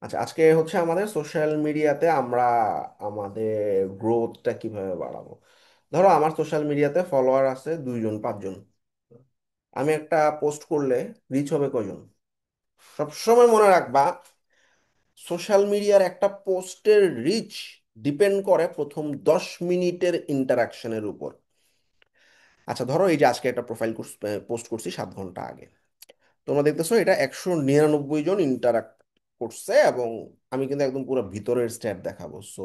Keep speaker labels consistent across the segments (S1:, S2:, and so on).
S1: আচ্ছা, আজকে হচ্ছে আমাদের সোশ্যাল মিডিয়াতে আমরা আমাদের গ্রোথটা কিভাবে বাড়াবো। ধরো আমার সোশ্যাল মিডিয়াতে ফলোয়ার আছে 2 জন 5 জন। আমি একটা পোস্ট করলে রিচ হবে কয়জন? সবসময় মনে রাখবা, সোশ্যাল মিডিয়ার একটা পোস্টের রিচ ডিপেন্ড করে প্রথম 10 মিনিটের ইন্টারাকশনের উপর। আচ্ছা, ধরো এই যে আজকে একটা প্রোফাইল পোস্ট করছি 7 ঘন্টা আগে। তোমরা দেখতেছো এটা 199 জন ইন্টারাক্ট করছে, এবং আমি কিন্তু একদম পুরো ভিতরের স্ট্যাট দেখাবো। সো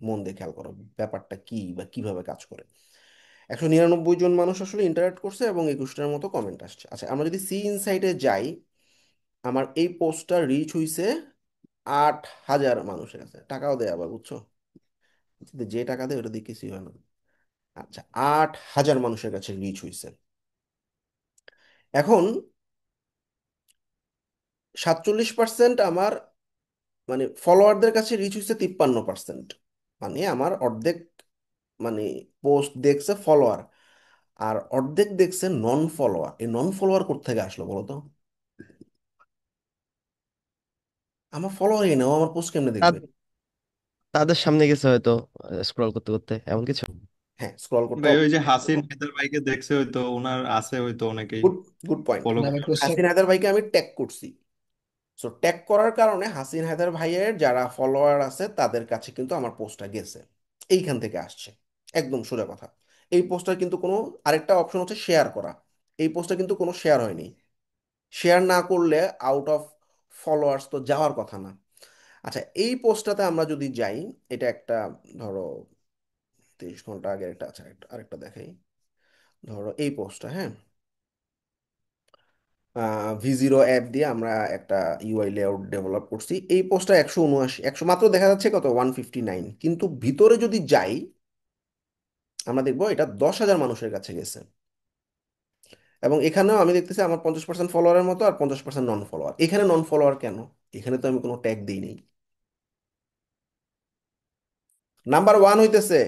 S1: মন দিয়ে খেয়াল করো ব্যাপারটা কি বা কিভাবে কাজ করে। 199 জন মানুষ আসলে ইন্টারাক্ট করছে এবং 21টার মতো কমেন্ট আসছে। আচ্ছা, আমরা যদি সি ইনসাইটে যাই, আমার এই পোস্টটা রিচ হইছে 8,000 মানুষের কাছে। টাকাও দেয় আবার, বুঝছো? কিন্তু যে টাকা দেয় ওটা দিয়ে কিছুই হয় না। আচ্ছা, 8,000 মানুষের কাছে রিচ হইছে। এখন 47% আমার, মানে ফলোয়ারদের কাছে রিচ হচ্ছে 53%। মানে আমার অর্ধেক, মানে পোস্ট দেখছে ফলোয়ার, আর অর্ধেক দেখছে নন ফলোয়ার। এই নন ফলোয়ার কোত্থেকে আসলো বলো তো? আমার ফলোয়ারই না, ও আমার পোস্ট কেমনে দেখবে?
S2: তাদ- তাদের সামনে গেছে হয়তো স্ক্রল করতে করতে এমন কিছু।
S1: হ্যাঁ, স্ক্রল করতে
S3: ভাই ওই যে
S1: অবশ্যই
S3: হাসিন
S1: পারবো।
S3: হায়দার ভাইকে দেখছে হয়তো, ওনার আছে হয়তো অনেকেই
S1: গুড, গুড পয়েন্ট।
S3: ফলো
S4: নামে
S3: করে।
S4: করছে।
S1: হাসিন হায়দার ভাইকে আমি ট্যাগ করছি। সো ট্যাগ করার কারণে হাসিন হায়দার ভাইয়ের যারা ফলোয়ার আছে তাদের কাছে কিন্তু আমার পোস্টটা গেছে। এইখান থেকে আসছে, একদম সোজা কথা। এই পোস্টটার কিন্তু কোনো, আরেকটা অপশন হচ্ছে শেয়ার করা। এই পোস্টটা কিন্তু কোনো শেয়ার হয়নি। শেয়ার না করলে আউট অফ ফলোয়ার্স তো যাওয়ার কথা না। আচ্ছা, এই পোস্টটাতে আমরা যদি যাই, এটা একটা, ধরো 30 ঘন্টা আগে একটা, আচ্ছা আরেকটা দেখাই। ধরো এই পোস্টটা, হ্যাঁ, V0 অ্যাপ দিয়ে আমরা একটা ইউআই লেআউট ডেভেলপ করছি। এই পোস্টটা 179, 100 মাত্র দেখা যাচ্ছে, কত 159, কিন্তু ভিতরে যদি যাই আমরা দেখবো এটা 10,000 মানুষের কাছে গেছে। এবং এখানেও আমি দেখতেছি আমার 50% ফলোয়ারের মতো আর 50% নন ফলোয়ার। এখানে নন ফলোয়ার কেন? এখানে তো আমি কোনো ট্যাগ দিই নেই। নাম্বার ওয়ান হইতেছে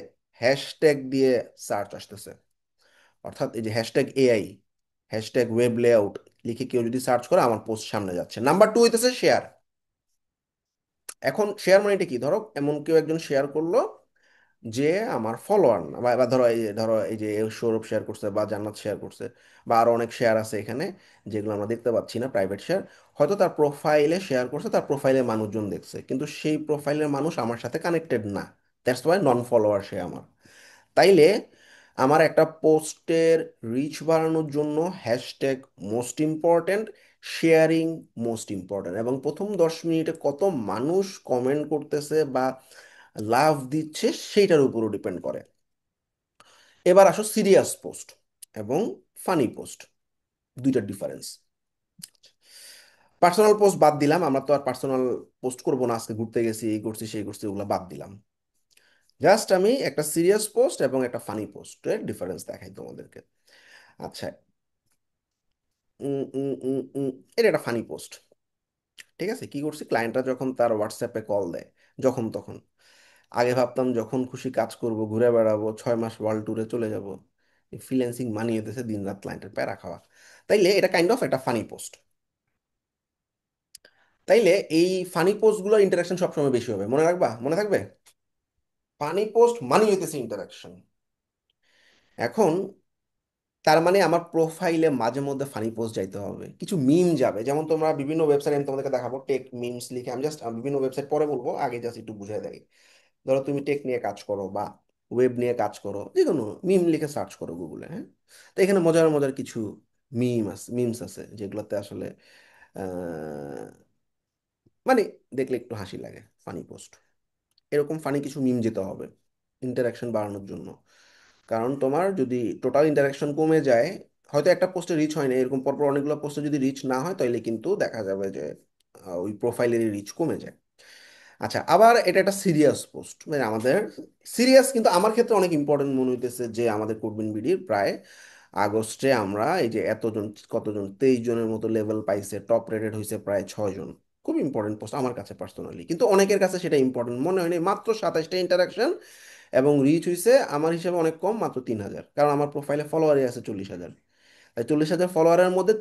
S1: হ্যাশট্যাগ দিয়ে সার্চ আসতেছে। অর্থাৎ এই যে hashtag AI, hashtag web layout লিখে কেউ যদি সার্চ করে আমার পোস্ট সামনে যাচ্ছে। নাম্বার টু হইতেছে শেয়ার। এখন শেয়ার মানেটা কি? ধরো এমন কেউ একজন শেয়ার করলো যে আমার ফলোয়ার না, বা ধরো এই যে সৌরভ শেয়ার করছে বা জান্নাত শেয়ার করছে, বা আরো অনেক শেয়ার আছে এখানে যেগুলো আমরা দেখতে পাচ্ছি না, প্রাইভেট শেয়ার। হয়তো তার প্রোফাইলে শেয়ার করছে, তার প্রোফাইলে মানুষজন দেখছে, কিন্তু সেই প্রোফাইলের মানুষ আমার সাথে কানেক্টেড না। দ্যাটস ওয়াই নন ফলোয়ার সে আমার। তাইলে আমার একটা পোস্টের রিচ বাড়ানোর জন্য hashtag most important, sharing most important, এবং প্রথম 10 মিনিটে কত মানুষ কমেন্ট করতেছে বা লাভ দিচ্ছে সেইটার উপরও ডিপেন্ড করে। এবার আসো সিরিয়াস পোস্ট এবং ফানি পোস্ট, দুইটার ডিফারেন্স। পার্সোনাল পোস্ট বাদ দিলাম, আমরা তো আর পার্সোনাল পোস্ট করবো না, আজকে ঘুরতে গেছি, এই করছি সেই করছি, ওগুলো বাদ দিলাম। জাস্ট আমি একটা সিরিয়াস পোস্ট এবং একটা ফানি পোস্টের ডিফারেন্স দেখাই তোমাদেরকে। আচ্ছা, উম, উম, উম, উম, এটা একটা ফানি পোস্ট। ঠিক আছে, কি করছি, ক্লায়েন্টরা যখন তার হোয়াটসঅ্যাপে কল দেয় যখন তখন, আগে ভাবতাম যখন খুশি কাজ করব, ঘুরে বেড়াবো, 6 মাস ওয়ার্ল্ড ট্যুরে চলে যাব। ফ্রিল্যান্সিং মানিয়ে দিতেছে দিন রাত ক্লায়েন্টের প্যারা খাওয়া। তাইলে এটা কাইন্ড অফ একটা ফানি পোস্ট। তাইলে এই ফানি পোস্টগুলোর ইন্টারাকশন সবসময় বেশি হবে, মনে রাখবা, মনে থাকবে। ফানি পোস্ট মানি হইতেছে ইন্টারাকশন। এখন তার মানে আমার প্রোফাইলে মাঝে মধ্যে ফানি পোস্ট যাইতে হবে, কিছু মিম যাবে। যেমন তোমরা বিভিন্ন ওয়েবসাইট, আমি তোমাদেরকে দেখাবো টেক মিমস লিখে, আমি জাস্ট বিভিন্ন ওয়েবসাইট পরে বলবো, আগে জাস্ট একটু বুঝাই দেয়। ধরো তুমি টেক নিয়ে কাজ করো বা ওয়েব নিয়ে কাজ করো, যে কোনো মিম লিখে সার্চ করো গুগলে, হ্যাঁ। তো এখানে মজার মজার কিছু মিমস আছে যেগুলোতে আসলে আহ, মানে দেখলে একটু হাসি লাগে, ফানি পোস্ট। এরকম ফানি কিছু মিম যেতে হবে ইন্টারাকশন বাড়ানোর জন্য। কারণ তোমার যদি টোটাল ইন্টারাকশন কমে যায়, হয়তো একটা পোস্টে রিচ হয় না, এরকম পরপর অনেকগুলো পোস্টে যদি রিচ না হয় তাহলে কিন্তু দেখা যাবে যে ওই প্রোফাইলের রিচ কমে যায়। আচ্ছা, আবার এটা একটা সিরিয়াস পোস্ট, মানে আমাদের সিরিয়াস, কিন্তু আমার ক্ষেত্রে অনেক ইম্পর্টেন্ট মনে হইতেছে যে আমাদের কোডবিন বিডির প্রায় আগস্টে আমরা এই যে এতজন, কতজন, 23 জনের মতো লেভেল পাইছে, টপ রেটেড হয়েছে প্রায় 6 জন। খুব ইম্পর্টেন্ট পোস্ট আমার কাছে পার্সোনালি, কিন্তু অনেকের কাছে সেটা ইম্পর্টেন্ট মনে হয়নি। মাত্র 27টা ইন্টারাকশন এবং রিচ হয়েছে আমার হিসাবে অনেক কম, মাত্র 3,000, কারণ আমার প্রোফাইলে ফলোয়ারই আছে 40,000। 40,000 ফলোয়ারের মধ্যে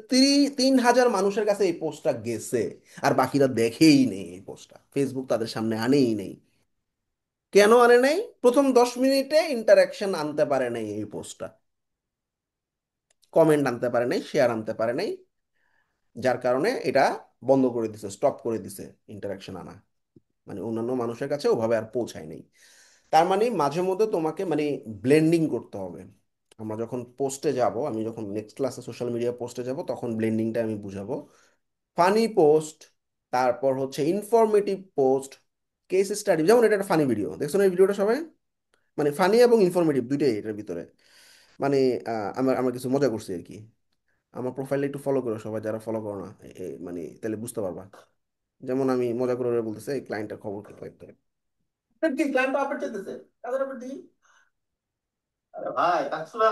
S1: 3,000 মানুষের কাছে এই পোস্টটা গেছে, আর বাকিরা দেখেই নেই, এই পোস্টটা ফেসবুক তাদের সামনে আনেই নেই। কেন আনে নাই? প্রথম 10 মিনিটে ইন্টারাকশন আনতে পারে নাই এই পোস্টটা, কমেন্ট আনতে পারে নাই, শেয়ার আনতে পারে নাই, যার কারণে এটা বন্ধ করে দিছে, স্টপ করে দিছে ইন্টারাকশন আনা। মানে অন্যান্য মানুষের কাছে ওভাবে আর পৌঁছায় নাই। তার মানে মাঝে মধ্যে তোমাকে মানে ব্লেন্ডিং করতে হবে। আমরা যখন পোস্টে যাব, আমি যখন নেক্সট ক্লাসে সোশ্যাল মিডিয়া পোস্টে যাব, তখন ব্লেন্ডিংটা আমি বুঝাবো। ফানি পোস্ট, তারপর হচ্ছে ইনফরমেটিভ পোস্ট, কেস স্টাডি। যেমন এটা একটা ফানি ভিডিও, দেখছো না এই ভিডিওটা সবাই? মানে ফানি এবং ইনফরমেটিভ দুইটাই এটার ভিতরে। মানে আমরা আমরা কিছু মজা করছি আর কি। আমার প্রোফাইলে একটু ফলো করো সবাই, যারা ফলো করো না, মানে তাহলে বুঝতে পারবা। যেমন আমি মজা করে ওরা বলতেছে এই ক্লায়েন্টের খবর কি, কি ক্লায়েন্ট আপডেট চাইতেছে, কাদের আপডেট দিই? আরে ভাই আসছো না?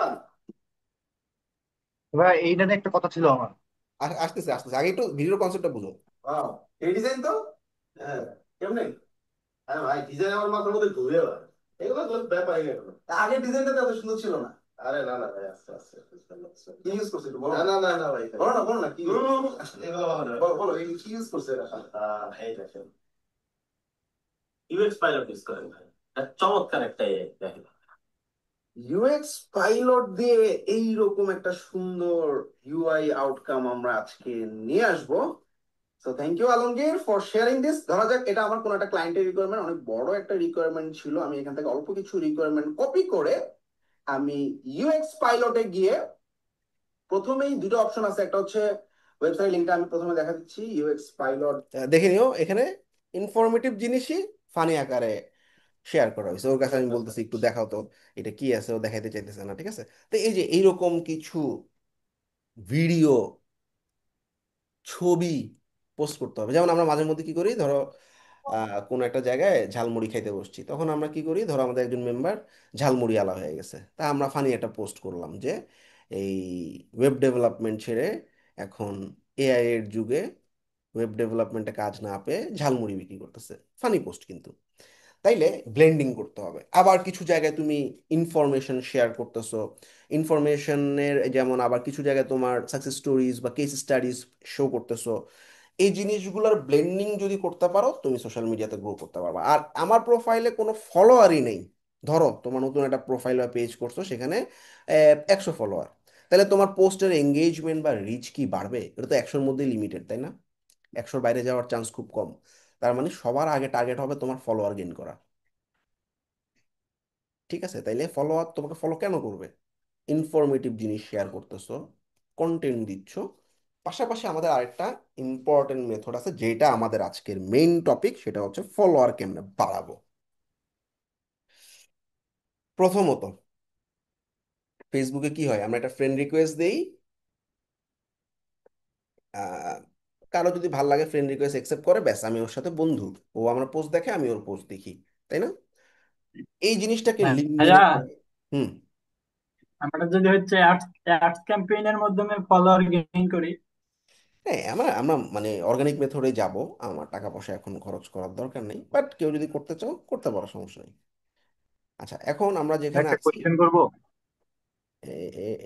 S4: ভাই এইটা নিয়ে একটা কথা ছিল আমার।
S1: আসতেছে আসতেছে, আগে একটু ভিডিওর কনসেপ্টটা বুঝো। ওয়াও, এই ডিজাইন তো, হ্যাঁ, কেমনে? আরে ভাই ডিজাইন আমার মাথার মধ্যে ঘুরে ভাই, এগুলো তো ব্যাপার এগুলো। আগের ডিজাইনটা তো এত সুন্দর ছিল না। আরে না না ভাই, আস্তে আস্তে কি ইউজ করছে একটু বলো। না না না না ভাই, বলো না কি এগুলো বলো না। বলো বলো, এই কি ইউজ করছে এরা? এই দেখেন, ইউএক্স পাইলট ইউজ করেন ভাই, এটা চমৎকার একটা AI দেখেন। ইউএক্স পাইলট দিয়ে এইরকম একটা সুন্দর ইউআই আউটকাম আমরা আজকে নিয়ে আসবো। So thank you Alamgir for sharing this. ধরা যাক এটা আমার কোনো একটা ক্লায়েন্টের রিকোয়ারমেন্ট, অনেক বড় একটা রিকোয়ারমেন্ট ছিল, আমি এখান থেকে অল্প কিছু রিকোয়ারমেন্ট কপি করে আমি ইউএক্স পাইলটে গিয়ে, প্রথমেই দুটো অপশন আছে, একটা হচ্ছে ওয়েবসাইট লিংকটা আমি প্রথমে দেখা দিচ্ছি, ইউএক্স পাইলট দেখে নিও। এখানে ইনফরমেটিভ জিনিসই ফানি আকারে শেয়ার করা হয়েছে, ওর কাছে আমি বলতেছি একটু দেখাও তো এটা কি আছে, ও দেখাইতে চাইতেছে না, ঠিক আছে? তো এই যে এইরকম কিছু ভিডিও, ছবি পোস্ট করতে হবে। যেমন আমরা মাঝে মধ্যে কি করি, ধরো কোনো একটা জায়গায় ঝালমুড়ি খাইতে বসছি, তখন আমরা কি করি, ধরো আমাদের একজন মেম্বার ঝালমুড়ি আলা হয়ে গেছে, তা আমরা ফানি একটা পোস্ট করলাম যে এই ওয়েব ডেভেলপমেন্ট ছেড়ে এখন এআই এর যুগে ওয়েব ডেভেলপমেন্টে কাজ না পেয়ে ঝালমুড়ি বিক্রি করতেছে। ফানি পোস্ট কিন্তু। তাইলে ব্লেন্ডিং করতে হবে। আবার কিছু জায়গায় তুমি ইনফরমেশন শেয়ার করতেছো, ইনফরমেশনের যেমন আবার কিছু জায়গায় তোমার সাকসেস স্টোরিজ বা কেস স্টাডিজ শো করতেছো। এই জিনিসগুলোর ব্লেন্ডিং যদি করতে পারো, তুমি সোশ্যাল মিডিয়াতে গ্রো করতে পারবা। আর আমার প্রোফাইলে কোনো ফলোয়ারই নেই, ধরো তোমার নতুন একটা প্রোফাইল বা পেজ করছো, সেখানে 100 ফলোয়ার, তাহলে তোমার পোস্টের এঙ্গেজমেন্ট বা রিচ কি বাড়বে? এটা তো 100-র মধ্যেই লিমিটেড, তাই না? 100-র বাইরে যাওয়ার চান্স খুব কম। তার মানে সবার আগে টার্গেট হবে তোমার ফলোয়ার গেইন করা। ঠিক আছে? তাইলে ফলোয়ার তোমাকে ফলো কেন করবে? ইনফরমেটিভ জিনিস শেয়ার করতেছো, কন্টেন্ট দিচ্ছ। পাশাপাশি আমাদের আরেকটা ইম্পর্টেন্ট মেথড আছে, যেটা আমাদের আজকের মেইন টপিক, সেটা হচ্ছে ফলোয়ার কেমনে বাড়াবো। প্রথমত, ফেসবুকে কি হয়, আমরা একটা ফ্রেন্ড রিকোয়েস্ট দেই, আহ, কারো যদি ভাল লাগে ফ্রেন্ড রিকোয়েস্ট অ্যাকসেপ্ট করে, ব্যাস আমি ওর সাথে বন্ধু। ও আমার পোস্ট দেখে, আমি ওর পোস্ট দেখি, তাই না? এই জিনিসটাকে
S4: হ্যাঁ
S1: লিঙ্কডইনে,
S4: ভাইয়া,
S1: হুম,
S4: আমরা যদি হচ্ছে অ্যাডস অ্যাডস ক্যাম্পেইনের মাধ্যমে ফলোয়ার গেইন করি।
S1: হ্যাঁ, আমরা আমরা মানে অর্গানিক মেথডে যাব। আমার টাকা পয়সা এখন খরচ করার দরকার নেই, বাট কেউ যদি করতে চাও করতে পারো, সমস্যা নেই। আচ্ছা, এখন আমরা যেখানে
S4: একটা
S1: আছি,
S4: কোয়েশ্চেন করব।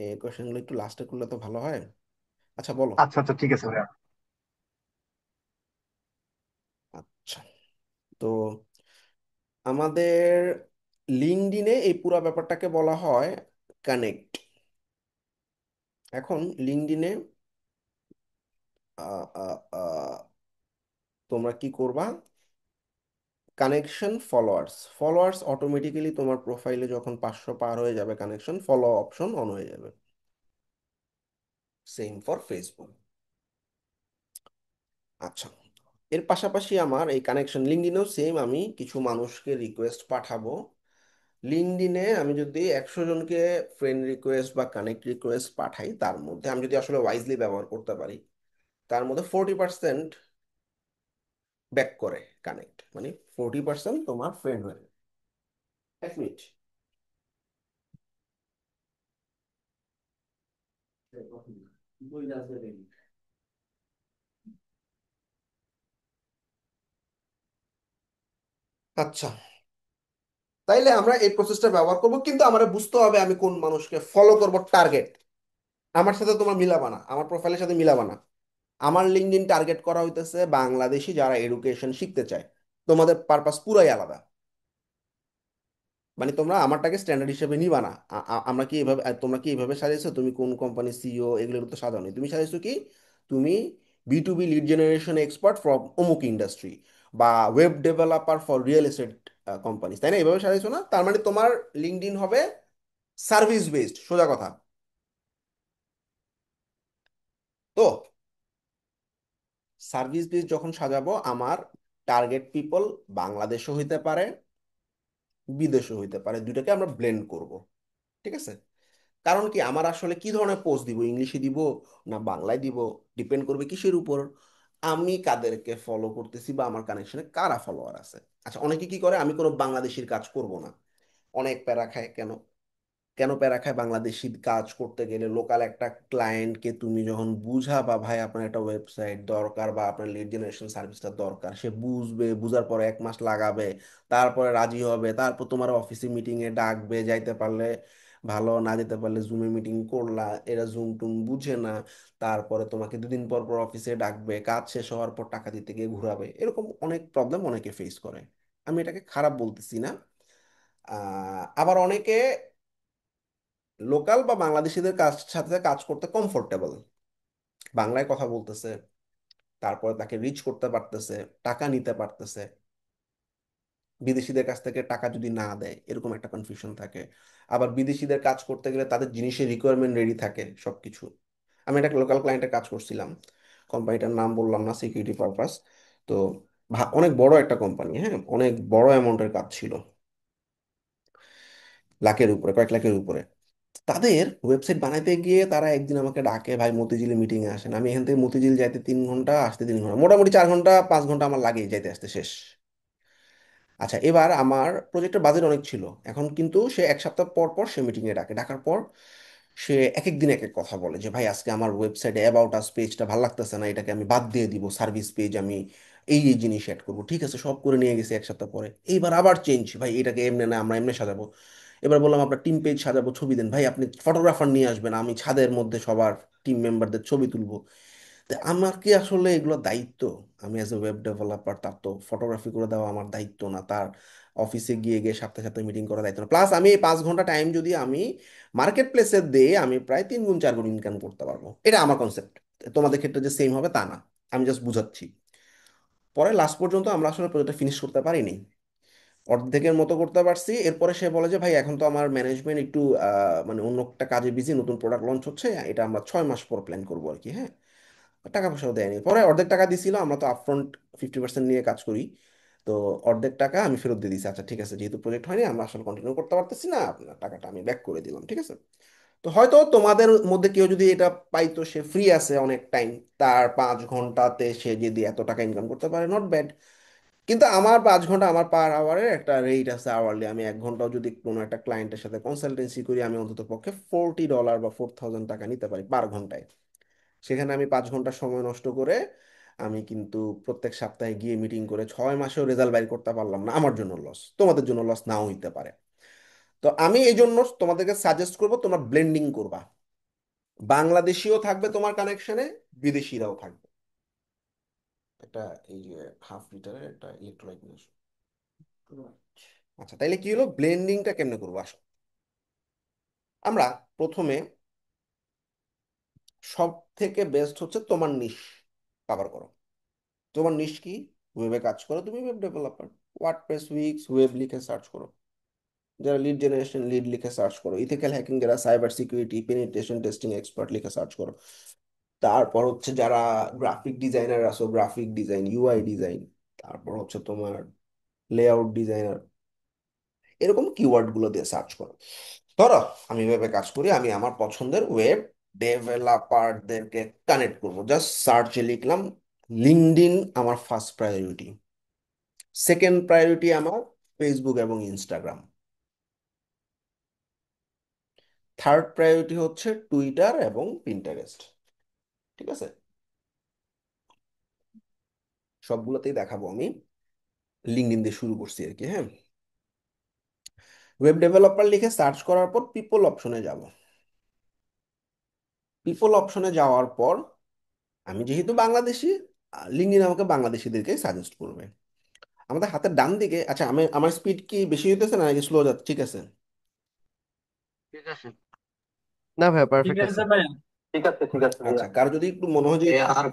S1: এই কোয়েশ্চেনগুলো একটু লাস্টে করলে তো ভালো হয়। আচ্ছা বলো।
S4: আচ্ছা আচ্ছা, ঠিক আছে ভাইয়া।
S1: আচ্ছা, তো আমাদের লিঙ্কডইনে এই পুরো ব্যাপারটাকে বলা হয় কানেক্ট। এখন লিঙ্কডইনে তোমরা কি করবা, কানেকশন ফলোয়ার্স, ফলোয়ার্স অটোমেটিক্যালি তোমার প্রোফাইলে যখন 500 পার হয়ে যাবে, কানেকশন ফলো অপশন অন হয়ে যাবে। Same for Facebook. আচ্ছা, এর পাশাপাশি আমার এই কানেকশন লিঙ্কডইনেও সেম, আমি কিছু মানুষকে রিকোয়েস্ট পাঠাবো। লিঙ্কডইনে আমি যদি 100 জনকে ফ্রেন্ড রিকোয়েস্ট বা কানেক্ট রিকোয়েস্ট পাঠাই, তার মধ্যে আমি যদি আসলে ওয়াইজলি ব্যবহার করতে পারি, তার মধ্যে 40% ব্যাক করে কানেক্ট, মানে 40% তোমার ফ্রেন্ড হয়ে যাবে। 1 মিনিট। আচ্ছা, তাইলে আমরা এই প্রসেসটা ব্যবহার করব, কিন্তু আমার বুঝতে হবে আমি কোন মানুষকে ফলো করব, টার্গেট। আমার সাথে তোমার মিলাবা না, আমার প্রোফাইলের সাথে মিলাবা না। আমার লিঙ্কডইন টার্গেট করা হইতেছে বাংলাদেশি যারা এডুকেশন শিখতে চায়। তোমাদের পারপাস পুরাই আলাদা। মানে তোমরা আমারটাকে স্ট্যান্ডার্ড হিসেবে নিবা না। আমরা কি এভাবে, তোমরা কি এভাবে সাজাইছো? তুমি কোন কোম্পানির সিইও এগুলোর তো সাজাওনি, তুমি সাজাইছো কি? তুমি B2B lead generation expert from অমুক ইন্ডাস্ট্রি, বা web developer for real estate company, তাই না? এভাবে সাজাইছো না? তার মানে তোমার লিঙ্কডইন হবে সার্ভিস বেসড, সোজা কথা। তো সার্ভিস বেসড যখন সাজাবো, আমার টার্গেট পিপল বাংলাদেশও হইতে পারে, বিদেশও হইতে পারে, দুইটাকে আমরা ব্লেন্ড করব। ঠিক আছে? কারণ কি, আমার আসলে কি ধরনের পোস্ট দিব, ইংলিশে দিব না বাংলায় দিব, ডিপেন্ড করবে কিসের উপর, আমি কাদেরকে ফলো করতেছি বা আমার কানেকশনে কারা ফলোয়ার আছে। আচ্ছা, অনেকে কি করে, আমি কোনো বাংলাদেশির কাজ করব না, অনেক প্যারা খায়। কেন? কেন প্যারা খায়? বাংলাদেশি কাজ করতে গেলে লোকাল একটা ক্লায়েন্টকে তুমি যখন বুঝাবা ভাই আপনার একটা ওয়েবসাইট দরকার বা আপনার লিড জেনারেশন সার্ভিসটা দরকার, সে বুঝবে, বুঝার পরে 1 মাস লাগাবে, তারপরে রাজি হবে, তারপর তোমার অফিসে মিটিংয়ে ডাকবে, যাইতে পারলে ভালো, না যেতে পারলে জুমে মিটিং করলা, এরা জুম টুম বুঝে না, তারপরে তোমাকে 2 দিন পর পর অফিসে ডাকবে, কাজ শেষ হওয়ার পর টাকা দিতে গিয়ে ঘুরাবে। এরকম অনেক প্রবলেম অনেকে ফেস করে, আমি এটাকে খারাপ বলতেছি না। আবার অনেকে লোকাল বা বাংলাদেশিদের কাজ সাথে কাজ করতে কমফোর্টেবল, বাংলায় কথা বলতেছে, তারপরে তাকে রিচ করতে পারতেছে, টাকা নিতে পারতেছে। বিদেশিদের কাছ থেকে টাকা যদি না দেয়, এরকম একটা কনফিউশন থাকে। আবার বিদেশিদের কাজ করতে গেলে তাদের জিনিসের রিকোয়ারমেন্ট রেডি থাকে সবকিছু। আমি একটা লোকাল ক্লায়েন্টের কাজ করছিলাম, কোম্পানিটার নাম বললাম না, সিকিউরিটি পারপাস। তো অনেক বড় একটা কোম্পানি, হ্যাঁ, অনেক বড় অ্যামাউন্টের কাজ ছিল, লাখের উপরে, কয়েক লাখের উপরে। তাদের ওয়েবসাইট বানাইতে গিয়ে তারা একদিন আমাকে ডাকে, ভাই মতিঝিলে মিটিং এ আসেন। আমি এখান থেকে মতিঝিল যাইতে 3 ঘন্টা, আসতে 3 ঘন্টা, মোটামুটি 4 ঘন্টা 5 ঘন্টা আমার লাগে যাইতে আসতে শেষ। আচ্ছা, এবার আমার প্রজেক্টের বাজেট অনেক ছিল। এখন কিন্তু সে 1 সপ্তাহ পর পর সে মিটিংয়ে ডাকে, ডাকার পর সে এক এক দিন এক এক কথা বলে যে ভাই আজকে আমার ওয়েবসাইটে অ্যাবাউট আস পেজটা ভালো লাগতেছে না, এটাকে আমি বাদ দিয়ে দিব, সার্ভিস পেজ আমি এই এই জিনিস অ্যাড করবো। ঠিক আছে, সব করে নিয়ে গেছি 1 সপ্তাহ পরে। এইবার আবার চেঞ্জ, ভাই এটাকে এমনি না, আমরা এমনি সাজাবো। এবার বললাম আপনার টিম পেজ সাজাবো, ছবি দেন ভাই, আপনি ফটোগ্রাফার নিয়ে আসবেন, আমি ছাদের মধ্যে সবার টিম মেম্বারদের ছবি তুলবো। তা আমার কি আসলে এগুলো দায়িত্ব? আমি অ্যাজ এ ওয়েব ডেভেলপার, তার তো ফটোগ্রাফি করে দেওয়া আমার দায়িত্ব না, তার অফিসে গিয়ে গিয়ে সপ্তাহে সপ্তাহে মিটিং করা দায়িত্ব না। প্লাস আমি এই 5 ঘন্টা টাইম যদি আমি মার্কেট প্লেসে দিয়ে, আমি প্রায় 3 গুণ 4 গুণ ইনকাম করতে পারবো। এটা আমার কনসেপ্ট। তোমাদের ক্ষেত্রে যে সেম হবে তা না, আমি জাস্ট বুঝাচ্ছি। পরে লাস্ট পর্যন্ত আমরা আসলে প্রজেক্টটা ফিনিশ করতে পারিনি, অর্ধেকের মতো করতে পারছি। এরপরে সে বলে যে ভাই এখন তো আমার ম্যানেজমেন্ট একটু মানে অন্য একটা কাজে বিজি, নতুন প্রোডাক্ট লঞ্চ হচ্ছে, এটা আমরা 6 মাস পর প্ল্যান করবো আর কি, হ্যাঁ। টাকা পয়সাও দেয়নি। পরে অর্ধেক টাকা দিছিল, আমরা তো আপফ্রন্ট 50% নিয়ে কাজ করি। তো অর্ধেক টাকা আমি ফেরত দিয়ে দিছি। আচ্ছা ঠিক আছে, যেহেতু প্রজেক্ট হয়নি, আমরা আসলে কন্টিনিউ করতে পারতেছি না, আপনার টাকাটা আমি ব্যাক করে দিলাম, ঠিক আছে। তো হয়তো তোমাদের মধ্যে কেউ যদি এটা পাইতো, সে ফ্রি আছে অনেক টাইম, তার 5 ঘন্টাতে সে যদি এত টাকা ইনকাম করতে পারে, নট ব্যাড। কিন্তু আমার 5 ঘন্টা, আমার পার আওয়ারের একটা রেট আছে আওয়ারলি। আমি 1 ঘন্টাও যদি কোনো একটা ক্লায়েন্টের সাথে কনসালটেন্সি করি, আমি অন্তত পক্ষে $40 বা 4000 টাকা নিতে পারি পার ঘন্টায়। সেখানে আমি 5 ঘন্টা সময় নষ্ট করে আমি কিন্তু প্রত্যেক সপ্তাহে গিয়ে মিটিং করে 6 মাসেও রেজাল্ট বাইর করতে পারলাম না, আমার জন্য লস, তোমাদের জন্য লস নাও হইতে পারে। তো আমি এই জন্য তোমাদেরকে সাজেস্ট করবো তোমরা ব্লেন্ডিং করবা, বাংলাদেশিও থাকবে তোমার কানেকশনে, বিদেশিরাও থাকবে। এটা এই যে 1/2 লিটারের একটা ইলেকট্রোলাইট নিয়ে আসো। আচ্ছা, তাইলে কি হলো, ব্লেন্ডিংটা কেমনে করবো আসো। আমরা প্রথমে, সব থেকে বেস্ট হচ্ছে তোমার নিশ কভার করো। তোমার নিশ কি? ওয়েবে কাজ করো, তুমি web developer, WordPress, weeks, web লিখে সার্চ করো। যারা লিড জেনারেশন, লিড লিখে সার্চ করো। ইথিক্যাল হ্যাকিং যারা, cyber security, penetration testing expert লিখে সার্চ করো। তারপর হচ্ছে যারা গ্রাফিক ডিজাইনার আছো, গ্রাফিক ডিজাইন, ইউআই ডিজাইন, তারপর হচ্ছে তোমার লেআউট ডিজাইনার, এরকম কিওয়ার্ড গুলো দিয়ে সার্চ করো। ধরো আমি ওয়েবে কাজ করি, আমি আমার পছন্দের ওয়েব ডেভেলপারদেরকে কানেক্ট করবো, জাস্ট সার্চে লিখলাম লিঙ্কডইন আমার ফার্স্ট প্রায়োরিটি, সেকেন্ড প্রায়োরিটি আমার ফেসবুক এবং ইনস্টাগ্রাম, থার্ড প্রায়োরিটি হচ্ছে টুইটার এবং পিন্টারেস্ট। ঠিক আছে, সবগুলোতেই দেখাবো আমি। লিঙ্কডইন দিয়ে শুরু করছি আর কি, হ্যাঁ। ওয়েব ডেভেলপার লিখে সার্চ করার পর পিপল অপশনে যাব। পিপল অপশনে যাওয়ার পর আমি যেহেতু বাংলাদেশি, লিঙ্কডইন আমাকে বাংলাদেশিদেরকে সাজেস্ট করবে। আমাদের হাতের ডান দিকে, আচ্ছা আমি আমার স্পিড কি বেশি হইতেছে না নাকি স্লো যাচ্ছে? ঠিক আছে।
S2: ঠিক আছে। না ভাই,
S4: ঠিক
S2: পারফেক্ট আছে।
S4: আছে ভাইয়া। ঠিক আছে, ঠিক আছে ভাইয়া।
S1: আচ্ছা, কারো যদি একটু মনে হয় যে
S4: আর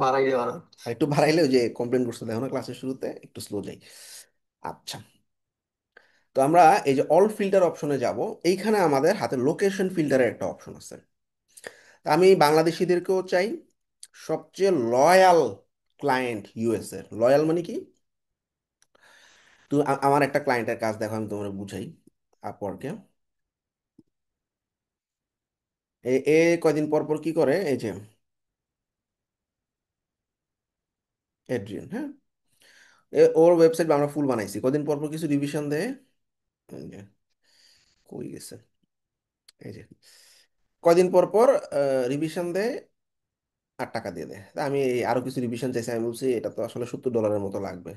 S4: বাড়াই দেওয়া।
S1: আর একটু বাড়াইলেও, যে কমপ্লেন করছে দেখো না ক্লাসের শুরুতে একটু স্লো যাই। আচ্ছা, তো আমরা এই যে অল ফিল্টার অপশনে যাব। এইখানে আমাদের হাতে লোকেশন ফিল্টারের একটা অপশন আছে। তা আমি বাংলাদেশিদেরকেও চাই। সবচেয়ে লয়াল ক্লায়েন্ট ইউএস এর, লয়াল মানে কি? তো আমার একটা ক্লায়েন্টের কাজ দেখো, আমি তোমার বুঝাই। আপওয়ার্কে এ এ কয়দিন পর পর কি করে, এই যে এড্রিয়ান, হ্যাঁ, ওর ওয়েবসাইট আমরা ফুল বানাইছি, কদিন পর পর কিছু রিভিশন দেয়। এই যে কই গেছে, এই যে কয়দিন পর পর রিভিশন দেয় আর টাকা দিয়ে দেয়। তা আমি আরো কিছু রিভিশন চাইছি, আমি বলছি এটা তো আসলে $70 মতো লাগবে।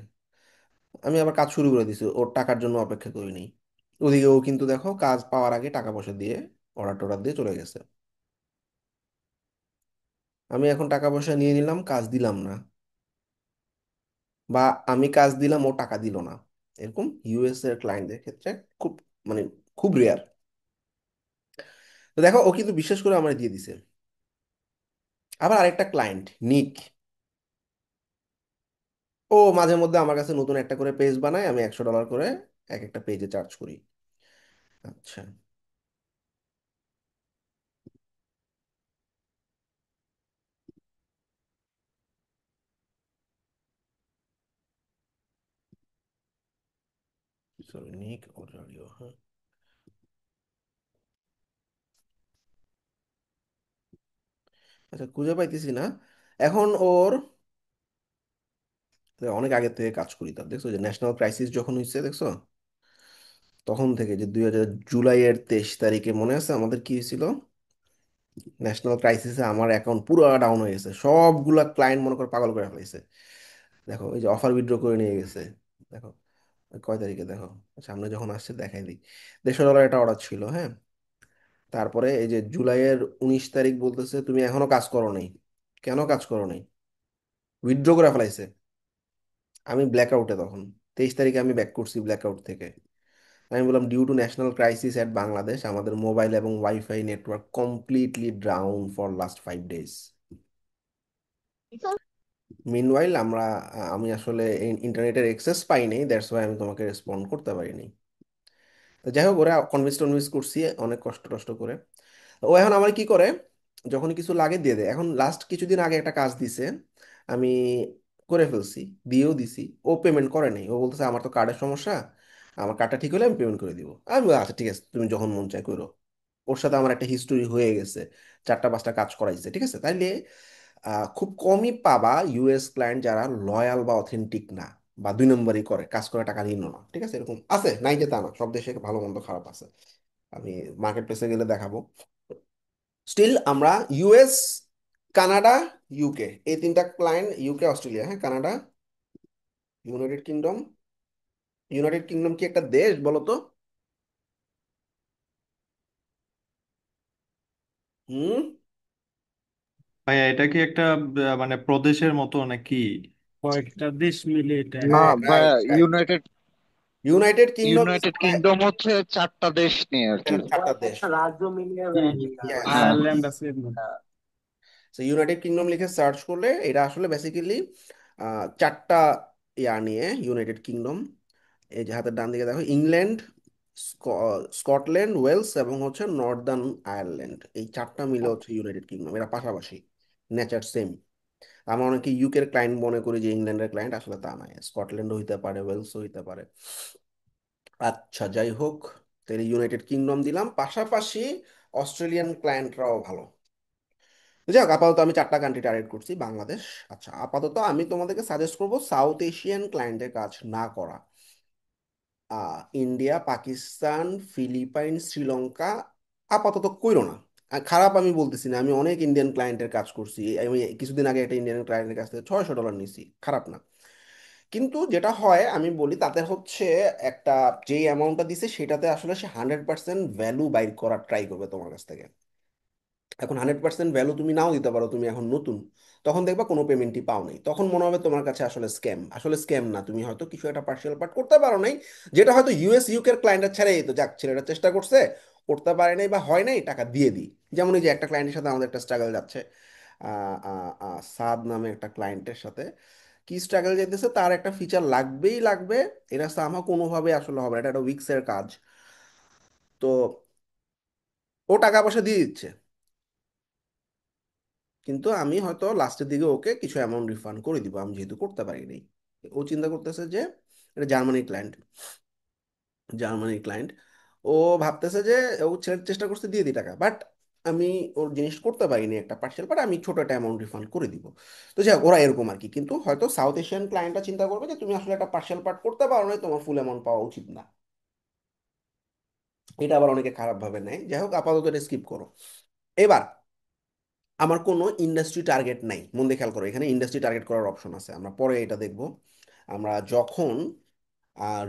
S1: আমি আবার কাজ শুরু করে দিছি, ওর টাকার জন্য অপেক্ষা করিনি। ওদিকে ও কিন্তু দেখো কাজ পাওয়ার আগে টাকা পয়সা দিয়ে অর্ডার টর্ডার দিয়ে চলে গেছে। আমি এখন টাকা পয়সা নিয়ে নিলাম, কাজ দিলাম না, বা আমি কাজ দিলাম ও টাকা দিল না। এরকম ইউএস এর ক্লায়েন্টদের ক্ষেত্রে খুব, মানে খুব রেয়ার। তো দেখো ও কিন্তু বিশ্বাস করে আমার দিয়ে দিছে। আবার আরেকটা ক্লায়েন্ট নিক, ও মাঝে মধ্যে আমার কাছে নতুন একটা করে পেজ বানায়, আমি $100 করে এক একটা পেজে চার্জ করি। আচ্ছা, সরি, নিক অডিও, হ্যাঁ। আচ্ছা, খুঁজে পাইতেছি না এখন ওর। অনেক আগে থেকে কাজ করি তার, দেখছো যে ন্যাশনাল ক্রাইসিস যখন হয়েছে দেখছো, তখন থেকে যে 2000 জুলাইয়ের 23 তারিখে মনে আছে আমাদের কি হয়েছিল? ন্যাশনাল ক্রাইসিসে আমার অ্যাকাউন্ট পুরো ডাউন হয়ে গেছে, সবগুলা ক্লায়েন্ট মনে করে পাগল করে ফেলাইছে। দেখো এই যে অফার উইথড্র করে নিয়ে গেছে। দেখো কয় তারিখে দেখো, সামনে যখন আসছে দেখাই দিই। $150 একটা অর্ডার ছিল, হ্যাঁ। তারপরে এই যে জুলাইয়ের 19 তারিখ বলতেছে তুমি এখনো কাজ করো নাই। কেন কাজ করো নাই? উইথড্র করে ফেলাইছে। আমি ব্ল্যাক আউটে তখন, 23 তারিখে আমি ব্যাক করছি ব্ল্যাক আউট থেকে। আমি বললাম due to national crisis at Bangladesh আমাদের মোবাইল এবং wifi network completely down for last 5 days. Meanwhile আমি আসলে ইন্টারনেটের অ্যাক্সেস পাইনি, দ্যাটস ওয়াই আমি তোমাকে রেসপন্ড করতে পারিনি। তো যাই হোক, ওরা কনভিন্স টনভিন্স করছি অনেক কষ্ট টষ্ট করে। ও এখন আমার কি করে, যখন কিছু লাগে দিয়ে দেয়। এখন লাস্ট কিছুদিন আগে একটা কাজ দিছে, আমি করে ফেলছি, দিয়েও দিছি। ও পেমেন্ট করে নাই, ও বলতেছে আমার তো কার্ডের সমস্যা, আমার কার্ডটা ঠিক হলে আমি পেমেন্ট করে দিব। আমি বলি, আচ্ছা ঠিক আছে, তুমি যখন মন চায় করো। ওর সাথে আমার একটা হিস্টোরি হয়ে গেছে, 4টা 5টা কাজ করাইছে, ঠিক আছে। তাইলে খুব কমই পাবা ইউএস ক্লায়েন্ট যারা লয়াল বা অথেন্টিক না, বা 2 নম্বরই করে, কাজ করে টাকা নিল না, ঠিক আছে। এরকম আছে, নাই যে তা না, সব দেশে ভালো মন্দ খারাপ আছে। আমি মার্কেট প্লেসে গেলে দেখাবো। স্টিল আমরা ইউএস, কানাডা, ইউকে, এই 3টা ক্লায়েন্ট, ইউকে অস্ট্রেলিয়া, হ্যাঁ, Canada, United kingdom. United kingdom কি একটা দেশ বলো তো? হুম।
S3: ভাইয়া এটা কি একটা মানে প্রদেশের মতো নাকি?
S4: কয়েকটা দেশ মিলে এটা
S5: না
S1: হ্যাঁ,
S4: একটা।
S1: রাইট
S5: ভাইয়া,
S1: right.
S5: United
S1: United kingdom is
S5: United kingdom হচ্ছে 4টা দেশ নিয়ে আর কি।
S1: 4টা দেশ।
S4: রাজ্য মিলিয়ে
S1: ইয়েস।
S5: হ্যাঁ,
S4: আয়ারল্যান্ড আছে এর মধ্যে।
S1: ইউনাইটেড কিংডম লিখে সার্চ করলে এটা আসলে বেসিক্যালি 4টা নিয়ে ইউনাইটেড কিংডম। এই যে হাতের ডান দিকে দেখো, ইংল্যান্ড, স্কটল্যান্ড, ওয়েলস এবং হচ্ছে নর্দার্ন আয়ারল্যান্ড, এই 4টা মিলে হচ্ছে ইউনাইটেড কিংডম। এরা পাশাপাশি, নেচার সেম। আমরা অনেকে ইউকের ক্লায়েন্ট মনে করি যে ইংল্যান্ডের ক্লায়েন্ট, আসলে তা নয়, স্কটল্যান্ডও হইতে পারে, ওয়েলসও হইতে পারে। আচ্ছা, যাই হোক, তাহলে ইউনাইটেড কিংডম দিলাম, পাশাপাশি অস্ট্রেলিয়ান ক্লায়েন্টরাও ভালো। যাই হোক, আপাতত আমি 4টা কান্ট্রি টার্গেট করছি, বাংলাদেশ। আচ্ছা, আপাতত আমি তোমাদেরকে সাজেস্ট করবো সাউথ এশিয়ান ক্লায়েন্টের কাজ না করা। ইন্ডিয়া, পাকিস্তান, ফিলিপাইন, শ্রীলঙ্কা আপাতত কইরো না। খারাপ আমি বলতেছি না, আমি অনেক ইন্ডিয়ান ক্লায়েন্টের কাজ করছি। আমি কিছুদিন আগে একটা ইন্ডিয়ান ক্লায়েন্টের কাছ থেকে $600 নিছি, খারাপ না। কিন্তু যেটা হয় আমি বলি, তাতে হচ্ছে একটা, যেই অ্যামাউন্টটা দিছে সেটাতে আসলে সে 100% ভ্যালু বাইর করার ট্রাই করবে তোমার কাছ থেকে। এখন 100% ভ্যালু তুমি নাও দিতে পারো, তুমি এখন নতুন, তখন দেখবা কোনো পেমেন্টই পাও নাই, তখন মনে হবে তোমার কাছে আসলে স্ক্যাম। আসলে স্ক্যাম না, তুমি হয়তো কিছু একটা পার্সিয়াল পার্ট করতে পারো নাই, যেটা হয়তো ইউএস ইউকের ক্লায়েন্টের ছাড়াই তো যাক ছেলেটা চেষ্টা করছে, করতে পারে নাই বা হয় নাই, টাকা দিয়ে দিই। যেমন এই যে একটা ক্লায়েন্টের সাথে আমাদের একটা স্ট্রাগল যাচ্ছে, সাদ নামে একটা ক্লায়েন্টের সাথে কি স্ট্রাগল যেতেছে, তার একটা ফিচার লাগবেই লাগবে, এটা সামা কোনোভাবে আসলে হবে না, এটা একটা উইক্সের কাজ। তো ও টাকা পয়সা দিয়ে দিচ্ছে, কিন্তু আমি হয়তো লাস্টের দিকে ওকে কিছু অ্যামাউন্ট রিফান্ড করে দিব, আমি যেহেতু করতে পারি নাই। ও চিন্তা করতেছে যে এটা জার্মানির ক্লায়েন্ট, জার্মানির ক্লায়েন্ট, ও ভাবতেছে যে ও ছেড়ে চেষ্টা করছে দিয়ে দিই টাকা, বাট আমি ওর জিনিস করতে পারিনি একটা পার্সেল, বাট আমি ছোট একটা অ্যামাউন্ট রিফান্ড করে দিব। তো যাই হোক, ওরা এরকম আর কি, কিন্তু হয়তো সাউথ এশিয়ান ক্লায়েন্টরা চিন্তা করবে যে তুমি আসলে একটা পার্সেল পার্ট করতে পারো না, তোমার ফুল অ্যামাউন্ট পাওয়া উচিত না। এটা আবার অনেকে খারাপ ভাবে নেয়, যাই হোক আপাতত এটা স্কিপ করো। এবার আমার কোনো ইন্ডাস্ট্রি টার্গেট নাই, মন দিয়ে খেয়াল করো, এখানে ইন্ডাস্ট্রি টার্গেট করার অপশন আছে, আমরা পরে এটা দেখব। আমরা যখন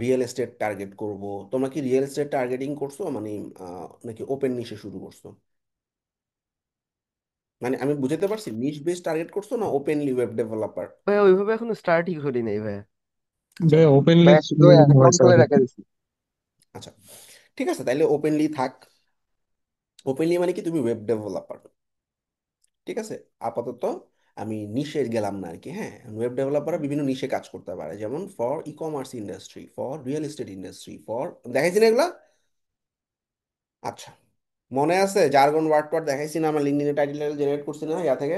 S1: রিয়েল এস্টেট টার্গেট করব, তোমরা কি রিয়েল এস্টেট টার্গেটিং করছো মানে নাকি ওপেন নিশে শুরু করছো? মানে আমি বুঝাতে পারছি, নিশ বেস টার্গেট করছো না ওপেনলি ওয়েব ডেভেলপার?
S2: ভাইয়া ওইভাবে এখনো স্টার্টই করি নাই ভাইয়া।
S1: আচ্ছা,
S6: ভাই ওপেনলি
S2: ভাইয়া শুধু অ্যাকাউন্ট
S6: হয়েছে
S2: খুলে
S6: আগে।
S2: রাখা দিছি।
S1: আচ্ছা, ঠিক আছে, তাইলে ওপেনলি থাক। ওপেনলি মানে কি, তুমি ওয়েব ডেভেলপার, ঠিক আছে। আপাতত আমি নিশে গেলাম না আর কি, হ্যাঁ। ওয়েব ডেভেলপাররা বিভিন্ন নিশে কাজ করতে পারে, যেমন for e commerce industry, for real estate industry, for, দেখাইছি না এগুলা? আচ্ছা, মনে আছে জার্গন ওয়ার্ড টোয়ার্ড দেখাইছি না, আমার লিঙ্কডইনে টাইটেল জেনারেট করছি না ইয়া থেকে?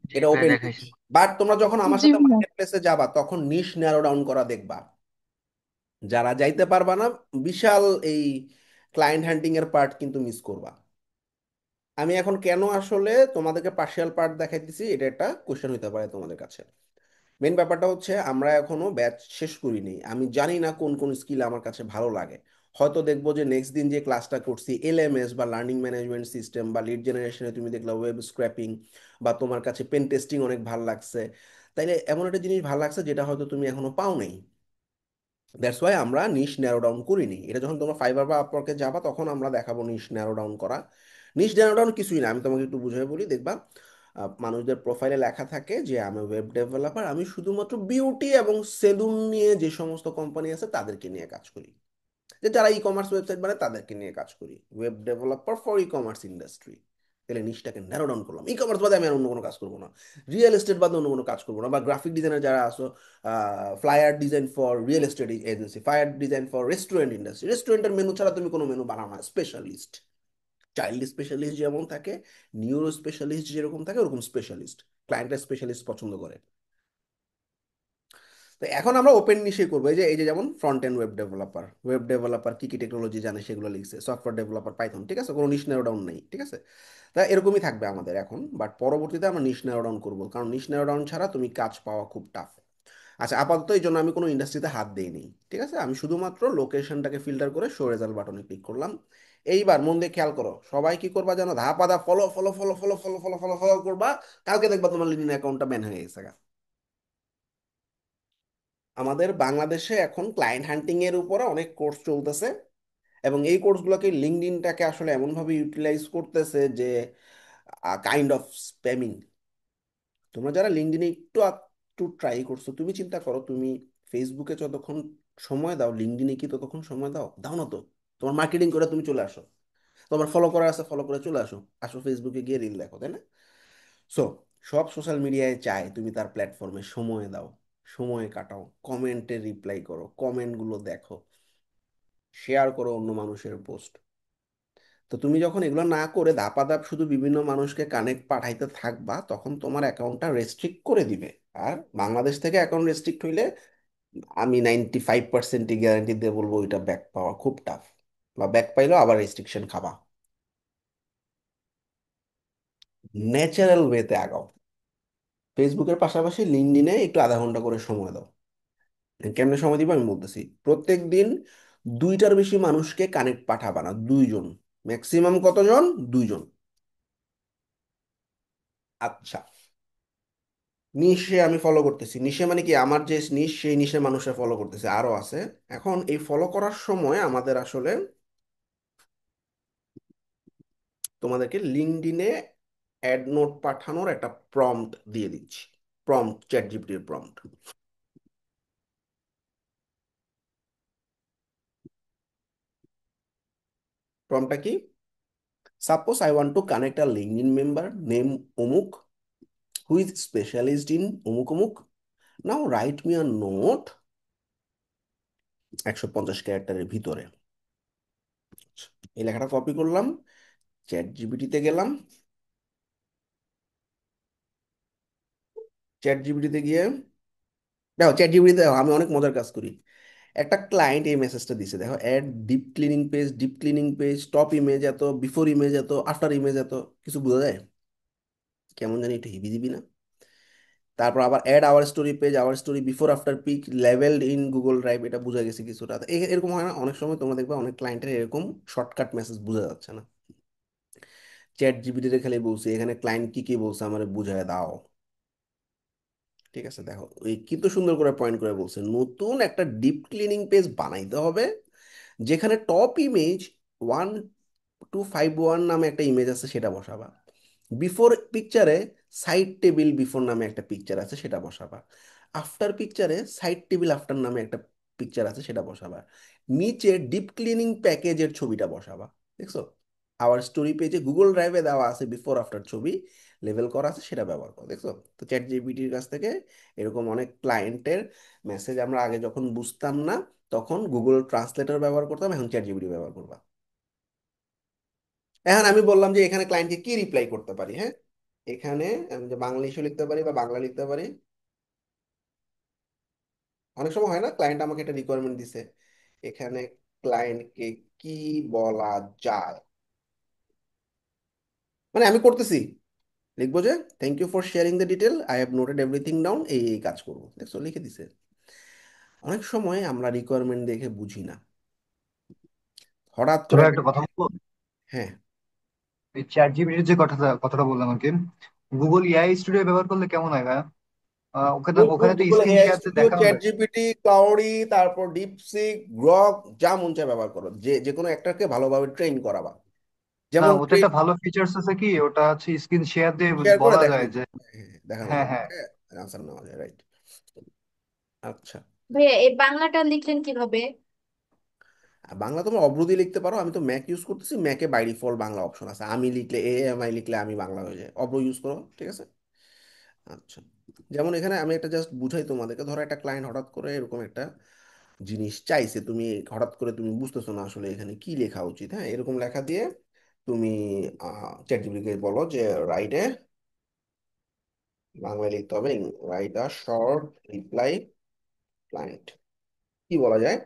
S2: জি
S1: এটা
S2: ভাইয়া
S1: ওপেন নিশ।
S2: দেখাইছেন।
S1: বাট তোমরা যখন আমার
S7: জি
S1: সাথে
S7: ভাইয়া।
S1: মার্কেট প্লেসে যাবা তখন নিশ ন্যারো ডাউন করা দেখবা। যারা যাইতে পারবা না, বিশাল এই ক্লায়েন্ট হ্যান্ডিং এর পার্ট কিন্তু মিস করবা। আমি এখন কেন আসলে তোমাদেরকে পার্শিয়াল পার্ট দেখাইতেছি, এটা একটা কোশ্চেন হইতে পারে তোমাদের কাছে। মেন ব্যাপারটা হচ্ছে আমরা এখনো ব্যাচ শেষ করিনি, আমি জানি না কোন কোন স্কিল আমার কাছে ভালো লাগে। হয়তো দেখবো যে নেক্সট দিন যে ক্লাসটা করছি এলএমএস বা লার্নিং ম্যানেজমেন্ট সিস্টেম বা লিড জেনারেশনে তুমি দেখলা ওয়েব স্ক্র্যাপিং, বা তোমার কাছে পেন টেস্টিং অনেক ভালো লাগছে, তাইলে এমন একটা জিনিস ভালো লাগছে যেটা হয়তো তুমি এখনো পাও নাই। দ্যাটস ওয়াই আমরা নিশ ন্যারো ডাউন করিনি। এটা যখন তোমরা ফাইবার বা আপওয়ার্কে যাবা তখন আমরা দেখাবো নিশ ন্যারো ডাউন করা। নিশ ন্যারো ডাউন কিছুই না, আমি তোমাকে একটু বুঝিয়ে বলি, দেখবা মানুষদের প্রোফাইলে লেখা থাকে যে আমি ওয়েব ডেভেলপার, আমি শুধুমাত্র বিউটি এবং সেলুন নিয়ে যে সমস্ত কোম্পানি আছে তাদেরকে নিয়ে কাজ করি, যে যারা ই কমার্স ওয়েবসাইট বানায় তাদেরকে নিয়ে কাজ করি, web developer for e commerce industry. তাহলে নিশটাকে ন্যারো ডাউন করলাম, ই কমার্স বাদে আমি আর অন্য কোনো কাজ করবো না, রিয়েল এস্টেট বাদে অন্য কোনো কাজ করবো না, বা গ্রাফিক ডিজাইনার যারা আছো, flyer design for real estate agency, flyer design for restaurant industry, রেস্টুরেন্টের মেনু ছাড়া তুমি কোনো মেনু বানাও না, স্পেশালিস্ট। চাইল্ড স্পেশালিস্ট যেমন থাকে, নিউরো স্পেশালিস্ট যেরকম থাকে, ওরকম স্পেশালিস্ট, ক্লায়েন্টের স্পেশালিস্ট পছন্দ করে। তো এখন আমরা ওপেন নিশে করবো, এই যে যেমন front end web developer, web developer কি কি টেকনোলজি জানে সেগুলো লিখছে, সফটওয়্যার ডেভেলপার পাইথন, ঠিক আছে, কোনো নিশ ন্যারো ডাউন নেই, ঠিক আছে। তা এরকমই থাকবে আমাদের এখন, বাট পরবর্তীতে আমরা নিশ ন্যারো ডাউন করবো, কারণ নিশ ন্যারো ডাউন ছাড়া তুমি কাজ পাওয়া খুব টাফ। আচ্ছা, আপাতত এই জন্য আমি কোনো ইন্ডাস্ট্রিতে হাত দেইনি, ঠিক আছে, আমি শুধুমাত্র লোকেশনটাকে ফিল্টার করে শো রেজাল্ট বাটনে ক্লিক করলাম। এইবার মন দিয়ে খেয়াল করো, সবাই কি করবা জানো, ধাপা ধাপ follow follow follow follow follow follow follow follow করবা, কালকে দেখবা তোমার লিঙ্কডইন অ্যাকাউন্টটা ব্যান হয়ে গেছে। আমাদের বাংলাদেশে এখন ক্লায়েন্ট হান্টিং এর উপরে অনেক কোর্স চলতেছে, এবং এই কোর্সগুলোকে লিঙ্কডইনটাকে আসলে এমনভাবে ইউটিলাইজ করতেছে যে কাইন্ড অফ স্প্যামিং। তোমরা যারা লিঙ্কডইনে একটু একটু ট্রাই করছো, তুমি চিন্তা করো, তুমি ফেসবুকে যতক্ষণ সময় দাও, লিঙ্কডইনে কি ততক্ষণ সময় দাও? দাও না তো। তোমার মার্কেটিং করে তুমি চলে আসো, তোমার ফলো করা আছে ফলো করে চলে আসো, আসো ফেসবুকে গিয়ে রিল দেখো, তাই না? সো সব সোশ্যাল মিডিয়ায় চায় তুমি তার প্ল্যাটফর্মে সময় দাও, সময় কাটাও, কমেন্টে রিপ্লাই করো, কমেন্টগুলো দেখো, শেয়ার করো অন্য মানুষের পোস্ট। তো তুমি যখন এগুলো না করে ধাপাধাপ শুধু বিভিন্ন মানুষকে কানেক্ট পাঠাইতে থাকবা, তখন তোমার অ্যাকাউন্টটা রেস্ট্রিক্ট করে দিবে। আর বাংলাদেশ থেকে অ্যাকাউন্ট রেস্ট্রিক্ট হইলে আমি 95% গ্যারান্টি দিয়ে বলবো ওইটা ব্যাক পাওয়া খুব টাফ, বা ব্যাক পাইলেও আবার রেস্ট্রিকশন খাবা। ন্যাচারাল ওয়েতে আগাও, ফেসবুকের পাশাপাশি লিঙ্কডইনে একটু আধা ঘন্টা করে সময় দাও। কেমনে সময় দিবা আমি বলতেছি, প্রত্যেক দিন দুইটার বেশি মানুষকে কানেক্ট পাঠাবা না, দুইজন, ম্যাক্সিমাম কতজন? দুইজন। আচ্ছা, নিশে আমি ফলো করতেছি, নিশে মানে কি, আমার যে নিশ সেই নিশে মানুষে ফলো করতেছে, আরো আছে। এখন এই ফলো করার সময় আমাদের আসলে তোমাদেরকে লিঙ্কডইনে অ্যাড নোট পাঠানোর একটা প্রম্পট দিয়ে দিচ্ছি। প্রম্পট, চ্যাট জিপিটির প্রম্পট। প্রম্পটটা কি? Suppose I want to connect a LinkedIn member name অমুক হু ইজ স্পেশালিস্ট ইন অমুক অমুক, now write me a note 150 ক্যারেক্টারের ভিতরে। এই লেখাটা কপি করলাম, চ্যাট জিপিটিতে গেলাম, চ্যাট জিপিটিতে গিয়ে দেখো, চ্যাট জিপিটিতে দেখো আমি অনেক মজার কাজ করি। একটা ক্লায়েন্ট এই মেসেজটা দিছে, দেখো add deep cleaning page, deep cleaning page, top image এত, বিফোর ইমেজ এত, আফটার ইমেজ এত, কিছু বোঝা যায়? কেমন জানি একটু হিবি দিবি না? তারপর আবার add our story page, our story before after pic, levelled in Google drive, এটা বোঝা গেছে কিছুটা। তো এরকম হয় না অনেক সময়? তোমরা দেখবে অনেক ক্লায়েন্টের এরকম শর্টকাট মেসেজ বোঝা যাচ্ছে না। চ্যাট জিপিটিতে খালি বলছি এখানে ক্লায়েন্ট কি কি বলছে আমার বুঝায় দাও। ঠিক আছে, দেখো ওই কিন্তু সুন্দর করে পয়েন্ট করে বলছে নতুন একটা ডিপ ক্লিনিং পেজ বানাইতে হবে, যেখানে টপ ইমেজ 1251 নামে একটা ইমেজ আছে সেটা বসাবা, বিফোর পিকচারে সাইড টেবিল বিফোর নামে একটা পিকচার আছে সেটা বসাবা, আফটার পিকচারে সাইড টেবিল আফটার নামে একটা পিকচার আছে সেটা বসাবা, নিচে ডিপ ক্লিনিং প্যাকেজের ছবিটা বসাবা। দেখছো? আবার স্টোরি পেজে গুগল ড্রাইভে দেওয়া আছে বিফোর আফটার ছবি, লেভেল করা আছে, সেটা ব্যবহার করো। দেখছো? তো চ্যাট জিপিটির কাছ থেকে এরকম অনেক ক্লায়েন্টের মেসেজ আমরা আগে যখন বুঝতাম না তখন গুগল ট্রান্সলেটর ব্যবহার করতাম, এখন চ্যাট জিপিটি ব্যবহার করবা। এখন আমি বললাম যে এখানে ক্লায়েন্টকে কি রিপ্লাই করতে পারি, হ্যাঁ, এখানে আমি যে বাংলিশও লিখতে পারি বা বাংলা লিখতে পারি। অনেক সময় হয় না ক্লায়েন্ট আমাকে একটা রিকোয়ারমেন্ট দিছে, এখানে ক্লায়েন্টকে কি বলা যায়, মানে আমি করতেছি, লিখবো যে thank you for sharing the detail, I have noted everything down, এই এই কাজ করবো। দেখছো? লিখে দিছে। অনেক সময় আমরা রিকোয়ারমেন্ট দেখে বুঝি না, হঠাৎ
S6: তো
S1: করে
S6: ভাই
S1: একটা,
S6: একটা কথা বলবো।
S1: হ্যাঁ।
S6: এই চ্যাট জিপিটির যে কথাটা কথাটা বললাম আর কি, গুগল এআই স্টুডিও ব্যবহার করলে কেমন হয় ভাই? ওখানে ওখানে তো
S1: Google
S6: screen
S1: AI
S6: share
S1: studio,
S6: দেখানো
S1: চ্যাট
S6: যায়।
S1: জিপিটি, ক্লাউডি, তারপর ডিপসিক, গ্রক, যা মন চায় ব্যবহার করো, যে যে কোনো একটাকে ভালোভাবে ট্রেন করাবা।
S6: না,
S1: যেমন
S6: ওটা একটা ভালো ফিচার্স আছে কি, ওটা হচ্ছে স্ক্রিন শেয়ার দিয়ে
S1: শেয়ার করে
S6: বলা যায়
S1: দেখানো
S6: যে
S1: যায়, হ্যাঁ, দেখানো
S6: হ্যাঁ
S1: যায়,
S6: হ্যাঁ।
S1: আনসার নেওয়া যায়, রাইট। আচ্ছা,
S7: ভাইয়া এই বাংলাটা লিখলেন কিভাবে?
S1: আর বাংলা তোমরা অব্র দিয়ে লিখতে পারো, আমি তো ম্যাক ইউজ করতেছি, ম্যাকে বাই ডিফল্ট বাংলা অপশন আছে, আমি লিখলে এএমআই লিখলে আমি বাংলা হয়ে যায়, অব্র ইউজ করো, ঠিক আছে। আচ্ছা, যেমন এখানে আমি একটা জাস্ট বুঝাই তোমাদেরকে, ধরো একটা ক্লায়েন্ট হঠাৎ করে এরকম একটা জিনিস চাইছে, তুমি হঠাৎ করে তুমি বুঝতেছো না আসলে এখানে কি লেখা উচিত, হ্যাঁ, এরকম লেখা দিয়ে তুমি চ্যাট জিপিটিকে বলো যে রাইট এ, বাংলায় লিখতে হবে, write a short reply client, কি বলা যায়?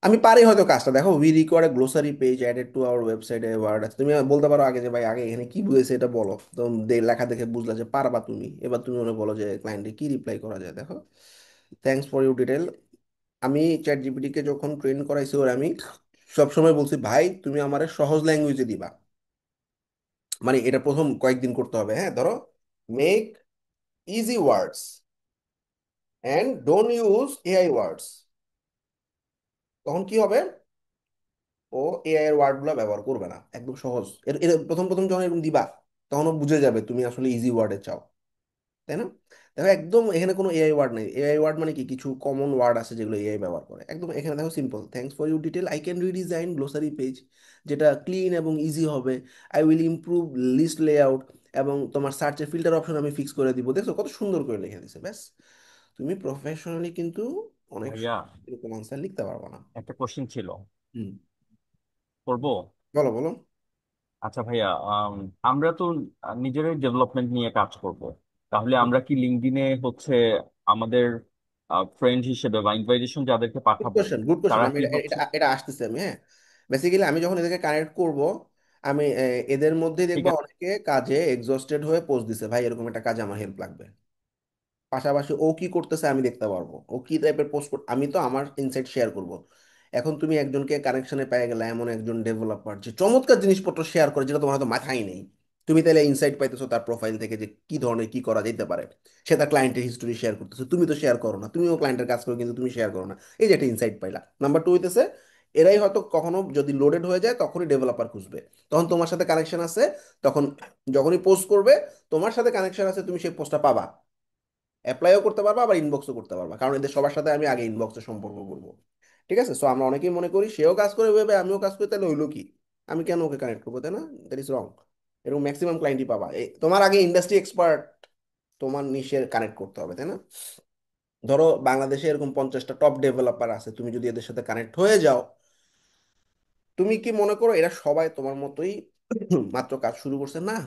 S1: আমি পারি হয়তো কাজটা, দেখো we require glossary page added to our ওয়েবসাইটে ওয়ার্ড আছে, তুমি বলতে পারো আগে যে ভাই আগে এখানে কি বুঝেছে এটা বলো, তো লেখা দেখে বুঝলা যে পারবা তুমি, এবার তুমি ওরা বলো যে ক্লায়েন্টে কি রিপ্লাই করা যায়। দেখো, থ্যাঙ্কস ফর ইউর ডিটেল। আমি চ্যাট জিপিটিকে যখন ট্রেন করাইছি ওর আমি সবসময় বলছি ভাই তুমি আমার সহজ ল্যাঙ্গুয়েজে দিবা, মানে এটা প্রথম কয়েকদিন করতে হবে, হ্যাঁ, ধরো make easy words and don't use AI words, তখন কি হবে? ও এআই এর ওয়ার্ড গুলা ব্যবহার করবে না, একদম সহজ। এর এর প্রথম প্রথম যখন এরকম দিবা তখন ও বুঝে যাবে তুমি আসলে ইজি ওয়ার্ডে চাও, তাই না? দেখো একদম এখানে কোনো এআই ওয়ার্ড নেই, এআই ওয়ার্ড মানে কি, কিছু কমন ওয়ার্ড আছে যেগুলো এআই ব্যবহার করে, একদম এখানে দেখো simple, thanks for your detail, I can redesign glossary page, যেটা ক্লিন এবং ইজি হবে, I will improve list layout, এবং তোমার সার্চের ফিল্টার অপশন আমি ফিক্স করে দিব। দেখছো কত সুন্দর করে লিখে দিছে, ব্যাস। তুমি প্রফেশনালি কিন্তু অনেক
S8: ভাইয়া
S1: এরকম আনসার লিখতে পারবো না।
S8: একটা কোশ্চেন ছিল,
S1: হুম,
S8: করবো?
S1: বলো বলো।
S8: আচ্ছা ভাইয়া, আমরা তো নিজেরাই ডেভেলপমেন্ট নিয়ে কাজ করব, তাহলে আমরা কি লিঙ্কডইনে হচ্ছে আমাদের ফ্রেন্ড হিসেবে বা ইনভাইটেশন যাদেরকে
S1: গুড
S8: পাঠাবো
S1: কোশ্চেন, গুড কোশ্চেন,
S8: তারা
S1: আমি
S8: কি
S1: এটা
S8: হচ্ছে?
S1: এটা এটা আসতেছি আমি, হ্যাঁ। বেসিক্যালি আমি যখন এদেরকে কানেক্ট করব, আমি এদের মধ্যে
S8: ঠিক
S1: দেখবো
S8: আছে।
S1: অনেকে কাজে এক্সস্টেড হয়ে পোস্ট দিছে, ভাই এরকম একটা কাজে আমার হেল্প লাগবে। পাশাপাশি ও কি করতেছে আমি দেখতে পারবো, ও কি টাইপের পোস্ট, আমি তো আমার ইনসাইট শেয়ার করব। এখন তুমি একজনকে কানেকশনে পেয়ে গেলে, এমন একজন ডেভেলপার যে চমৎকার জিনিসপত্র শেয়ার করে যেটা তোমার হয়তো মাথায় নেই, তুমি তাহলে ইনসাইট পাইতেছো তার প্রোফাইল থেকে যে কি ধরনের কি করা যেতে পারে, সে তার ক্লায়েন্টের হিস্টোরি শেয়ার করতেছে, তুমি তো শেয়ার করো না, তুমিও ক্লায়েন্টের কাজ করো কিন্তু তুমি শেয়ার করো না, এই যে একটা ইনসাইট পাইলা। নাম্বার টু হইতেছে এরাই হয়তো কখনো যদি লোডেড হয়ে যায় তখনই ডেভেলপার খুঁজবে, তখন তোমার সাথে কানেকশন আছে, তখন যখনই পোস্ট করবে তোমার সাথে কানেকশন আছে, তুমি সেই পোস্টটা পাবা, অ্যাপ্লাইও করতে পারবা, আবার ইনবক্সও করতে পারবা, কারণ এদের সবার সাথে আমি আগে ইনবক্সে সম্পর্ক করবো। ঠিক আছে, সো আমরা অনেকেই মনে করি সেও কাজ করে ভেবে আমিও কাজ করি, তাহলে হইলো কি, আমি কেন ওকে কানেক্ট করবো, তাই না? That is wrong. এরকম ম্যাক্সিমাম ক্লায়েন্টই পাবা, তোমার আগে ইন্ডাস্ট্রি এক্সপার্ট, তোমার নিশের কানেক্ট করতে হবে, তাই না? ধরো বাংলাদেশে এরকম 50টা টপ ডেভেলপার আছে, তুমি যদি এদের সাথে কানেক্ট হয়ে যাও, তুমি কি মনে করো এরা সবাই তোমার মতোই মাত্র কাজ শুরু করছে? না,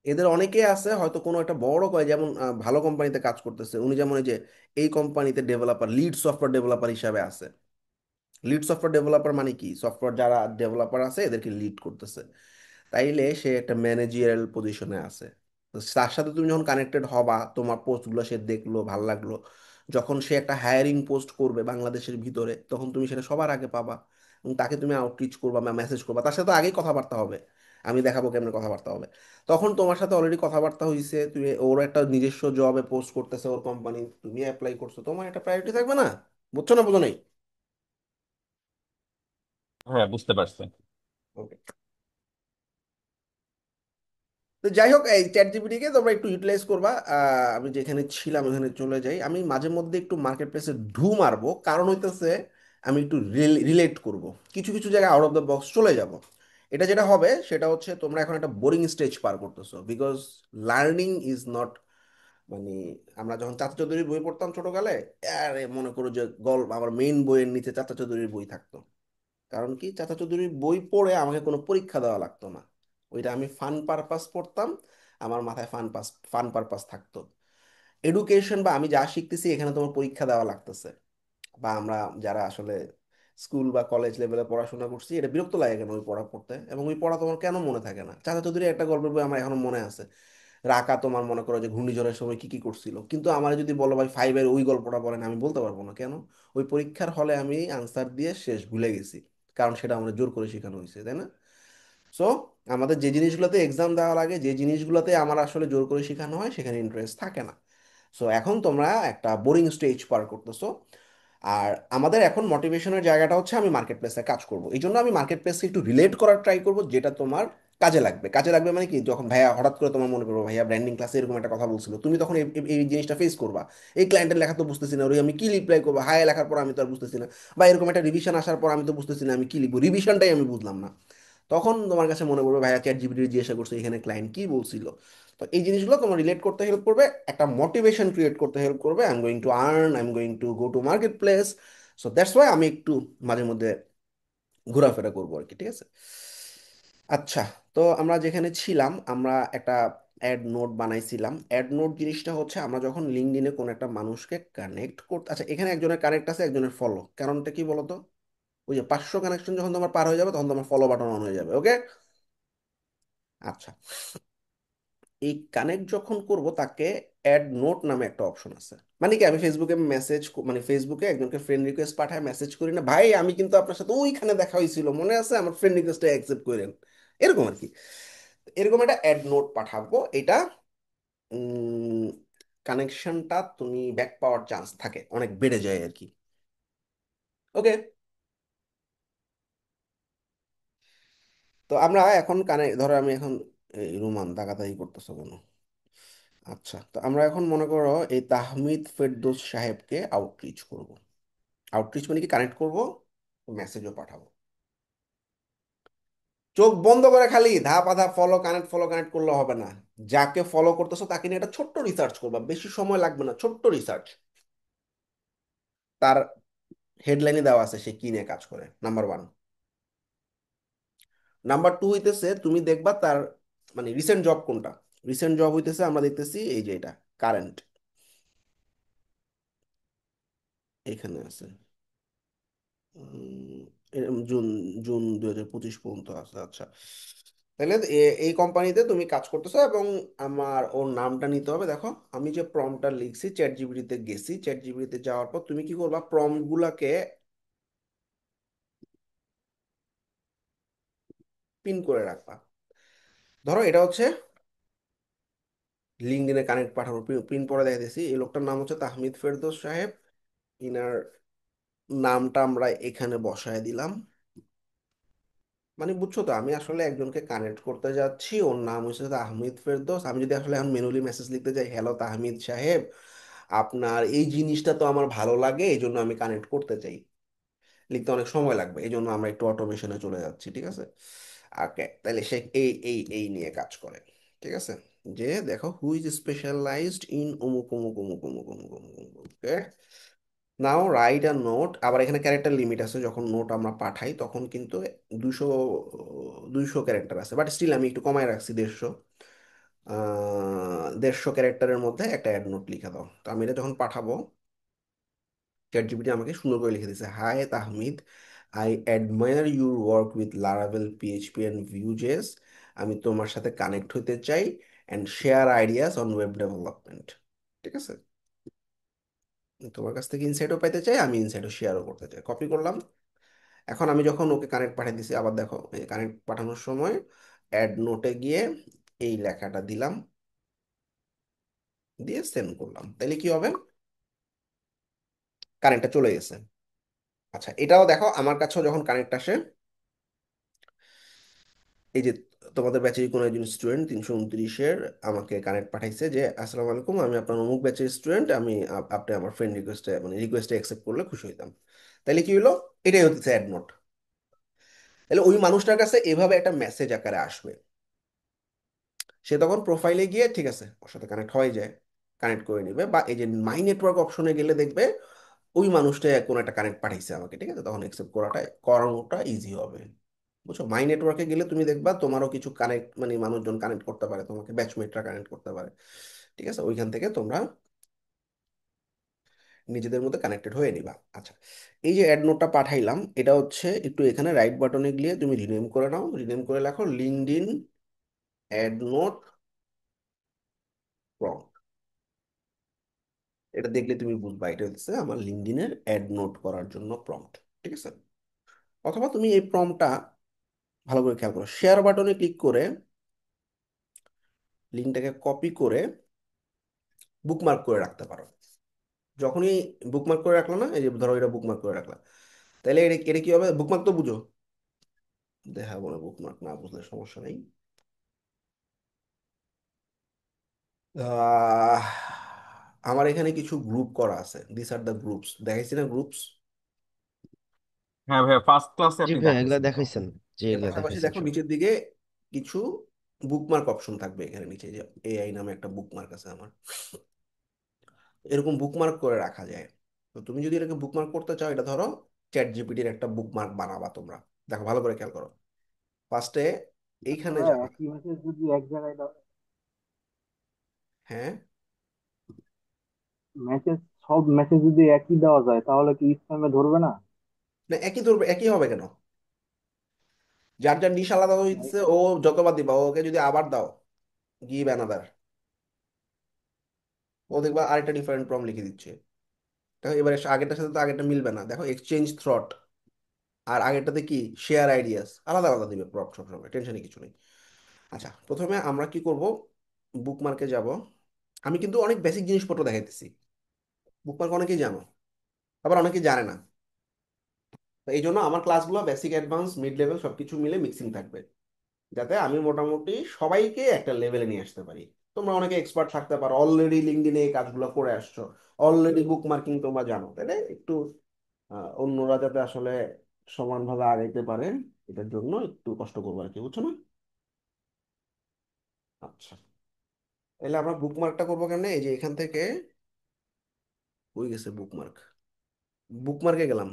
S1: এদের অনেকে আছে হয়তো কোনো একটা বড় করে, যেমন ভালো কোম্পানিতে কাজ করতেছে উনি, যেমন এই যে এই কোম্পানিতে ডেভেলপার, লিড সফটওয়্যার ডেভেলপার হিসাবে আছে। লিড সফটওয়্যার ডেভেলপার মানে কি, সফটওয়্যার যারা ডেভেলপার আছে এদেরকে লিড করতেছে, তাইলে সে একটা ম্যানেজিয়ারাল পজিশনে আছে। তো তার সাথে তুমি যখন কানেক্টেড হবা, তোমার পোস্টগুলো সে দেখলো, ভালো লাগলো, যখন সে একটা হায়ারিং পোস্ট করবে বাংলাদেশের ভিতরে, তখন তুমি সেটা সবার আগে পাবা, এবং তাকে তুমি আউটরিচ করবা বা মেসেজ করবা, তার সাথে তো আগেই কথাবার্তা হবে, আমি দেখাবো কেমনে কথাবার্তা হবে। তখন তোমার সাথে অলরেডি কথাবার্তা হয়েছে, তুমি ওর একটা নিজস্ব জবে পোস্ট করতেছে ওর কোম্পানি, তুমি অ্যাপ্লাই করছো, তোমার একটা প্রায়োরিটি থাকবে না? বুঝছো না, বুঝো নাই?
S8: হ্যাঁ, বুঝতে পারছি।
S1: ওকে। তো যাই হোক, এই চ্যাট জিপিটিকে তোমরা একটু ইউটিলাইজ করবা। আমি যেখানে ছিলাম ওখানে চলে যাই, আমি মাঝে মধ্যে একটু মার্কেট প্লেসে ঢু মারবো, কারণ হইতেছে আমি একটু রিলেট করব, কিছু কিছু জায়গায় আউট অফ দ্য বক্স চলে যাব। এটা যেটা হবে সেটা হচ্ছে, তোমরা এখন একটা বোরিং স্টেজ পার করতেছো, বিকজ লার্নিং ইজ নট, মানে আমরা যখন চাচা চৌধুরীর বই পড়তাম ছোটকালে, আরে মনে করো যে গল্প, আমার মেইন বইয়ের নিচে চাচা চৌধুরীর বই থাকতো। কারণ কি, চাচা চৌধুরীর বই পড়ে আমাকে কোনো পরীক্ষা দেওয়া লাগতো না, ওইটা আমি ফান পারপাস পড়তাম, আমার মাথায় ফান পারপাস থাকতো। এডুকেশন বা আমি যা শিখতেছি এখানে তোমার পরীক্ষা দেওয়া লাগতেছে, বা আমরা যারা আসলে স্কুল বা কলেজ লেভেলে পড়াশোনা করছি, এটা বিরক্ত লাগে কেন ওই পড়া পড়তে, এবং ওই পড়া তোমার কেন মনে থাকে না? চাচা চৌধুরী একটা গল্পের বই আমার এখনো মনে আছে, রাকা তোমার মনে করো যে ঘূর্ণিঝড়ের সময় কি কি করছিল, কিন্তু আমার যদি বলো ভাই ফাইভের ওই গল্পটা বলেন, আমি বলতে পারবো না, কেন? ওই পরীক্ষার হলে আমি আনসার দিয়ে শেষ ভুলে গেছি, কারণ সেটা আমাদের জোর করে শেখানো হয়েছে, তাই না? সো আমাদের যে জিনিসগুলোতে এক্সাম দেওয়া লাগে, যে জিনিসগুলোতে আমার আসলে জোর করে শেখানো হয়, সেখানে ইন্টারেস্ট থাকে না। সো এখন তোমরা একটা বোরিং স্টেজ পার করতেছো। আর আমাদের এখন মোটিভেশনের জায়গাটা হচ্ছে আমি মার্কেট প্লেসে কাজ করব, এই জন্য আমি মার্কেট প্লেসে একটু রিলেট করার ট্রাই করব, যেটা তোমার কাজে লাগবে। কাজে লাগবে মানে কি, যখন ভাইয়া হঠাৎ করে তোমার মনে করবো ভাইয়া ব্র্যান্ডিং ক্লাসে এরকম একটা কথা বলছিল, তুমি তখন এই জিনিসটা ফেস করবা, এই ক্লায়েন্টের লেখা তো বুঝতেছি না, ওই আমি কি রিপ্লাই করবো, হাই লেখার পর আমি তো আর বুঝতেছি না, বা এরকম একটা রিভিশন আসার পর আমি তো বুঝতেছি না আমি কি লিখবো, রিভিশনটাই আমি বুঝলাম না, তখন তোমার কাছে মনে পড়বে ভাইয়া চ্যাট জিপিটি জিজ্ঞাসা করছে এখানে ক্লায়েন্ট কি বলছিল। তো এই জিনিসগুলো তোমার রিলেট করতে হেল্প করবে, একটা মোটিভেশন ক্রিয়েট করতে হেল্প করবে, I am going to earn, I am going to go to market place. So that's why আমি একটু মাঝে মধ্যে ঘোরাফেরা করবো আর কি, ঠিক আছে? আচ্ছা, তো আমরা যেখানে ছিলাম, আমরা একটা অ্যাড নোট বানাইছিলাম। অ্যাড নোট জিনিসটা হচ্ছে, আমরা যখন লিঙ্কডইনে কোনো একটা মানুষকে কানেক্ট করতে, আচ্ছা এখানে একজনের কানেক্ট আছে, একজনের ফলো, কারণটা কি বলতো? ওই যে 500 কানেকশন যখন তোমার পার হয়ে যাবে, তখন তোমার ফলো বাটন অন হয়ে যাবে, ওকে? আচ্ছা, এই কানেক্ট যখন করব, তাকে অ্যাড নোট নামে একটা অপশন আছে। মানে কি, আমি ফেসবুকে মেসেজ, মানে ফেসবুকে একজনকে ফ্রেন্ড রিকোয়েস্ট পাঠায় মেসেজ করি না, ভাই আমি কিন্তু আপনার সাথে ওইখানে দেখা হয়েছিল, মনে আছে, আমার ফ্রেন্ড রিকোয়েস্টটা অ্যাকসেপ্ট করেন, এরকম আর কি। এরকম একটা অ্যাড নোট পাঠাবো, এটা কানেকশনটা তুমি ব্যাক পাওয়ার চান্স থাকে, অনেক বেড়ে যায় আর কি। ওকে, তো আমরা এখন ধরো আমি এখন, এই রুমান তাকাতাকি করতেছো কেন? আচ্ছা, তো আমরা এখন মনে করো এই তাহমিদ ফেরদৌস সাহেবকে আউটরিচ করব। আউটরিচ মানে কি, কানেক্ট করব, মেসেজও পাঠাবো। চোখ বন্ধ করে খালি ধাপ আধা ফলো কানেক্ট করলে হবে না। যাকে ফলো করতেছো তাকে নিয়ে একটা ছোট্ট রিসার্চ করবা, বেশি সময় লাগবে না, ছোট্ট রিসার্চ। তার হেডলাইনে দেওয়া আছে সে কি নিয়ে কাজ করে, নাম্বার ওয়ান। নাম্বার টু হইতেছে, তুমি দেখবা তার মানে রিসেন্ট জব কোনটা। রিসেন্ট জব হইতেছে, আমরা দেখতেছি এই যে এটা কারেন্ট, এখানে আছে। জুন, জুন 2025 পর্যন্ত আছে, আচ্ছা। তাহলে এই কোম্পানিতে তুমি কাজ করতেছো, এবং আমার ওর নামটা নিতে হবে। দেখো, আমি যে প্রম্পটটা লিখছি, চ্যাট জিপিটিতে গেছি, চ্যাট জিপিটিতে যাওয়ার পর তুমি কি করবা, প্রম্পট গুলাকে পিন করে রাখবা। ধরো এটা হচ্ছে লিঙ্কডইনে কানেক্ট পাঠানো, পিন পরে দেখাইতেছি, এই লোকটার নাম হচ্ছে তাহমিদ ফেরদৌস সাহেব, ইনার নামটা আমরা এখানে বসায় দিলাম। মানে বুঝছো তো, আমি আসলে একজনকে কানেক্ট করতে যাচ্ছি, ওর নাম হচ্ছে তাহমিদ ফেরদৌস। আমি যদি আসলে এখন ম্যানুয়ালি মেসেজ লিখতে যাই, হ্যালো তাহমিদ সাহেব, আপনার এই জিনিসটা তো আমার ভালো লাগে, এই জন্য আমি কানেক্ট করতে চাই, লিখতে অনেক সময় লাগবে, এই জন্য আমরা একটু অটোমেশনে চলে যাচ্ছি, ঠিক আছে। ওকে, তাহলে সে এই নিয়ে কাজ করে, ঠিক আছে। যে দেখো, হু ইজ স্পেশালাইজড ইন অমুক অমুক অমুক অমুক অমুক অমুক অমুক, ওকে। নাও রাইট আ নোট। আবার এখানে ক্যারেক্টার লিমিট আছে, যখন নোট আমরা পাঠাই তখন কিন্তু 200 ক্যারেক্টার আছে, বাট স্টিল আমি একটু কমায় রাখছি 150। 150 ক্যারেক্টারের মধ্যে একটা অ্যাড নোট লিখে দাও। তো আমি এটা যখন পাঠাবো, চ্যাট জিপিটি আমাকে সুন্দর করে লিখে দিছে, hi Tahmid, I admire your work with Laravel PHP and VueJS. আমি তোমার সাথে কানেক্ট হতে চাই and share ideas on web development. ঠিক আছে, তোমার কাছ থেকে ইনসাইটও পাইতে চাই, আমি ইনসাইটও শেয়ারও করতে চাই। কপি করলাম। এখন আমি যখন ওকে কানেক্ট পাঠিয়ে দিছি, আবার দেখো কানেক্ট পাঠানোর সময় অ্যাড নোটে গিয়ে এই লেখাটা দিলাম, দিয়ে সেন্ড করলাম, তাহলে কি হবে, কারেন্টটা চলে গেছে। আচ্ছা, এটাও দেখো, আমার কাছেও যখন কানেক্ট আসে, এই যে তোমাদের ব্যাচের কোনো একজন স্টুডেন্ট 329-এর আমাকে কানেক্ট পাঠাইছে যে, আসসালামু আলাইকুম, আমি আপনার অমুক ব্যাচের স্টুডেন্ট, আমি আপনি আমার ফ্রেন্ড রিকোয়েস্টে মানে রিকোয়েস্টে অ্যাকসেপ্ট করলে খুশি হইতাম। তাহলে কি হলো, এটাই হচ্ছে অ্যাড নোট। তাহলে ওই মানুষটার কাছে এভাবে একটা মেসেজ আকারে আসবে, সে তখন প্রোফাইলে গিয়ে ঠিক আছে ওর সাথে কানেক্ট হয়ে যায়, কানেক্ট করে নিবে, বা এই যে মাই নেটওয়ার্ক অপশনে গেলে দেখবে ওই মানুষটা কোনো একটা কানেক্ট পাঠাইছে আমাকে, ঠিক আছে, তখন অ্যাকসেপ্ট করানোটা ইজি হবে। বুঝছো, মাই নেটওয়ার্কে গেলে তুমি দেখবা তোমারও কিছু কানেক্ট মানে মানুষজন কানেক্ট করতে পারে, তোমাকে ব্যাচমেটরা কানেক্ট করতে পারে, ঠিক আছে, ওইখান থেকে তোমরা নিজেদের মধ্যে কানেক্টেড হয়ে নিবা। আচ্ছা, এই যে অ্যাড নোটটা পাঠাইলাম, এটা হচ্ছে একটু এখানে রাইট বাটনে গিয়ে তুমি রিনেম করে নাও, রিনেম করে লেখো লিঙ্কডইন অ্যাড নোট প্রম্পট। এটা দেখলে তুমি বুঝবা এটা হচ্ছে আমার লিঙ্কডইনের অ্যাড নোট করার জন্য প্রম্পট, ঠিক আছে। অথবা তুমি এই প্রম্পটটা ভালো করে খেয়াল করো, শেয়ার বাটনে ক্লিক করে লিঙ্কটাকে কপি করে বুকমার্ক করে রাখতে পারো। যখনই বুকমার্ক করে রাখলো না, এই যে ধরো এটা বুকমার্ক করে রাখলাম, তাহলে এটা এটা কি হবে, বুকমার্ক তো বুঝো, দেখা বলে বুকমার্ক না বুঝলে সমস্যা নেই। আহ, আমার এখানে কিছু গ্রুপ করা আছে, দিস আর দ্য গ্রুপস, দেখাইছি না গ্রুপস।
S8: হ্যাঁ ভাইয়া, ফার্স্ট ক্লাসে
S2: জি
S8: আপনি
S2: ভাইয়া, এগুলা
S8: দেখাইছেন তো।
S2: দেখাইছেন। জি,
S1: এর
S2: এগুলা
S1: পাশাপাশি
S2: দেখাইছেন
S1: দেখো
S2: সব।
S1: নিচের দিকে কিছু বুকমার্ক অপশন থাকবে, এখানে নিচে যে এআই নামে একটা বুকমার্ক আছে আমার, এরকম বুকমার্ক করে রাখা যায়। তো তুমি যদি এটাকে বুকমার্ক করতে চাও, এটা ধরো চ্যাট জিপিটির একটা বুকমার্ক বানাবা তোমরা। দেখো ভালো করে খেয়াল করো, ফার্স্টে
S4: আচ্ছা
S1: এইখানে
S4: ভাই,
S1: যাবা।
S4: একই মেসেজ যদি এক জায়গায় দাও,
S1: হ্যাঁ,
S4: মেসেজ সব মেসেজ যদি একই দেওয়া যায় তাহলে কি স্প্যামে ধরবে না?
S1: না একই ধরবে, একই হবে কেন, যার যার নিশ আলাদা হইতেছে, ও যতবার দিবা, ওকে যদি আবার দাও গিভ অ্যানাদার, ও দেখবা আরেকটা ডিফারেন্ট প্রম লিখে দিচ্ছে। দেখো এবারে আগেরটার সাথে তো আগেরটা মিলবে না, দেখো এক্সচেঞ্জ থ্রট, আর আগেরটাতে কি শেয়ার আইডিয়াস, আলাদা আলাদা দিবে প্রপ সবসময়, টেনশনে কিছু নেই। আচ্ছা, প্রথমে আমরা কি করব, বুকমার্কে যাব। আমি কিন্তু অনেক বেসিক জিনিসপত্র দেখাইতেছি, বুকমার্ক অনেকেই জানো, আবার অনেকেই জানে না। তো এই জন্য আমার ক্লাসগুলো বেসিক, অ্যাডভান্স, মিড লেভেল সবকিছু মিলে মিক্সিং থাকবে, যাতে আমি মোটামুটি সবাইকে একটা লেভেলে নিয়ে আসতে পারি। তোমরা অনেকে এক্সপার্ট থাকতে পারো, অলরেডি লিঙ্কডইনে এই কাজগুলো করে আসছো, অলরেডি বুক মার্কিং তোমরা জানো, তাই না? একটু অন্যরা যাতে আসলে সমানভাবে আগাইতে পারে, এটার জন্য একটু কষ্ট করবো আর কি, বুঝছো না? আচ্ছা, তাহলে আমরা বুকমার্কটা করবো কেন, এই যে এখান থেকে হয়ে গেছে বুকমার্ক, বুকমার্কে গেলাম।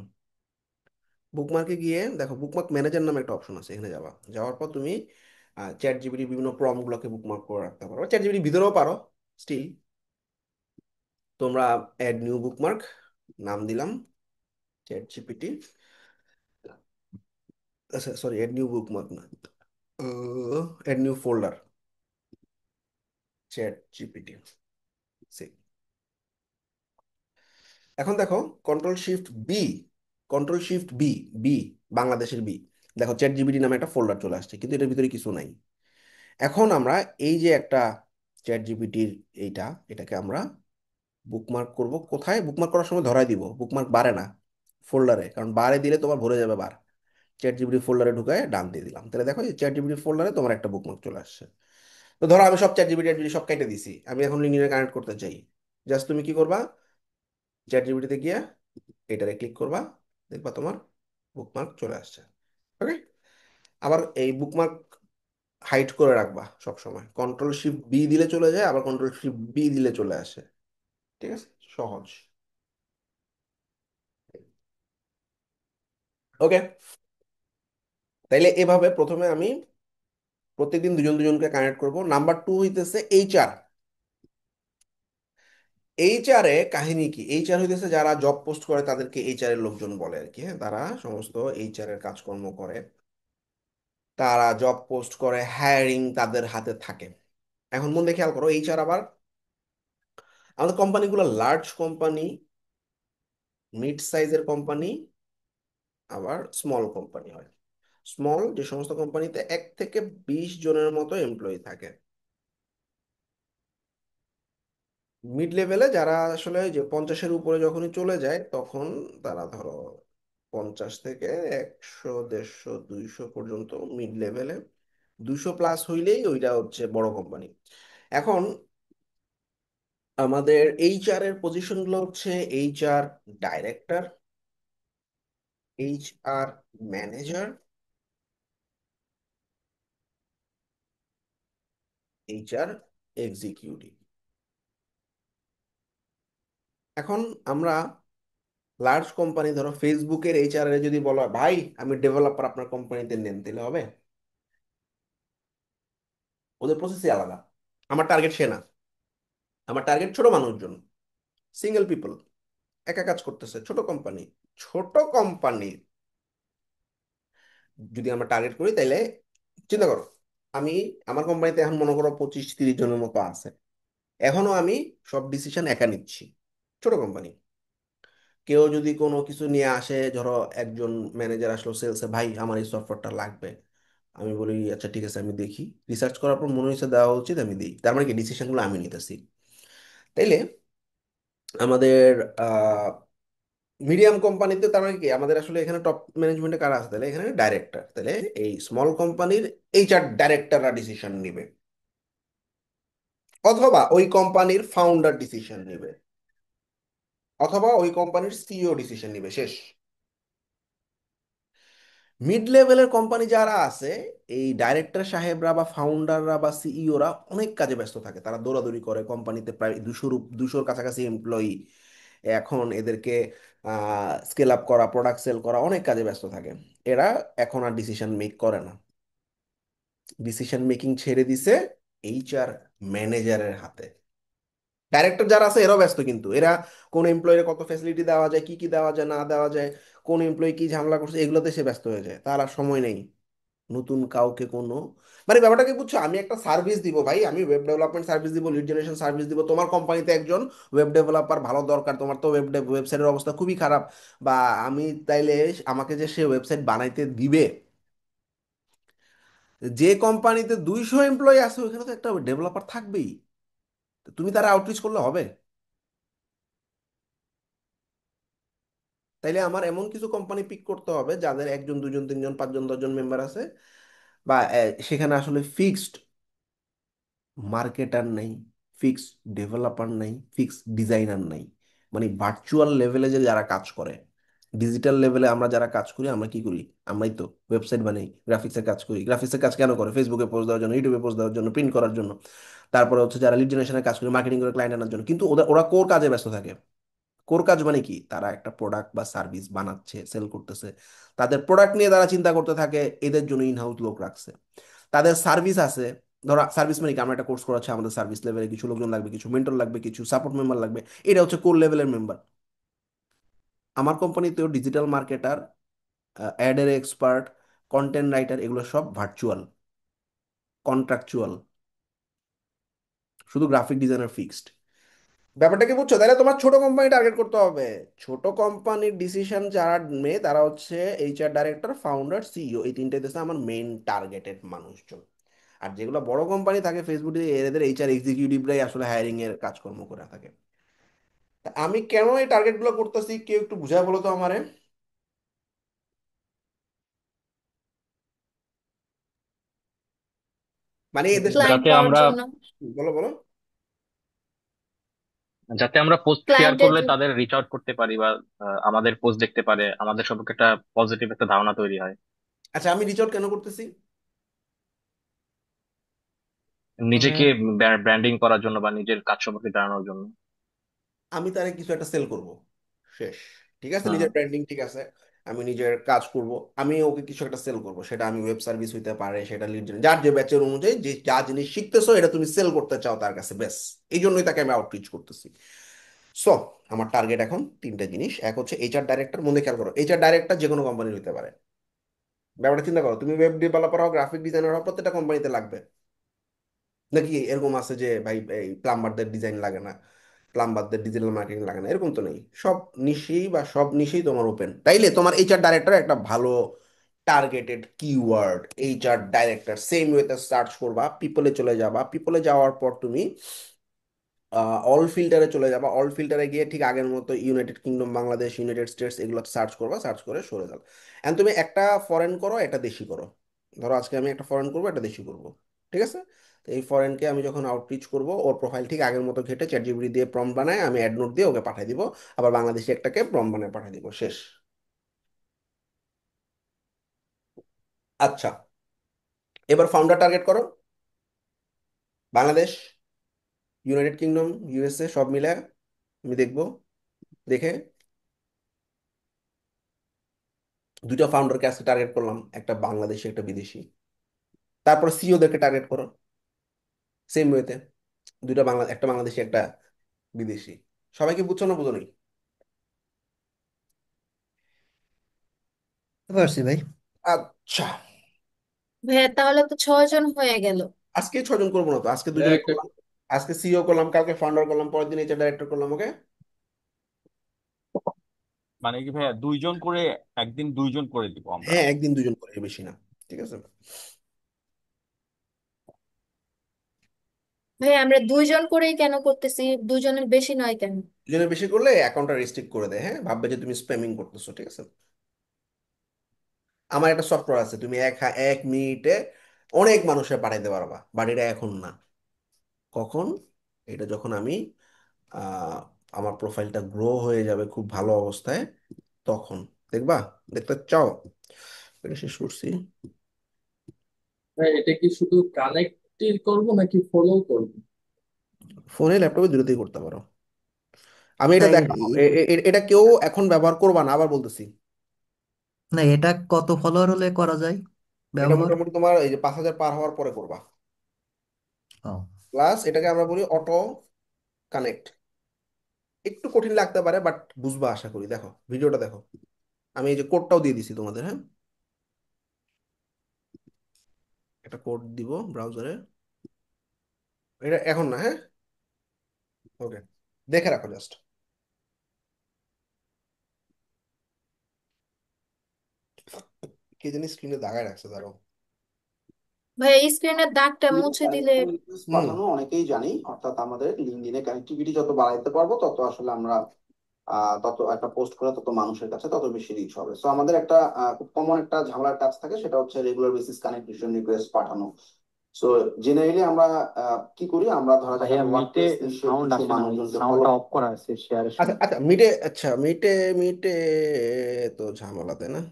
S1: বুকমার্কে গিয়ে দেখো বুকমার্ক ম্যানেজার নামে একটা অপশন আছে, এখানে যাবা, যাওয়ার পর তুমি চ্যাট জিপিটি বিভিন্ন প্রম্পটগুলোকে বুকমার্ক করে রাখতে পারো, চ্যাট জিপিটি ভিতরেও পারো স্টিল। তোমরা অ্যাড নিউ বুকমার্ক নাম দিলাম chat GPT, sorry add new bookmark না, add new folder chat GPT. এখন দেখো control shift B, control shift B, B বাংলাদেশের বি, দেখো চ্যাট জিপিটি নামে একটা ফোল্ডার চলে আসছে, কিন্তু এটার ভিতরে কিছু নাই। এখন আমরা এই যে একটা চ্যাট জিপিটির এটাকে আমরা বুকমার্ক করব, কোথায় বুকমার্ক করার সময় ধরাই দিব, বুকমার্ক বাড়ে না, ফোল্ডারে, কারণ বারে দিলে তোমার ভরে যাবে বার। চ্যাট জিপিটি ফোল্ডারে ঢুকায় ডান দিয়ে দিলাম, তাহলে দেখো এই চ্যাট জিপিটি ফোল্ডারে তোমার একটা বুকমার্ক চলে আসছে। তো ধরো আমি সব চ্যাট জিপিটি সব কেটে দিছি, আমি এখন লিঙ্কডিনে কানেক্ট করতে চাই। জাস্ট তুমি কি করবা, চ্যাট জিপিটিতে গিয়ে এটারে ক্লিক করবা, দেখবা তোমার বুকমার্ক চলে আসছে। ওকে। আবার এই বুকমার্ক হাইড করে রাখবা সব সময়, কন্ট্রোল শিফট বি দিলে চলে যায়, আবার কন্ট্রোল শিফট বি দিলে চলে আসে। ঠিক আছে, সহজ। ওকে, তাইলে এভাবে প্রথমে আমি প্রত্যেকদিন দুজন দুজনকে কানেক্ট করব। নাম্বার টু হইতেছে এইচআর। এইচআর এ কাহিনী কি, এইচআর হইতেছে যারা জব পোস্ট করে তাদেরকে এইচআর এর লোকজন বলে আর কি। হ্যাঁ, তারা সমস্ত এইচআর এর কাজকর্ম করে, তারা জব পোস্ট করে, হায়ারিং তাদের হাতে থাকে। এখন মন দিয়ে খেয়াল করো, এইচআর আবার আমাদের কোম্পানিগুলো লার্জ কোম্পানি, মিড সাইজের কোম্পানি, আবার স্মল কোম্পানি হয়। স্মল যে সমস্ত কোম্পানিতে 1 থেকে 20 জনের মতো এমপ্লয়ি থাকে। মিড লেভেলে যারা আসলে যে 50-এর উপরে যখনই চলে যায় তখন তারা ধরো 50 থেকে 100, 150, 200 পর্যন্ত মিড লেভেলে। 200 প্লাস হইলেই ওইটা হচ্ছে বড় কোম্পানি। এখন আমাদের এইচআর এর পজিশনগুলো হচ্ছে HR director, HR manager, HR executive. এখন আমরা লার্জ কোম্পানি, ধরো ফেসবুকের এইচআর এ যদি বলো ভাই আমি ডেভেলপার আপনার কোম্পানিতে নেন, তাহলে হবে? ওদের প্রসেসই আলাদা। আমার টার্গেট সে না, আমার টার্গেট ছোট মানুষজন, সিঙ্গেল পিপল, একা কাজ করতেছে, ছোট কোম্পানি। ছোট কোম্পানি যদি আমরা টার্গেট করি তাইলে চিন্তা করো, আমি আমার কোম্পানিতে এখন মনে করো 25-30 জনের মতো আছে, এখনো আমি সব ডিসিশন একা নিচ্ছি। ছোট কোম্পানি, কেউ যদি কোনো কিছু নিয়ে আসে, ধরো একজন ম্যানেজার আসলো সেলসে, ভাই আমার এই সফটওয়্যারটা লাগবে, আমি বলি আচ্ছা ঠিক আছে আমি দেখি, রিসার্চ করার পর মনে হয়েছে দেওয়া উচিত, আমি দিই। তার মানে কি ডিসিশনগুলো আমি নিতেছি। তাইলে আমাদের মিডিয়াম কোম্পানিতে তার মানে কি আমাদের আসলে এখানে টপ ম্যানেজমেন্টে কারা আছে, তাহলে এখানে ডাইরেক্টর, তাহলে এই স্মল কোম্পানির এইচআর ডাইরেক্টররা ডিসিশন নিবে, অথবা ওই কোম্পানির ফাউন্ডার ডিসিশন নিবে, অথবা ওই কোম্পানির সিইও ডিসিশন নিবে, শেষ। মিড লেভেলের কোম্পানি যারা আছে, এই ডাইরেক্টর সাহেবরা বা ফাউন্ডাররা বা সিইওরা অনেক কাজে ব্যস্ত থাকে, তারা দৌড়াদৌড়ি করে, কোম্পানিতে প্রায় 200-200-র কাছাকাছি এমপ্লয়ি। এখন এদেরকে স্কেল আপ করা, প্রোডাক্ট সেল করা, অনেক কাজে ব্যস্ত থাকে। এরা এখন আর ডিসিশন মেক করে না, ডিসিশন মেকিং ছেড়ে দিছে এইচআর ম্যানেজারের হাতে। ডাইরেক্টর যারা আছে এরাও ব্যস্ত, কিন্তু এরা কোন এমপ্লয়ির কত ফ্যাসিলিটি দেওয়া যায়, কি কি দেওয়া যায় না দেওয়া যায়, কোন এমপ্লয়ি কি ঝামেলা করছে, এগুলোতে সে ব্যস্ত হয়ে যায়, তার আর সময় নেই নতুন কাউকে কোনো, মানে ব্যাপারটা কি বুঝছো, আমি একটা সার্ভিস দিব ভাই, আমি ওয়েব ডেভেলপমেন্ট সার্ভিস দিব, লিড জেনারেশন সার্ভিস দিব, তোমার কোম্পানিতে একজন ওয়েব ডেভেলপার ভালো দরকার, তোমার তো ওয়েবসাইটের অবস্থা খুবই খারাপ, বা আমি তাইলে আমাকে যে সে ওয়েবসাইট বানাইতে দিবে, যে কোম্পানিতে 200 এমপ্লয়ি আছে ওইখানে তো একটা ডেভেলপার থাকবেই, তো তুমি তারা আউটরিচ করলে হবে? তাইলে আমার এমন কিছু কোম্পানি পিক করতে হবে যাদের 1, 2, 3, 4, 5, 10 মেম্বার আছে, বা সেখানে আসলে ফিক্সড মার্কেটার নাই, ফিক্স ডেভেলপার নাই, ফিক্স ডিজাইনার নাই, মানে ভার্চুয়াল লেভেলে যে যারা কাজ করে, ডিজিটাল লেভেলে আমরা যারা কাজ করি, আমরা কি করি, আমরাই তো ওয়েবসাইট বানাই, গ্রাফিক্সের কাজ করি। গ্রাফিক্সের কাজ কেন করে, ফেসবুকে পোস্ট দেওয়ার জন্য, ইউটিউবে পোস্ট দেওয়ার জন্য, প্রিন্ট করার জন্য। তারপরে হচ্ছে যারা লিড জেনারেশনের কাজ করে, মার্কেটিং করে ক্লায়েন্ট আনার জন্য, কিন্তু ওরা কোর কাজে ব্যস্ত থাকে। কোর কাজ মানে কি, তারা একটা প্রোডাক্ট বা সার্ভিস বানাচ্ছে, সেল করতেছে, তাদের প্রোডাক্ট নিয়ে তারা চিন্তা করতে থাকে, এদের জন্য ইনহাউস লোক রাখছে। তাদের সার্ভিস আছে, ধরো সার্ভিস মানে কি, আমরা একটা কোর্স করাচ্ছি, আমাদের সার্ভিস লেভেলে কিছু লোকজন লাগবে, কিছু মেন্টর লাগবে, কিছু সাপোর্ট মেম্বার লাগবে, এটা হচ্ছে কোর লেভেলের মেম্বার। আমার কোম্পানিতেও ডিজিটাল মার্কেটার, অ্যাডের এক্সপার্ট, কন্টেন্ট রাইটার, এগুলো সব ভার্চুয়াল, কন্ট্রাকচুয়াল, শুধু গ্রাফিক ডিজাইনার ফিক্সড। ব্যাপারটা কি বুঝছো, তাহলে তোমার ছোট কোম্পানি টার্গেট করতে হবে। ছোট কোম্পানির ডিসিশন যারা নেয় তারা হচ্ছে এইচআর ডাইরেক্টর, ফাউন্ডার, সিইও, এই তিনটে দেশে আমার মেইন টার্গেটেড মানুষজন। আর যেগুলো বড় কোম্পানি থাকে ফেসবুকে, এদের এইচআর এক্সিকিউটিভরাই আসলে হায়ারিং এর কাজকর্ম করে থাকে। তা আমি কেন এই টার্গেটগুলো করতেছি কেউ একটু বুঝায় বলো তো আমারে। মানে এই দেশে
S7: ক্লায়েন্ট
S8: যাতে
S7: পাওয়ার
S8: আমরা
S7: জন্য,
S1: বলো বলো।
S8: যাতে আমরা পোস্ট শেয়ার
S7: ক্লায়েন্টের
S8: করলে
S7: জন্য।
S8: তাদের রিচ আউট করতে পারি, বা আমাদের পোস্ট দেখতে পারে, আমাদের সম্পর্কে একটা পজিটিভ একটা ধারণা তৈরি হয়।
S1: আচ্ছা, আমি রিচ আউট কেন করতেছি? মানে
S8: নিজেকে ব্র্যান্ডিং করার জন্য বা নিজের কাজ সম্পর্কে জানানোর জন্য।
S1: আমি তারে কিছু একটা সেল করব, শেষ। ঠিক আছে,
S8: হুম।
S1: নিজের ব্র্যান্ডিং ঠিক আছে, আমি নিজের কাজ করব, আমি ওকে কিছু একটা সেল করব, সেটা আমি ওয়েব সার্ভিস হইতে পারে, সেটা লিড জেনারেট, যার যে ব্যাচের অনুযায়ী যে যা জিনিস শিখতেছো এটা তুমি সেল করতে চাও তার কাছে, ব্যাস। এই জন্যই তাকে আমি আউটরিচ করতেছি। সো আমার টার্গেট এখন তিনটা জিনিস। এক হচ্ছে এইচআর ডাইরেক্টর, মনে খেয়াল করো, এইচআর ডাইরেক্টর যে কোনো কোম্পানির হতে পারে। ব্যাপারটা চিন্তা করো, তুমি ওয়েব ডেভেলপার হও, গ্রাফিক ডিজাইনার হও, প্রত্যেকটা কোম্পানিতে লাগবে। নাকি এরকম আছে যে ভাই এই প্লাম্বারদের ডিজাইন লাগে না, প্লাম্বারদের ডিজিটাল মার্কেটিং লাগে না? এরকম তো নেই। সব নিশেই বা সব নিশেই তোমার ওপেন। তাইলে তোমার এইচআর ডাইরেক্টর একটা ভালো targeted keyword, HR director, same ওয়েতে সার্চ করবা, পিপলে চলে যাবা, পিপলে যাওয়ার পর তুমি অল ফিল্টারে চলে যাবা, অল ফিল্টারে গিয়ে ঠিক আগের মতো United kingdom, Bangladesh, United states এগুলো সার্চ করবা, সার্চ করে সরে যাবে। এখন তুমি একটা ফরেন করো, একটা দেশি করো। ধরো আজকে আমি একটা ফরেন করবো, একটা দেশি করবো, ঠিক আছে? তো এই ফরেনকে আমি যখন আউটরিচ করব, ওর প্রোফাইল ঠিক আগের মতো ঘেটে চ্যাট জিপিটি দিয়ে প্রম্পট বানায় আমি অ্যাড নোট দিয়ে ওকে পাঠিয়ে দিব, আবার বাংলাদেশি একটাকে প্রম্পট বানায় পাঠিয়ে দিব, শেষ। আচ্ছা, এবার ফাউন্ডার টার্গেট করো, বাংলাদেশ, ইউনাইটেড কিংডম, ইউএসএ সব মিলে আমি দেখবো। দেখে দুইটা ফাউন্ডারকে আজকে টার্গেট করলাম, একটা বাংলাদেশি একটা বিদেশি। তারপর সিইওদেরকে টার্গেট করো সেম ওয়েতে, দুইটা বাংলা, একটা বাংলাদেশি একটা বিদেশি। সবাইকে বুঝছো না বুঝো নি?
S6: বুঝতে পারছি ভাই।
S1: আচ্ছা,
S7: ভাইয়া তাহলে তো 6 জন হয়ে গেল।
S1: আজকে 6 জন করবো না তো, আজকে দুজন করলাম। আজকে সিইও করলাম, কালকে ফাউন্ডার করলাম, পরের দিন এইচআর ডাইরেক্টর করলাম, ওকে?
S8: মানে কি ভাইয়া, 2 জন করে একদিন 2 জন করে দিব আমরা?
S1: হ্যাঁ, একদিন দুজন করে, এর বেশি না। ঠিক আছে।
S7: ভাইয়া আমরা 2 জন করেই কেন করতেছি? 2 জনের বেশি নয় কেন?
S1: দুজনের বেশি করলে অ্যাকাউন্টটা রেস্ট্রিক্ট করে দেয়, হ্যাঁ, ভাববে যে তুমি স্প্যামিং করতেছো, ঠিক আছে? আমার একটা সফটওয়্যার আছে, তুমি এক মিনিটে অনেক মানুষের পাঠাইতে পারবা, বাট এটা এখন না। কখন? এটা যখন আমি আহ, আমার প্রোফাইলটা গ্রো হয়ে যাবে খুব ভালো অবস্থায়, তখন দেখবা। দেখতে চাও? এটা শেষ করছি।
S9: ভাই এটা কি শুধু কানেক্টই করব নাকি ফলো করব?
S1: ফোনে ল্যাপটপে দুটোতেই করতে পারো। আমি এটা
S6: তাই
S1: দেখাবো, এটা কেউ এখন ব্যবহার করবা না, আবার বলতেছি।
S6: না, এটা কত ফলোয়ার হলে করা যায়
S1: এটা
S6: ব্যবহার?
S1: মোটামুটি তোমার এই যে 5,000 পার হওয়ার পরে করবা।
S6: ও,
S1: প্লাস এটাকে আমরা বলি অটো কানেক্ট। একটু কঠিন লাগতে পারে, বাট বুঝবা আশা করি। দেখো ভিডিওটা দেখো, আমি এই যে কোডটাও দিয়ে দিছি তোমাদের, হ্যাঁ, একটা কোড দিব ব্রাউজারে। এটা এখন না, হ্যাঁ, ওকে, দেখে রাখো জাস্ট। কে জানি স্ক্রিনে দাগায় রাখছে, দাঁড়াও।
S7: ভাইয়া স্ক্রিনের দাগটা মুছে দিলে।
S1: কানেকশন রিকোয়েস্ট পাঠানো অনেকেই জানি, অর্থাৎ আমাদের লিঙ্কডইনে কানেক্টিভিটি যত বাড়াইতে পারবো তত আসলে আমরা তত একটা পোস্ট করে তত মানুষের কাছে তত বেশি রিচ হবে। সো আমাদের একটা খুব কমন একটা ঝামেলার কাজ থাকে, সেটা হচ্ছে রেগুলার বেসিস কানেকশন রিকোয়েস্ট পাঠানো। সো জেনারেলি আমরা কি করি, আমরা ধরা যাক
S4: ভাইয়া
S1: একটা
S4: মিটে
S1: ওয়ার্ডপ্রেস নিশ্চয়ই
S4: সাউন্ড
S1: কিছু
S4: আসে না,
S1: মানুষজনকে ফলো।
S4: সাউন্ডটা অফ করা আছে শেয়ারের
S1: আচ্ছা
S4: সময়।
S1: আচ্ছা, মিটে, আচ্ছা মিটে, মিটে তো ঝামেলা, তাই না?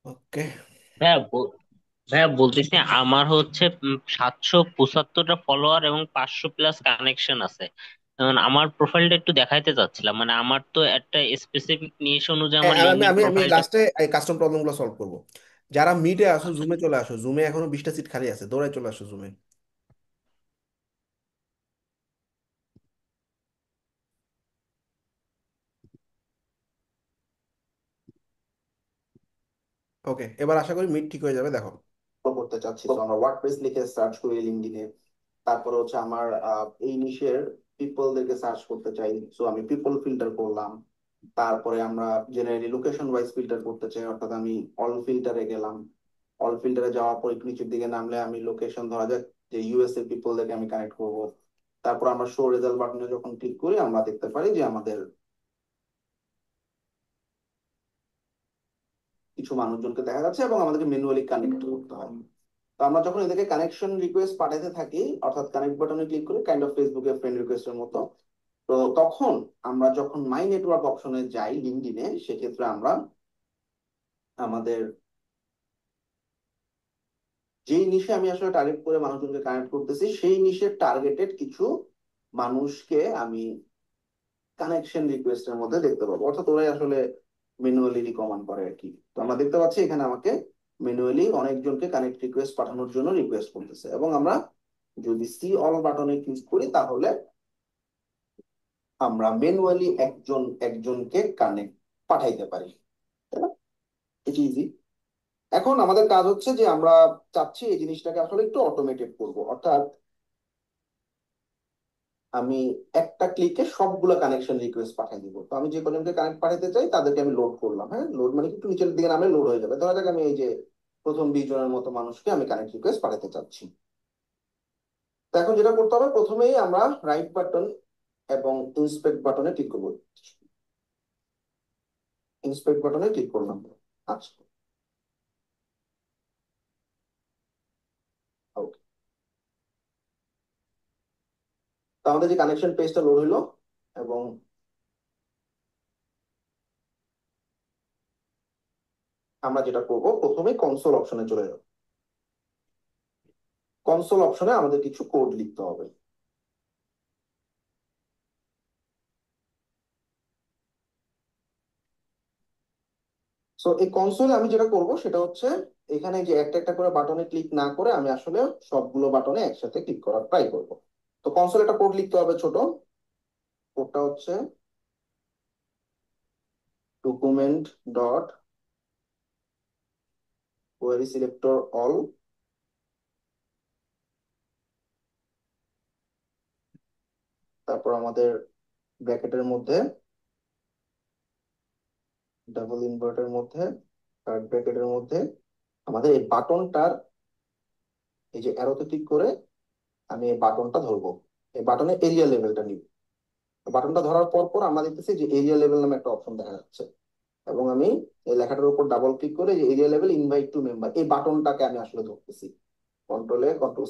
S1: ওকে।
S10: ভাইয়া ভাইয়া বলতেছি, আমার হচ্ছে 775টা ফলোয়ার এবং 500+ কানেকশন আছে। এখন আমার প্রোফাইলটা একটু দেখাইতে চাচ্ছিলাম, মানে আমার তো একটা স্পেসিফিক নিশ অনুযায়ী
S1: হ্যাঁ,
S10: আমার
S1: আমি
S10: লিঙ্কডইন
S1: আমি আমি
S10: প্রোফাইলটা।
S1: লাস্টে এই কাস্টম প্রবলেম গুলো সলভ করবো। যারা মিটে আসো, জুমে চলে আসো, জুমে এখনো 20টা সিট খালি আছে, দৌড়ায় চলে আসো জুমে। ওকে, এবার আশা করি মিট ঠিক হয়ে যাবে। দেখো করতে চাচ্ছি, তো আমরা ওয়ার্ডপ্রেস লিখে সার্চ করি লিঙ্কডইনে। তারপরে হচ্ছে আমার এই নিশের পিপলদেরকে সার্চ করতে চাই, সো আমি পিপল ফিল্টার করলাম। তারপরে আমরা জেনারেলি লোকেশন ওয়াইজ ফিল্টার করতে চাই, অর্থাৎ আমি অল ফিল্টারে গেলাম। অল ফিল্টারে যাওয়ার পর একটু নিচের দিকে নামলে আমি লোকেশন, ধরা যাক যে ইউএসএ পিপলদেরকে আমি কানেক্ট করব। তারপর আমরা শো রেজাল্ট বাটনে যখন ক্লিক করি আমরা দেখতে পারি যে আমাদের কিছু মানুষজনকে দেখা যাচ্ছে এবং আমাদেরকে ম্যানুয়ালি কানেক্ট করতে হয়। তো আমরা যখন এদেরকে কানেকশন রিকোয়েস্ট পাঠাতে থাকি, অর্থাৎ কানেক্ট বাটনে ক্লিক করে কাইন্ড অফ ফেসবুকে ফ্রেন্ড রিকোয়েস্টের মতো, তো তখন আমরা যখন মাই নেটওয়ার্ক অপশনে যাই লিঙ্কডইনে, সেক্ষেত্রে আমরা আমাদের যেই নিশে আমি আসলে টার্গেট করে মানুষজনকে কানেক্ট করতেছি, সেই নিশের টার্গেটেড কিছু মানুষকে আমি কানেকশন রিকোয়েস্টের মধ্যে দেখতে পাবো, অর্থাৎ ওরাই আসলে ম্যানুয়ালি রিকমেন্ড করে আর কি। তো আমরা দেখতে পাচ্ছি এখানে আমাকে ম্যানুয়ালি অনেকজনকে কানেক্ট রিকোয়েস্ট পাঠানোর জন্য রিকোয়েস্ট করতেছে, এবং আমরা যদি সি অল বাটনে ক্লিক করি তাহলে আমরা ম্যানুয়ালি একজন একজনকে কানেক্ট পাঠাইতে পারি, তাই না? এটা ইজি। এখন আমাদের কাজ হচ্ছে যে আমরা চাচ্ছি এই জিনিসটাকে আসলে একটু অটোমেটেড করব, অর্থাৎ আমি একটা ক্লিকে সবগুলো কানেকশন রিকোয়েস্ট পাঠিয়ে দিব। তো আমি যে কজনকে কানেক্ট পাঠাতে চাই তাদেরকে আমি লোড করলাম। হ্যাঁ, লোড মানে কি একটু নিচের দিকে নামলে লোড হয়ে যাবে। ধরা যাক আমি এই যে প্রথম 20 জনের মতো মানুষকে আমি কানেক্ট রিকোয়েস্ট পাঠাতে চাচ্ছি। তো এখন যেটা করতে হবে, প্রথমেই আমরা রাইট বাটন এবং ইন্সপেক্ট বাটনে ক্লিক করবো। ইন্সপেক্ট বাটনে ক্লিক করলাম। আচ্ছা, ওকে। তো আমাদের যে কানেকশন পেজটা লোড হইলো, এবং আমরা যেটা করব, প্রথমে কনসোল অপশনে চলে যাব। কনসোল অপশনে আমাদের কিছু কোড লিখতে হবে। সো এই কনসোলে আমি যেটা করব সেটা হচ্ছে, এখানে যে একটা একটা করে বাটনে ক্লিক না করে আমি আসলে সবগুলো বাটনে একসাথে ক্লিক করার ট্রাই করব। তো কনসোলে একটা কোড লিখতে হবে ছোট। কোডটা হচ্ছে document dot query selector all, তারপর আমাদের ব্র্যাকেটের মধ্যে, ডাবল ইনভার্টের মধ্যে, থার্ড ব্র্যাকেটের মধ্যে আমাদের এই বাটনটার এই যে অ্যারোতে ক্লিক করে আমি এই বাটনটা ধরবো। এই বাটনের এরিয়া লেভেলটা নিব। বাটনটা ধরার পর পর আমরা দেখতেছি যে এরিয়া লেভেল নামে একটা অপশন দেখা যাচ্ছে, এবং আমি এই লেখাটার উপর ডাবল ক্লিক করে যে area level invite to member, এই বাটনটাকে আমি আসলে ধরতেছি। কন্ট্রোল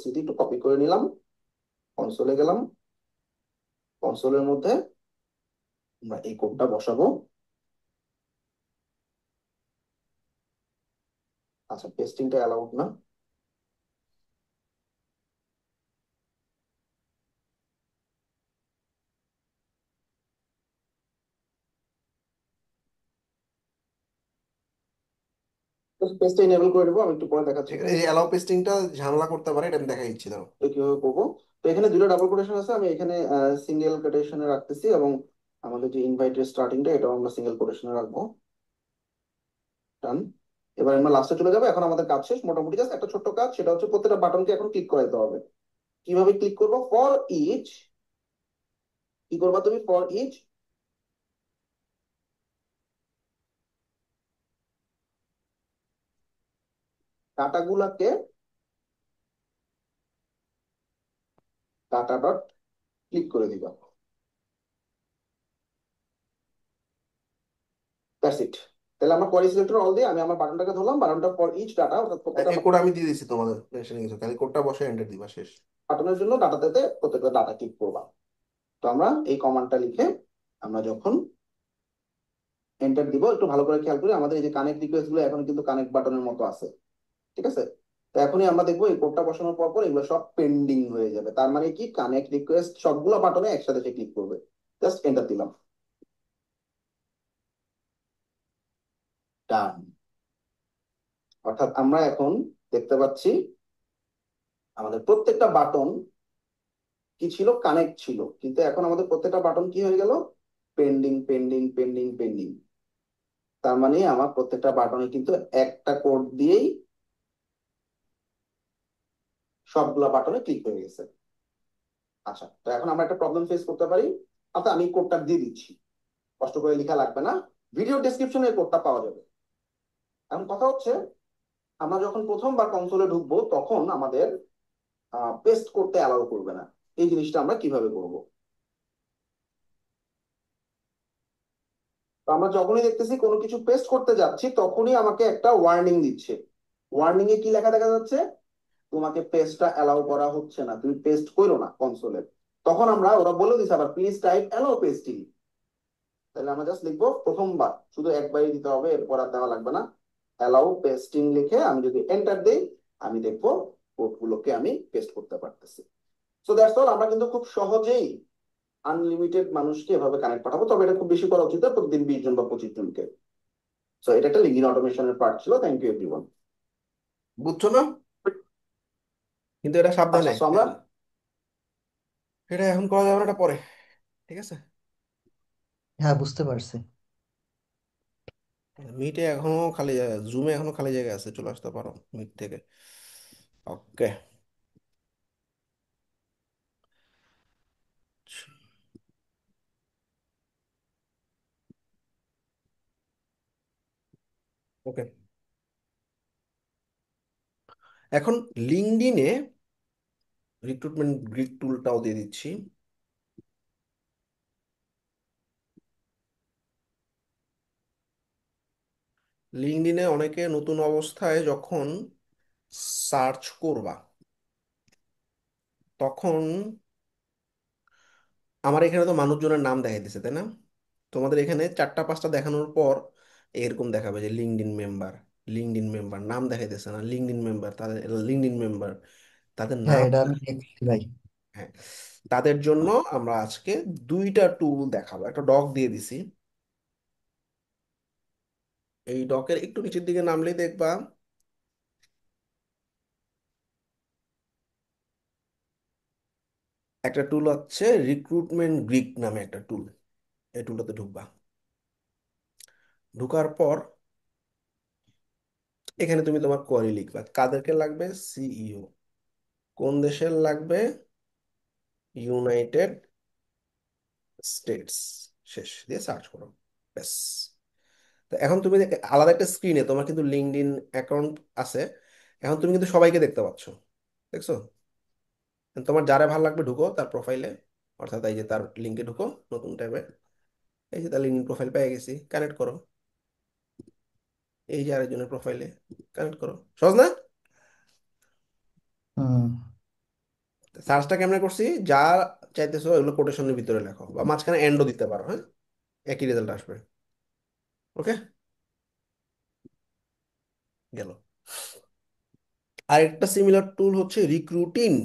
S1: সি একটু কপি করে নিলাম, কনসোলে গেলাম। কনসোলের মধ্যে আমরা এই কোডটা বসাবো। আচ্ছা, পেস্টিংটা অ্যালাউড না। পেস্টটা এনেবল করে দেবো, আমি একটু পরে দেখাচ্ছি। এখানে এই অ্যালাউ পেস্টিংটা ঝামেলা করতে পারে, এটা আমি দেখাই দিচ্ছি। দাঁড়াও, তো কিভাবে করবো। তো এখানে দুটো ডাবল কোটেশন আছে, আমি এখানে সিঙ্গেল কোটেশনে রাখতেছি, এবং আমাদের যে ইনভাইটের স্টার্টিংটা এটাও আমরা সিঙ্গেল কোটেশনে রাখবো। ডান। এবার আমরা লাস্টে চলে যাবো। এখন আমাদের কাজ শেষ মোটামুটি। জাস্ট একটা ছোট্ট কাজ, সেটা হচ্ছে প্রত্যেকটা বাটনকে এখন ক্লিক করাইতে হবে। কিভাবে ক্লিক করবো? ফর ইচ, কি করবা তুমি? ফর ইচ ডাটাগুলাকে ডাটা ডট ক্লিক করে দিবা। That's it. তাহলে আমরা কোয়ারি সিলেক্টর অল দিয়ে আমি আমার বাটনটাকে ধরলাম, বাটনটা ফর ইচ ডাটা, অর্থাৎ প্রত্যেকটা কোড আমি দিয়ে দিচ্ছি তোমাদের, টেনশন কিছু, খালি কোডটা বসে এন্টার দিবা, শেষ। বাটনের জন্য ডাটাতে প্রত্যেকটা ডাটা ক্লিক করবা। তো আমরা এই কমান্ডটা লিখে আমরা যখন এন্টার দিব, একটু ভালো করে খেয়াল করি, আমাদের এই যে কানেক্ট রিকোয়েস্ট গুলো এখন কিন্তু কানেক্ট বাটনের মতো আছে, ঠিক আছে? তো এখনই আমরা দেখবো এই কোডটা বসানোর পর পর এগুলো সব পেন্ডিং হয়ে যাবে। তার মানে কি, কানেক্ট রিকোয়েস্ট সবগুলো বাটনে একসাথে সে ক্লিক করবে। জাস্ট এন্টার দিলাম, ডান। অর্থাৎ আমরা এখন দেখতে পাচ্ছি আমাদের প্রত্যেকটা বাটন কি ছিল, কানেক্ট ছিল, কিন্তু এখন আমাদের প্রত্যেকটা বাটন কি হয়ে গেল, পেন্ডিং পেন্ডিং পেন্ডিং পেন্ডিং। তার মানে আমার প্রত্যেকটা বাটনে কিন্তু একটা কোড দিয়েই সবগুলা বাটনে ক্লিক হয়ে গেছে। আচ্ছা, তো এখন আমরা একটা প্রবলেম ফেস করতে পারি। অর্থাৎ আমি কোডটা দিয়ে দিচ্ছি, কষ্ট করে লেখা লাগবে না, ভিডিও ডেসক্রিপশনে কোডটা পাওয়া যাবে। এখন কথা হচ্ছে, আমরা যখন প্রথমবার কনসোলে ঢুকবো তখন আমাদের পেস্ট করতে অ্যালাউ করবে না। এই জিনিসটা আমরা কিভাবে করব? তো আমরা যখনই দেখতেছি কোনো কিছু পেস্ট করতে যাচ্ছি তখনই আমাকে একটা ওয়ার্নিং দিচ্ছে। ওয়ার্নিং এ কি লেখা দেখা যাচ্ছে? তোমাকে পেস্টটা অ্যালাউ করা হচ্ছে না, তুমি পেস্ট করো না কনসোলে, তখন আমরা ওরা বলে দিছে আবার প্লিজ টাইপ অ্যালাউ পেস্টিং। তাহলে আমরা জাস্ট লিখবো প্রথমবার শুধু একবারই দিতে হবে, এরপর আর দেওয়া লাগবে না। অ্যালাউ পেস্টিং লিখে আমি যদি এন্টার দেই, আমি দেখবো কোডগুলোকে আমি পেস্ট করতে পারতেছি। So that's all. আমরা কিন্তু খুব সহজেই আনলিমিটেড মানুষকে এভাবে কানেক্ট পাঠাবো, তবে এটা খুব বেশি করা উচিত না, প্রতিদিন 20 জন বা 25 জনকে। সো এটা একটা লিঙ্কডিন অটোমেশনের পার্ট ছিল। Thank you everyone. বুঝছো না? কিন্তু এটা
S6: আচ্ছা
S1: সাবধানে, সো আমরা এটা এখন করা যাবে না, এটা পরে। ঠিক আছে?
S6: হ্যাঁ, বুঝতে পারছি।
S1: মিটে এখনো খালি জায়গা, জুমে এখনো খালি জায়গা আছে, চলে আসতে পারো মিট থেকে। ওকে। ওকে, এখন লিঙ্কডইনে রিক্রুটমেন্ট গ্রিড টুলটাও দিয়ে দিচ্ছি। লিঙ্কডইনে অনেকে নতুন অবস্থায় যখন সার্চ করবা, তখন আমার এখানে তো মানুষজনের নাম দেখাই দিছে, তাই না? তোমাদের এখানে 4টা 5টা দেখানোর পর এরকম দেখাবে যে লিঙ্কডইন মেম্বার, লিঙ্কডইন মেম্বার নাম দেখাইতেছে না, লিঙ্কডইন মেম্বার, তাদের লিঙ্কডইন মেম্বার, তাদের
S6: হ্যাঁ,
S1: নাম।
S6: এটা আমি দেখছি ভাই।
S1: হ্যাঁ, তাদের জন্য আমরা আজকে 2টা টুল দেখাবো। একটা ডক দিয়ে দিছি, এই ডকের একটু নিচের দিকে নামলেই দেখবা একটা টুল হচ্ছে রিক্রুটমেন্ট গ্রিক নামে একটা টুল। এই টুলটাতে ঢুকবা, ঢুকার পর এখানে তুমি তোমার কোয়ারি লিখবা, কাদেরকে লাগবে, সিইও, কোন দেশের লাগবে, ইউনাইটেড স্টেটস, শেষ দিয়ে সার্চ করো, ব্যাস। তো এখন তুমি আলাদা একটা স্ক্রিনে তোমার কিন্তু লিঙ্কডইন অ্যাকাউন্ট আছে, এখন তুমি কিন্তু সবাইকে দেখতে পাচ্ছ, দেখছো? তোমার যারা ভালো লাগবে ঢুকো তার প্রোফাইলে, অর্থাৎ এই যে তার লিঙ্কে ঢুকো, নতুন ট্যাবে, এই যে তার লিঙ্কডিন প্রোফাইল পেয়ে গেছি, কানেক্ট করো। এই যে আরেকজনের প্রোফাইলে কানেক্ট করো, সহজ না?
S6: হুম।
S1: সার্চটা কেমনে করছি, যা চাইতেছো এগুলো কোটেশনের ভিতরে লেখো, বা মাঝখানে এন্ডও দিতে পারো, হ্যাঁ, একই রেজাল্ট আসবে। ওকে, গেল। আরেকটা সিমিলার টুল হচ্ছে রিক্রুটিন।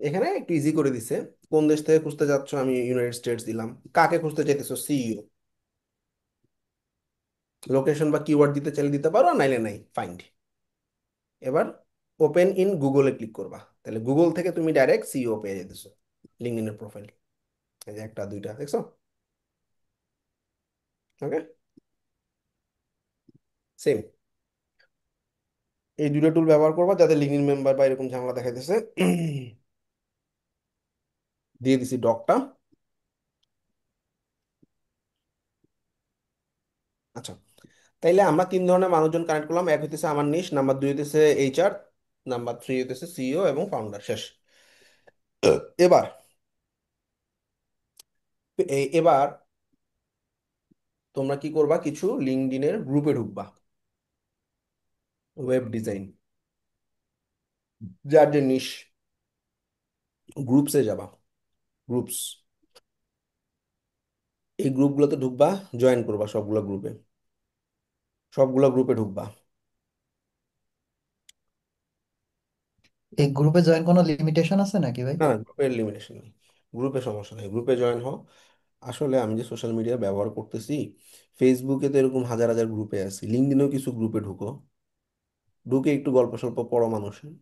S1: এখানে একটু ইজি করে দিছে, কোন দেশ থেকে খুঁজতে যাচ্ছ, আমি ইউনাইটেড স্টেটস দিলাম, কাকে খুঁজতে চাইতেছো, সিইও, লোকেশন বা কিওয়ার্ড দিতে চাইলে দিতে পারো, নাইলে নাই, ফাইন্ড। এবার ওপেন ইন গুগলে ক্লিক করবা, তাহলে গুগল থেকে তুমি ডাইরেক্ট সিইও পেয়ে যেতেছো, লিঙ্কডইনের প্রোফাইল, এই যে 1টা 2টা দেখছো? ওকে, সেম এই 2টা টুল ব্যবহার করবা যাদের লিঙ্কডইন মেম্বার বা এরকম ঝামেলা দেখাইতেছে। দিয়ে দিছি ডকটা। আচ্ছা, তাইলে আমরা 3 ধরনের মানুষজন কানেক্ট করলাম, এক হইতেছে আমার নিশ, নাম্বার 2 হইতেছে এইচআর, নাম্বার 3 হইতেছে সিইও এবং ফাউন্ডার, শেষ। এবার এবার তোমরা কি করবা, কিছু লিঙ্কডইনের গ্রুপে ঢুকবা, ওয়েব ডিজাইন, যার যে নিশ, গ্রুপসে যাবা, গ্রুপস, এই গ্রুপগুলোতে ঢুকবা, জয়েন করবা সবগুলো গ্রুপে, সবগুলো গ্রুপে ঢুকবা।
S6: এই গ্রুপে জয়েন কোনো লিমিটেশন আছে নাকি ভাই?
S1: না না, গ্রুপের লিমিটেশন নেই, গ্রুপে সমস্যা নেই, গ্রুপে জয়েন হও। আসলে আমি যে সোশ্যাল মিডিয়া ব্যবহার করতেছি, ফেসবুকে তো এরকম হাজার হাজার গ্রুপে আছি, লিঙ্কডইনেও কিছু গ্রুপে ঢুকো, ঢুকে একটু গল্প সল্প পড়ো মানুষের,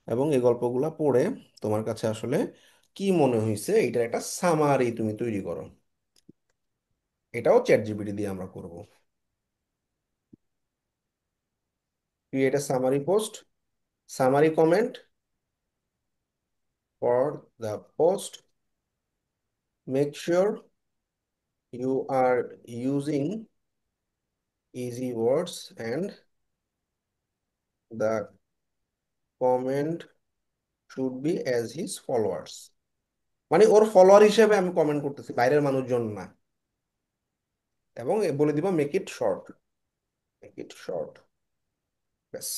S1: এবং এই গল্পগুলা পড়ে তোমার কাছে আসলে কি মনে হয়েছে এটার একটা সামারি তুমি তৈরি করো। এটাও চ্যাট জিপিটি দিয়ে আমরা করব। Create a summary post, summary comment for the post, make sure you are using easy words and the comment should be as his followers, মানে ওর ফলোয়ার হিসেবে আমি কমেন্ট করতেছি, বাইরের মানুষজন না। এবং বলে দিব make it short, make it short. ব্যাস।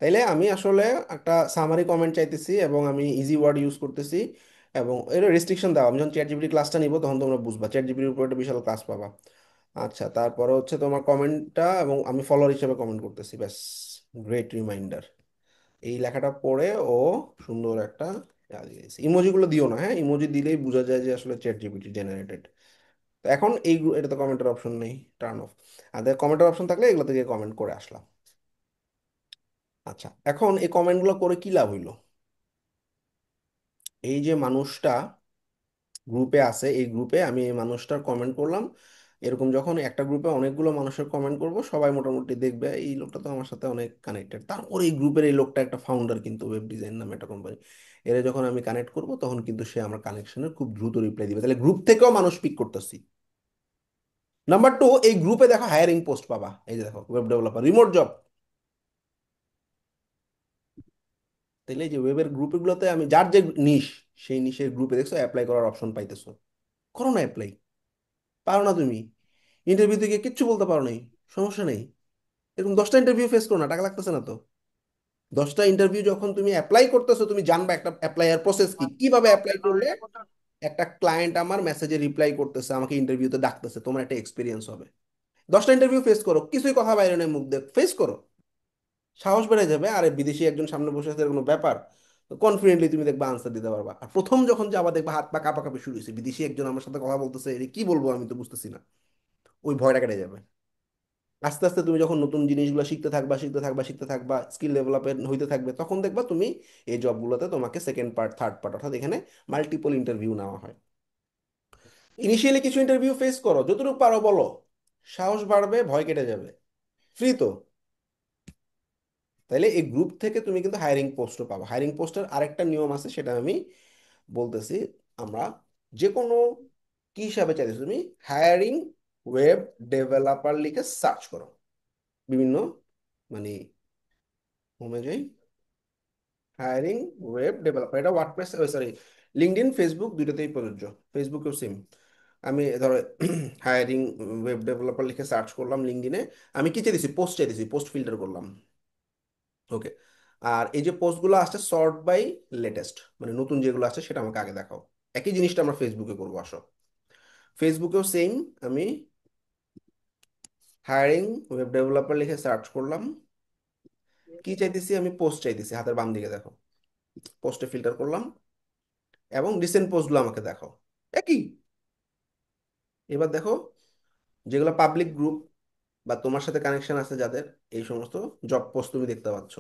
S1: তাইলে আমি আসলে একটা সামারি কমেন্ট চাইতেছি এবং আমি ইজি ওয়ার্ড ইউজ করতেছি, এবং এর রেস্ট্রিকশন দাও। আমি যখন চ্যাট জিপিটি ক্লাসটা নিব তখন তোমরা বুঝবা চ্যাট জিপিটির উপর একটা বিশাল ক্লাস পাবা। আচ্ছা, তারপরে হচ্ছে তোমার কমেন্টটা, এবং আমি ফলোয়ার হিসেবে কমেন্ট করতেছি, ব্যাস। Great reminder. এই লেখাটা পড়ে ও সুন্দর একটা ইমোজিগুলো দিও না, হ্যাঁ, ইমোজি দিলেই বোঝা যায় যে আসলে চ্যাট জিপিটি জেনারেটেড। তো এখন এই এটাতে কমেন্টের অপশন নেই, টার্ন অফ। আর কমেন্টের অপশন থাকলে এগুলো থেকে কমেন্ট করে আসলাম। আচ্ছা, এখন এই কমেন্টগুলো করে কি লাভ হইলো? এই যে মানুষটা গ্রুপে আছে, এই গ্রুপে আমি এই মানুষটার কমেন্ট করলাম, এরকম যখন একটা গ্রুপে অনেকগুলো মানুষের কমেন্ট করব, সবাই মোটামুটি দেখবে এই লোকটা তো আমার সাথে অনেক কানেক্টেড। তারপর এই গ্রুপের এই লোকটা একটা ফাউন্ডার, কিন্তু ওয়েব ডিজাইন নামে একটা কোম্পানি। এরা যখন আমি কানেক্ট করব তখন কিন্তু সে আমার কানেকশনের খুব দ্রুত রিপ্লাই দিবে, তাহলে গ্রুপ থেকেও মানুষ পিক করতেছি। নাম্বার টু, এই গ্রুপে দেখো হায়ারিং পোস্ট পাবা, এই যে দেখো ওয়েব ডেভেলপার রিমোট জব। তাহলে এই যে ওয়েবের গ্রুপগুলোতে আমি যার যে নিশ, সেই নিশের গ্রুপে দেখছো অ্যাপ্লাই করার অপশন পাইতেছো। করো না অ্যাপ্লাই, পারো না তুমি, ইন্টারভিউ থেকে কিচ্ছু বলতে পারো নাই, সমস্যা নেই। এরকম 10টা ইন্টারভিউ ফেস করো না, টাকা লাগতেছে না তো। 10টা ইন্টারভিউ যখন তুমি অ্যাপ্লাই করতেছো, তুমি জানবা একটা অ্যাপ্লাইয়ার প্রসেস কি, কিভাবে অ্যাপ্লাই করলে একটা ক্লায়েন্ট আমার মেসেজে রিপ্লাই করতেছে, আমাকে ইন্টারভিউতে ডাকতেছে, তোমার একটা এক্সপিরিয়েন্স হবে। 10টা ইন্টারভিউ ফেস করো, কিছুই কথা বাইরে নেই, মুখ দেখ ফেস করো, সাহস বেড়ে যাবে। আরে বিদেশি একজন সামনে বসে আছে, এর কোনো ব্যাপার? কনফিডেন্টলি তুমি দেখবা আনসার দিতে পারবা। আর প্রথম যখন যাবা দেখবা হাত পা কাঁপাকাঁপি শুরু হয়েছে, বিদেশি একজন আমার সাথে কথা বলতেছে, এর কি বলবো আমি তো বুঝতেছি না, ওই ভয়টা কেটে যাবে। আস্তে আস্তে তুমি যখন নতুন জিনিসগুলো শিখতে থাকবা, শিখতে থাকবা, শিখতে থাকবা, স্কিল ডেভেলপমেন্ট হইতে থাকবে, তখন দেখবা তুমি এই জবগুলোতে তোমাকে সেকেন্ড পার্ট, থার্ড পার্ট, অর্থাৎ এখানে মাল্টিপল ইন্টারভিউ নেওয়া হয়। ইনিশিয়ালি কিছু ইন্টারভিউ ফেস করো, যতটুকু পারো বলো, সাহস বাড়বে, ভয় কেটে যাবে। ফ্রি তো। তাইলে এই গ্রুপ থেকে তুমি কিন্তু হায়ারিং পোস্টও পাবো। হায়ারিং পোস্টের আরেকটা নিয়ম আছে, সেটা আমি বলতেছি। আমরা যে কোনো কি হিসাবে চাইতেছো তুমি, হায়ারিং ওয়েব ডেভেলপার লিখে সার্চ করো বিভিন্ন, মানে হোমে যাই, হায়ারিং ওয়েব ডেভেলপার, এটা ওয়ার্ডপ্রেস, সরি, লিঙ্কডইন ফেসবুক দুইটাতেই প্রযোজ্য, ফেসবুকেও সেম। আমি ধরো হায়ারিং ওয়েব ডেভেলপার লিখে সার্চ করলাম লিঙ্কডইনে, আমি কি চাইছি, পোস্ট চাইছি, পোস্ট ফিল্টার করলাম। ওকে। আর এই যে পোস্টগুলো আসছে সর্ট বাই লেটেস্ট, মানে নতুন যেগুলো আছে সেটা আমাকে আগে দেখাও। একই জিনিসটা আমরা ফেসবুকে করবো, আসো। ফেসবুকেও সেম, আমি হায়ারিং ওয়েব ডেভেলপার লিখে সার্চ করলাম, কি চাইতেছি, আমি পোস্ট চাইতেছি, হাতের বাম দিকে দেখো, পোস্টে ফিল্টার করলাম, এবং রিসেন্ট পোস্টগুলো আমাকে দেখাও। একই। এবার দেখো যেগুলো পাবলিক গ্রুপ বা তোমার সাথে কানেকশন আছে যাদের, এই সমস্ত জব পোস্ট তুমি দেখতে পাচ্ছ,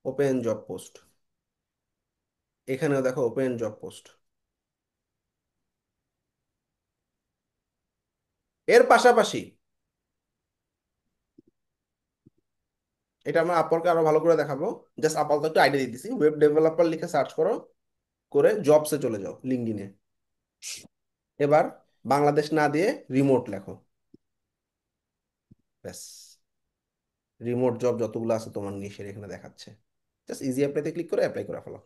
S1: ওপেন জব পোস্ট। এখানেও দেখো ওপেন জব পোস্ট। এর পাশাপাশি, এটা আমরা আপরকে আরো ভালো করে দেখাবো, জাস্ট আপাতত একটু আইডিয়া দিতেছি। ওয়েব ডেভেলপার লিখে সার্চ করো, করে জবসে চলে যাও লিঙ্কডইনে। এবার বাংলাদেশ না দিয়ে রিমোট লেখো, ব্যাস। রিমোট জব যতগুলো আছে তোমার নিশের এখানে দেখাচ্ছে, জাস্ট ইজি অ্যাপ্লাইতে ক্লিক করে অ্যাপ্লাই করে ফেলো।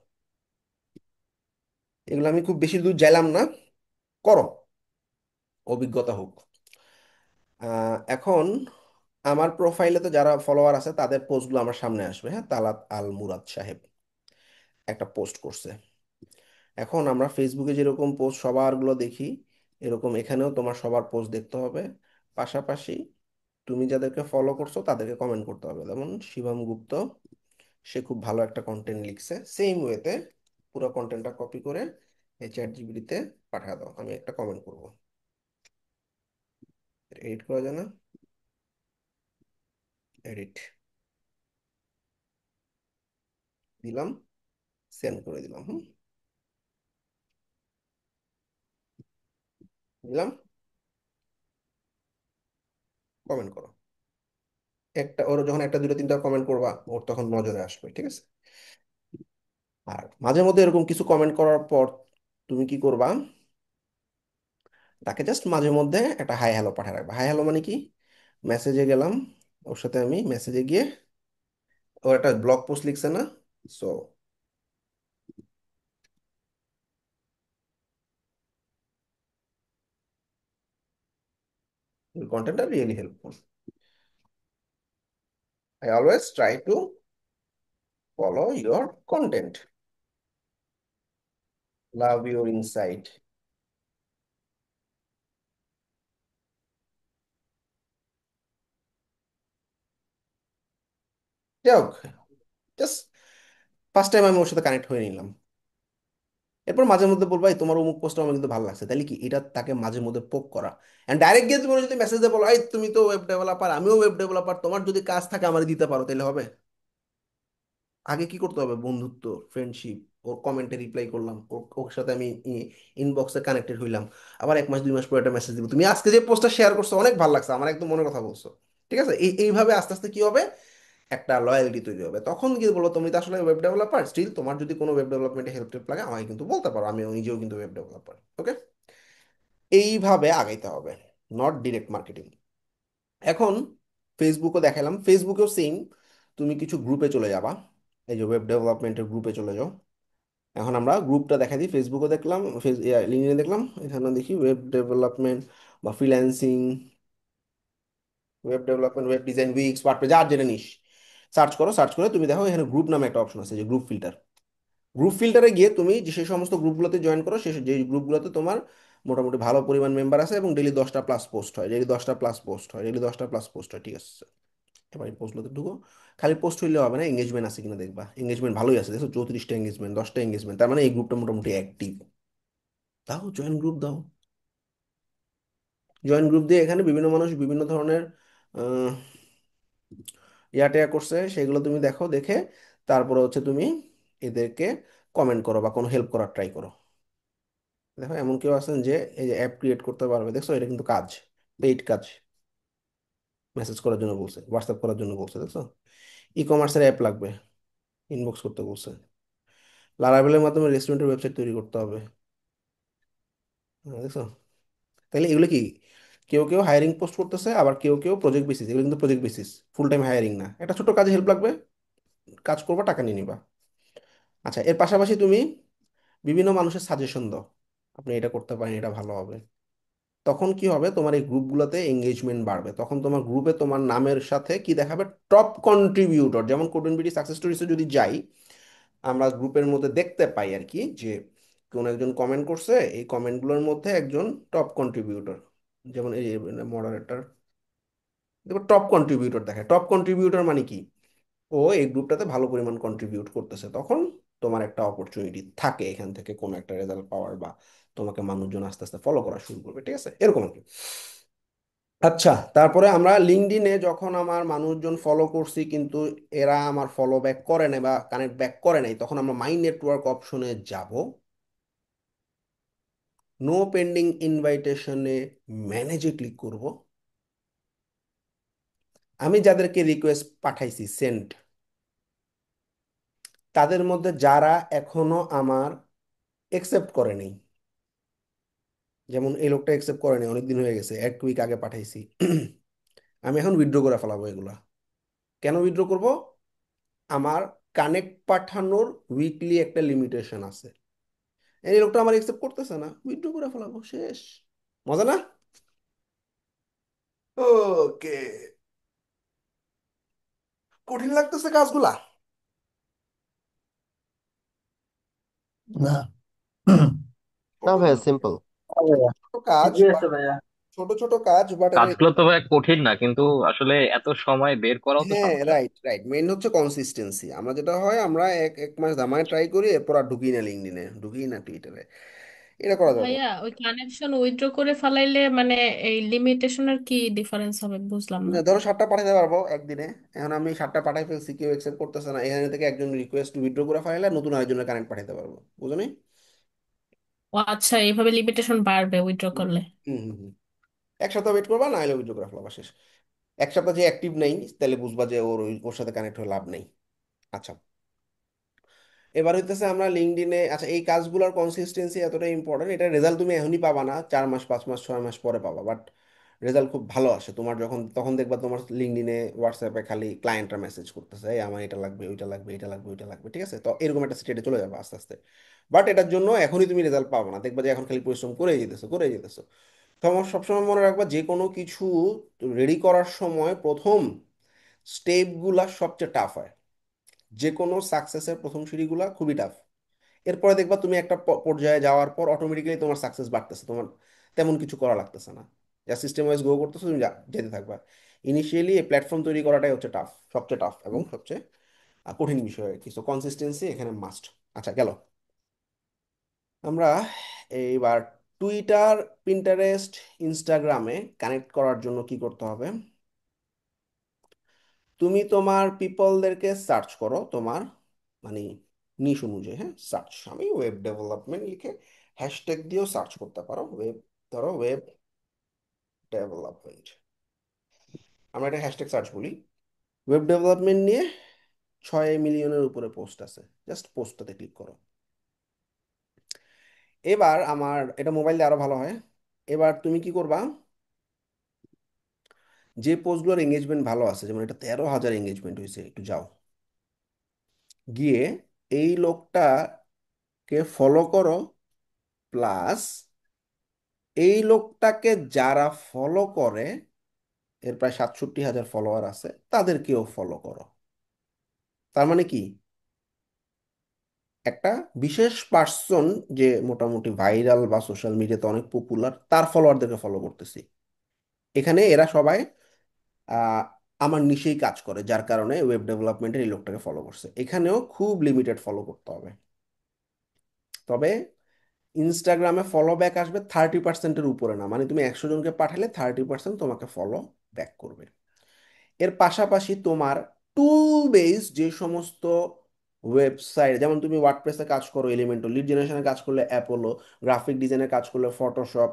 S1: এগুলো আমি খুব বেশি দূর যাইলাম না, করো, অভিজ্ঞতা হোক। এখন আমার প্রোফাইলে তো যারা ফলোয়ার আছে তাদের পোস্টগুলো আমার সামনে আসবে, হ্যাঁ। তালাত আল মুরাদ সাহেব একটা পোস্ট করছে। এখন আমরা ফেসবুকে যেরকম পোস্ট সবারগুলো দেখি, এরকম এখানেও তোমার সবার পোস্ট দেখতে হবে। পাশাপাশি তুমি যাদেরকে ফলো করছো তাদেরকে কমেন্ট করতে হবে। যেমন শিবম গুপ্ত, সে খুব ভালো একটা কন্টেন্ট লিখছে, সেম ওয়েতে পুরো কন্টেন্টটা কপি করে এই চ্যাট জিপিটিতে পাঠিয়ে দাও, আমি একটা কমেন্ট করব। এডিট করা যায় না? এডিট দিলাম, সেন্ড করে দিলাম, হুম, দিলাম, কমেন্ট করো। একটা ওর যখন একটা দুটো তিনটা কমেন্ট করবা, ওর তখন নজরে আসবে, ঠিক আছে। আর মাঝে মধ্যে এরকম কিছু কমেন্ট করার পর তুমি কি করবা, তাকে জাস্ট মাঝে মধ্যে একটা হাই হ্যালো পাঠিয়ে রাখবা। হাই হ্যালো মানে কি, মেসেজে গেলাম, ওর সাথে আমি মেসেজে গিয়ে, ও একটা ব্লগ পোস্ট লিখছে না, সো কন্টেন্টটা really helpful, I always try to follow your content. Love your insight. যাই হোক, জাস্ট ফার্স্ট টাইম আমি ওর সাথে কানেক্ট হয়ে নিলাম। এরপর মাঝে মধ্যে বলবো "এই তোমার অমুক পোস্ট আমার কিন্তু ভালো লাগছে", তাহলে কি এটা তাকে মাঝে মধ্যে পোক করা। এন্ড ডাইরেক্ট গিয়ে তুমি ওর যদি মেসেজ দিয়ে বলো এই তুমি তো ওয়েব ডেভেলপার, আমিও ওয়েব ডেভেলপার, তোমার যদি কাজ থাকে আমার দিতে পারো, তাহলে হবে? আগে কি করতে হবে? বন্ধুত্ব, ফ্রেন্ডশিপ, ওর কমেন্টে রিপ্লাই করলাম, ওর সাথে আমি ইনবক্সে কানেক্টেড হইলাম, আবার 1 মাস 2 মাস পর একটা মেসেজ দিব তুমি আজকে যে পোস্টটা শেয়ার করছো অনেক ভালো লাগছে, আমার একদম মনের কথা বলছো। ঠিক আছে, এইভাবে আস্তে আস্তে কি হবে, একটা লয়্যালটি তৈরি হবে। তখন গিয়ে বলো তুমি তো আসলে ওয়েব ডেভেলপার, স্টিল তোমার যদি কোনো ওয়েব ডেভেলপমেন্টে হেল্প টেল্প লাগে আমাকে কিন্তু বলতে পারো, আমি নিজেও কিন্তু ওয়েব ডেভেলপার। ওকে, এইভাবে আগাইতে হবে, নট ডিরেক্ট মার্কেটিং। এখন ফেসবুকও দেখালাম, ফেসবুকেও সেম, তুমি কিছু গ্রুপে চলে যাবা, এই যে ওয়েব ডেভেলপমেন্টের গ্রুপে চলে যাও। এখন আমরা গ্রুপটা দেখা দিই, ফেসবুকে দেখলাম, লিঙ্কডইনে দেখলাম, এখানে দেখি ওয়েব ডেভেলপমেন্ট বা freelancing, web development, web design, weeks, WordPress, যার যেটা নিস সার্চ করো, সার্চ করে তুমি দেখো এখানে গ্রুপ নামে একটা অপশন আছে, যে গ্রুপ ফিল্টার। গ্রুপ ফিল্টারে গিয়ে তুমি যে সেই সমস্ত গ্রুপগুলোতে জয়েন করো, যে গ্রুপগুলোতে তোমার মোটামুটি ভালো পরিমাণ মেম্বার আছে এবং ডেলি 10টা প্লাস পোস্ট হয়, ডেলি 10টা প্লাস পোস্ট হয়, ডেলি 10টা প্লাস পোস্ট হয়। ঠিক আছে, এবার এই পোস্টগুলোতে ঢুকো। খালি পোস্ট হইলে হবে না, এঙ্গেজমেন্ট আছে কিনা দেখবা। এঙ্গেজমেন্ট ভালোই আছে, দেখো 34টা এঙ্গেজমেন্ট, 10টা এঙ্গেজমেন্ট, তার মানে এই গ্রুপটা মোটামুটি অ্যাক্টিভ। দাও জয়েন গ্রুপ দাও। জয়েন গ্রুপ দিয়ে এখানে বিভিন্ন মানুষ বিভিন্ন ধরনের আহ, টেয়া করছে, সেগুলো তুমি দেখো, দেখে তারপরে হচ্ছে তুমি এদেরকে কমেন্ট করো বা কোনো হেল্প করার ট্রাই করো। দেখো এমন কেউ আছেন যে এই যে অ্যাপ ক্রিয়েট করতে পারবে, দেখছো এটা কিন্তু কাজ, পেইড কাজ। মেসেজ করার জন্য বলছে, হোয়াটসঅ্যাপ করার জন্য বলছে, দেখছো। ই কমার্সের অ্যাপ লাগবে, ইনবক্স করতে বলছে। লারাভেলের মাধ্যমে রেস্টুরেন্টের ওয়েবসাইট তৈরি করতে হবে। দেখছো, তাহলে এগুলো কি, কেউ কেউ হায়ারিং পোস্ট করতেছে, আবার কেউ কেউ প্রজেক্ট বেসিস, এগুলো কিন্তু project basis, full time hiring না। একটা ছোট কাজে হেল্প লাগবে, কাজ করবা, টাকা নিয়ে নিবা। আচ্ছা, এর পাশাপাশি তুমি বিভিন্ন মানুষের সাজেশন দাও, আপনি এটা করতে পারেন, এটা ভালো হবে। তখন কি হবে, তোমার এই গ্রুপগুলোতে এঙ্গেজমেন্ট বাড়বে, তখন তোমার গ্রুপে তোমার নামের সাথে কি দেখাবে, টপ কন্ট্রিবিউটর। যেমন কোড বিডি সাকসেস স্টোরিজে যদি যাই, আমরা গ্রুপের মধ্যে দেখতে পাই আর কি, যে কোন একজন কমেন্ট করছে, এই কমেন্টগুলোর মধ্যে একজন টপ কন্ট্রিবিউটর, যেমন এই মডারেটর, দেখো টপ কন্ট্রিবিউটর দেখায়। টপ কন্ট্রিবিউটর মানে কি, ও এই গ্রুপটাতে ভালো পরিমাণ কন্ট্রিবিউট করতেছে, তখন তোমার একটা অপরচুনিটি থাকে এখান থেকে কোনো একটা রেজাল্ট পাওয়ার, বা তোমাকে মানুষজন আস্তে আস্তে ফলো করা শুরু করবে। ঠিক আছে, এরকম আর কি। আচ্ছা, তারপরে আমরা লিঙ্কডইনে যখন আমার মানুষজন ফলো করছি কিন্তু এরা আমার ফলো ব্যাক করে নাই বা কানেক্ট ব্যাক করে নাই, তখন আমরা মাই নেটওয়ার্ক অপশনে যাব, নো পেন্ডিং ইনভাইটেশনে ম্যানেজে ক্লিক করব। আমি যাদেরকে রিকোয়েস্ট পাঠাইছি সেন্ড, তাদের মধ্যে যারা এখনো আমার একসেপ্ট করেনি, যেমন এই লোকটা একসেপ্ট করেনি, অনেকদিন হয়ে গেছে, 1 উইক আগে পাঠাইছি, আমি এখন উইথড্র করে ফেলাবো এগুলা। কেন উইথড্র করব? আমার কানেক্ট পাঠানোর উইকলি একটা লিমিটেশন আছে, এই লোকটা আমার একসেপ্ট করতেছে না, উইথড্র করে ফেলাবো, শেষ। মজা না? ওকে, কঠিন লাগতেছে কাজগুলা?
S6: না।
S2: না
S1: ছোট
S2: ভাইয়া,
S1: ছোট
S2: সিম্পল।
S1: ছোট কাজ,
S4: ঠিকই আছে
S1: but
S4: ভাইয়া।
S1: ছোট ছোট কাজ, বাট এটা।
S8: কাজগুলো তো ভাই কঠিন না, কিন্তু আসলে এত সময় বের করাও তো
S1: হ্যাঁ,
S8: সমস্যা।
S1: রাইট রাইট, মেইন হচ্ছে কনসিস্টেন্সি। আমরা যেটা হয়, আমরা এক এক মাস দামায় ট্রাই করি, এরপর আর ঢুকি না লিঙ্কডইনে, ঢুকি না টুইটারে, এটা করা যাবে না।
S11: ভাইয়া ওই কানেকশন উইথড্র করে ফেলাইলে মানে এই লিমিটেশনের কি ডিফারেন্স হবে বুঝলাম না।
S1: ধরো 7টা পাঠাতে পারবো একদিনে, এখন আমি 7টা পাঠাই ফেলছি, কেউ একসেপ্ট করতেছে না, এখানে থেকে একজন রিকোয়েস্ট উইথড্র করে ফাইলে নতুন আরেকজনের কানেক্ট পাঠাতে পারবো, বুঝো নি?
S11: ও আচ্ছা, এইভাবে লিমিটেশন বাড়বে উইথড্র
S1: হুম
S11: করলে।
S1: হুম হুম হুম। 1 সপ্তাহ ওয়েট করবা, না হলে উইথড্র করে ফেলবা, শেষ। 1 সপ্তাহ যে অ্যাক্টিভ নেই, তাহলে বুঝবা যে ওর সাথে কানেক্ট হয়ে লাভ নেই। আচ্ছা, এবার হইতেছে আমরা লিঙ্কডইনে, আচ্ছা এই কাজগুলোর কনসিস্টেন্সি এতটা ইম্পর্টেন্ট, এটা রেজাল্ট তুমি এখনই পাবা না, 4 মাস 5 মাস 6 মাস পরে পাবা, বাট রেজাল্ট খুব ভালো আসে তোমার যখন, তখন দেখবা তোমার লিঙ্কডইনে হোয়াটসঅ্যাপে খালি ক্লায়েন্টরা মেসেজ করতেছে "এই আমার এটা লাগবে, ওইটা লাগবে, এটা লাগবে, ওইটা লাগবে", ঠিক আছে, তো এরকম একটা স্টেটে চলে যাবে আস্তে আস্তে। বাট এটার জন্য এখনই তুমি রেজাল্ট পাবো না, দেখবা যে এখন খালি পরিশ্রম করেই যেতেছো, করেই যেতেছো। তো আমার সবসময় মনে রাখবা, যে কোনো কিছু রেডি করার সময় প্রথম স্টেপগুলা সবচেয়ে টাফ হয়, যে কোনো সাকসেসের প্রথম সিঁড়িগুলা খুবই টাফ। এরপরে দেখবা তুমি একটা পর্যায়ে যাওয়ার পর অটোমেটিক্যালি তোমার সাকসেস বাড়তেছে, তোমার তেমন কিছু করা লাগতেছে না, যা সিস্টেম ওয়াইজ গ্রো করতেছো তুমি যেতে থাকবা। ইনিশিয়ালি এই প্ল্যাটফর্ম তৈরি করাটাই হচ্ছে টাফ, সবচেয়ে টাফ এবং সবচেয়ে কঠিন বিষয় আর কি। সো কনসিস্টেন্সি এখানে মাস্ট। আচ্ছা গেল। আমরা এইবার টুইটার, পিন্টারেস্ট, ইনস্টাগ্রামে কানেক্ট করার জন্য কি করতে হবে? তুমি তোমার পিপলদেরকে সার্চ করো তোমার মানে নিশ অনুযায়ী। হ্যাঁ, সার্চ, আমি ওয়েব ডেভেলপমেন্ট লিখে হ্যাশট্যাগ দিয়েও সার্চ করতে পারো। ওয়েব, ধরো ওয়েব ডেভেলপমেন্ট, আমরা এটা হ্যাশট্যাগ সার্চ বলি। ওয়েব ডেভেলপমেন্ট নিয়ে 6 মিলিয়নের উপরে পোস্ট আছে, জাস্ট পোস্টটাতে ক্লিক করো। এবার আমার এটা মোবাইল দিয়ে আরো ভালো হয়। এবার তুমি কি করবা, যে পোস্টগুলোর এঙ্গেজমেন্ট ভালো আছে, যেমন এটা 13,000 এঙ্গেজমেন্ট হয়েছে, একটু যাও গিয়ে এই লোকটাকে ফলো করো, প্লাস এই লোকটাকে যারা ফলো করে, এর প্রায় 67,000 ফলোয়ার আছে, তাদেরকেও ফলো করো। তার মানে কি, একটা বিশেষ পার্সন যে মোটামুটি ভাইরাল বা সোশ্যাল মিডিয়াতে অনেক পপুলার, তার ফলোয়ারদেরকে ফলো করতেছি। এখানে এরা সবাই আহ, আমার নিশেই কাজ করে, যার কারণে ওয়েব ডেভেলপমেন্টের এই লোকটাকে ফলো করছে। এখানেও খুব লিমিটেড ফলো করতে হবে। তবে ইনস্টাগ্রামে ফলো ব্যাক আসবে 30%-এর উপরে না, মানে তুমি 100 জনকে পাঠালে 30% তোমাকে ফলো ব্যাক করবে। এর পাশাপাশি তোমার টুল বেস যে সমস্ত ওয়েবসাইট, যেমন তুমি ওয়ার্ডপ্রেসে কাজ করো, এলিমেন্টো, লিড জেনারেশনে কাজ করলে অ্যাপোলো, গ্রাফিক ডিজাইনে কাজ করলে ফটোশপ,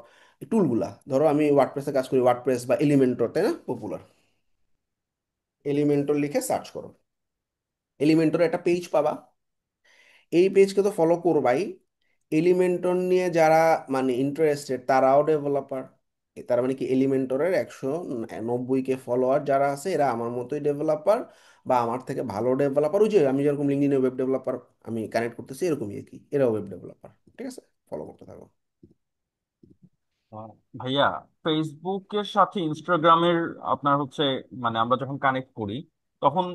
S1: টুলগুলা ধরো আমি ওয়ার্ডপ্রেসে কাজ করি, ওয়ার্ডপ্রেস বা এলিমেন্টর, তাই না, পপুলার। এলিমেন্টর লিখে সার্চ করো, এলিমেন্টর একটা পেজ পাবা। এই পেজকে তো ফলো করবাই, এলিমেন্টর নিয়ে যারা মানে ইন্টারেস্টেড তারাও ডেভেলপার। তার মানে কি, এলিমেন্টরের 190K ফলোয়ার যারা আছে এরা আমার মতোই ডেভেলপার, বা আমার থেকে ভালো ডেভেলপার। ওই যে আমি যেরকম লিঙ্কডিনে ওয়েব ডেভেলপার আমি কানেক্ট করতেছি, এরকমই আর কি, এরাও ওয়েব ডেভেলপার। ঠিক আছে, ফলো করতে থাকো।
S8: আহ, ভাইয়া, ফেসবুকের সাথে ইনস্টাগ্রামের আপনার হচ্ছে মানে আমরা যখন কানেক্ট করি তখন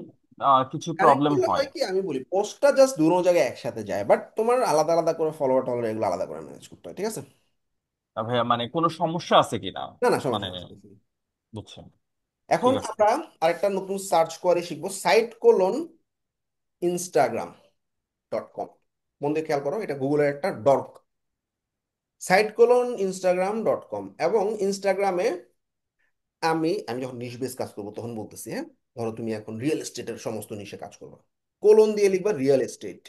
S8: কিছু
S1: কানেক্ট
S8: প্রবলেম
S1: করলে
S8: হয়।
S1: হয় কি, আমি বলি পোস্টটা জাস্ট দুটো জায়গায় একসাথে যায়, বাট তোমার আলাদা আলাদা করে ফলোয়ার টলোয়ার এগুলো আলাদা করে ম্যানেজ করতে হয়। ঠিক আছে,
S8: ভাইয়া মানে কোনো সমস্যা আছে কিনা?
S1: না না,
S8: মানে
S1: সমস্যা নেই।
S8: বুঝছেন?
S1: এখন
S8: ঠিক আছে।
S1: আমরা আরেকটা নতুন সার্চ করে শিখবো, সাইট কোলন instagram.com। মন দিয়ে খেয়াল করো, এটা গুগলের একটা ডট, site:instagram.com। এবং ইনস্টাগ্রামে আমি আমি যখন নিশ বেস কাজ করবো তখন বলতেছি, হ্যাঁ, ধরো তুমি এখন রিয়েল এস্টেটের সমস্ত নিশে কাজ করবে, কোলন দিয়ে লিখবা রিয়েল এস্টেট।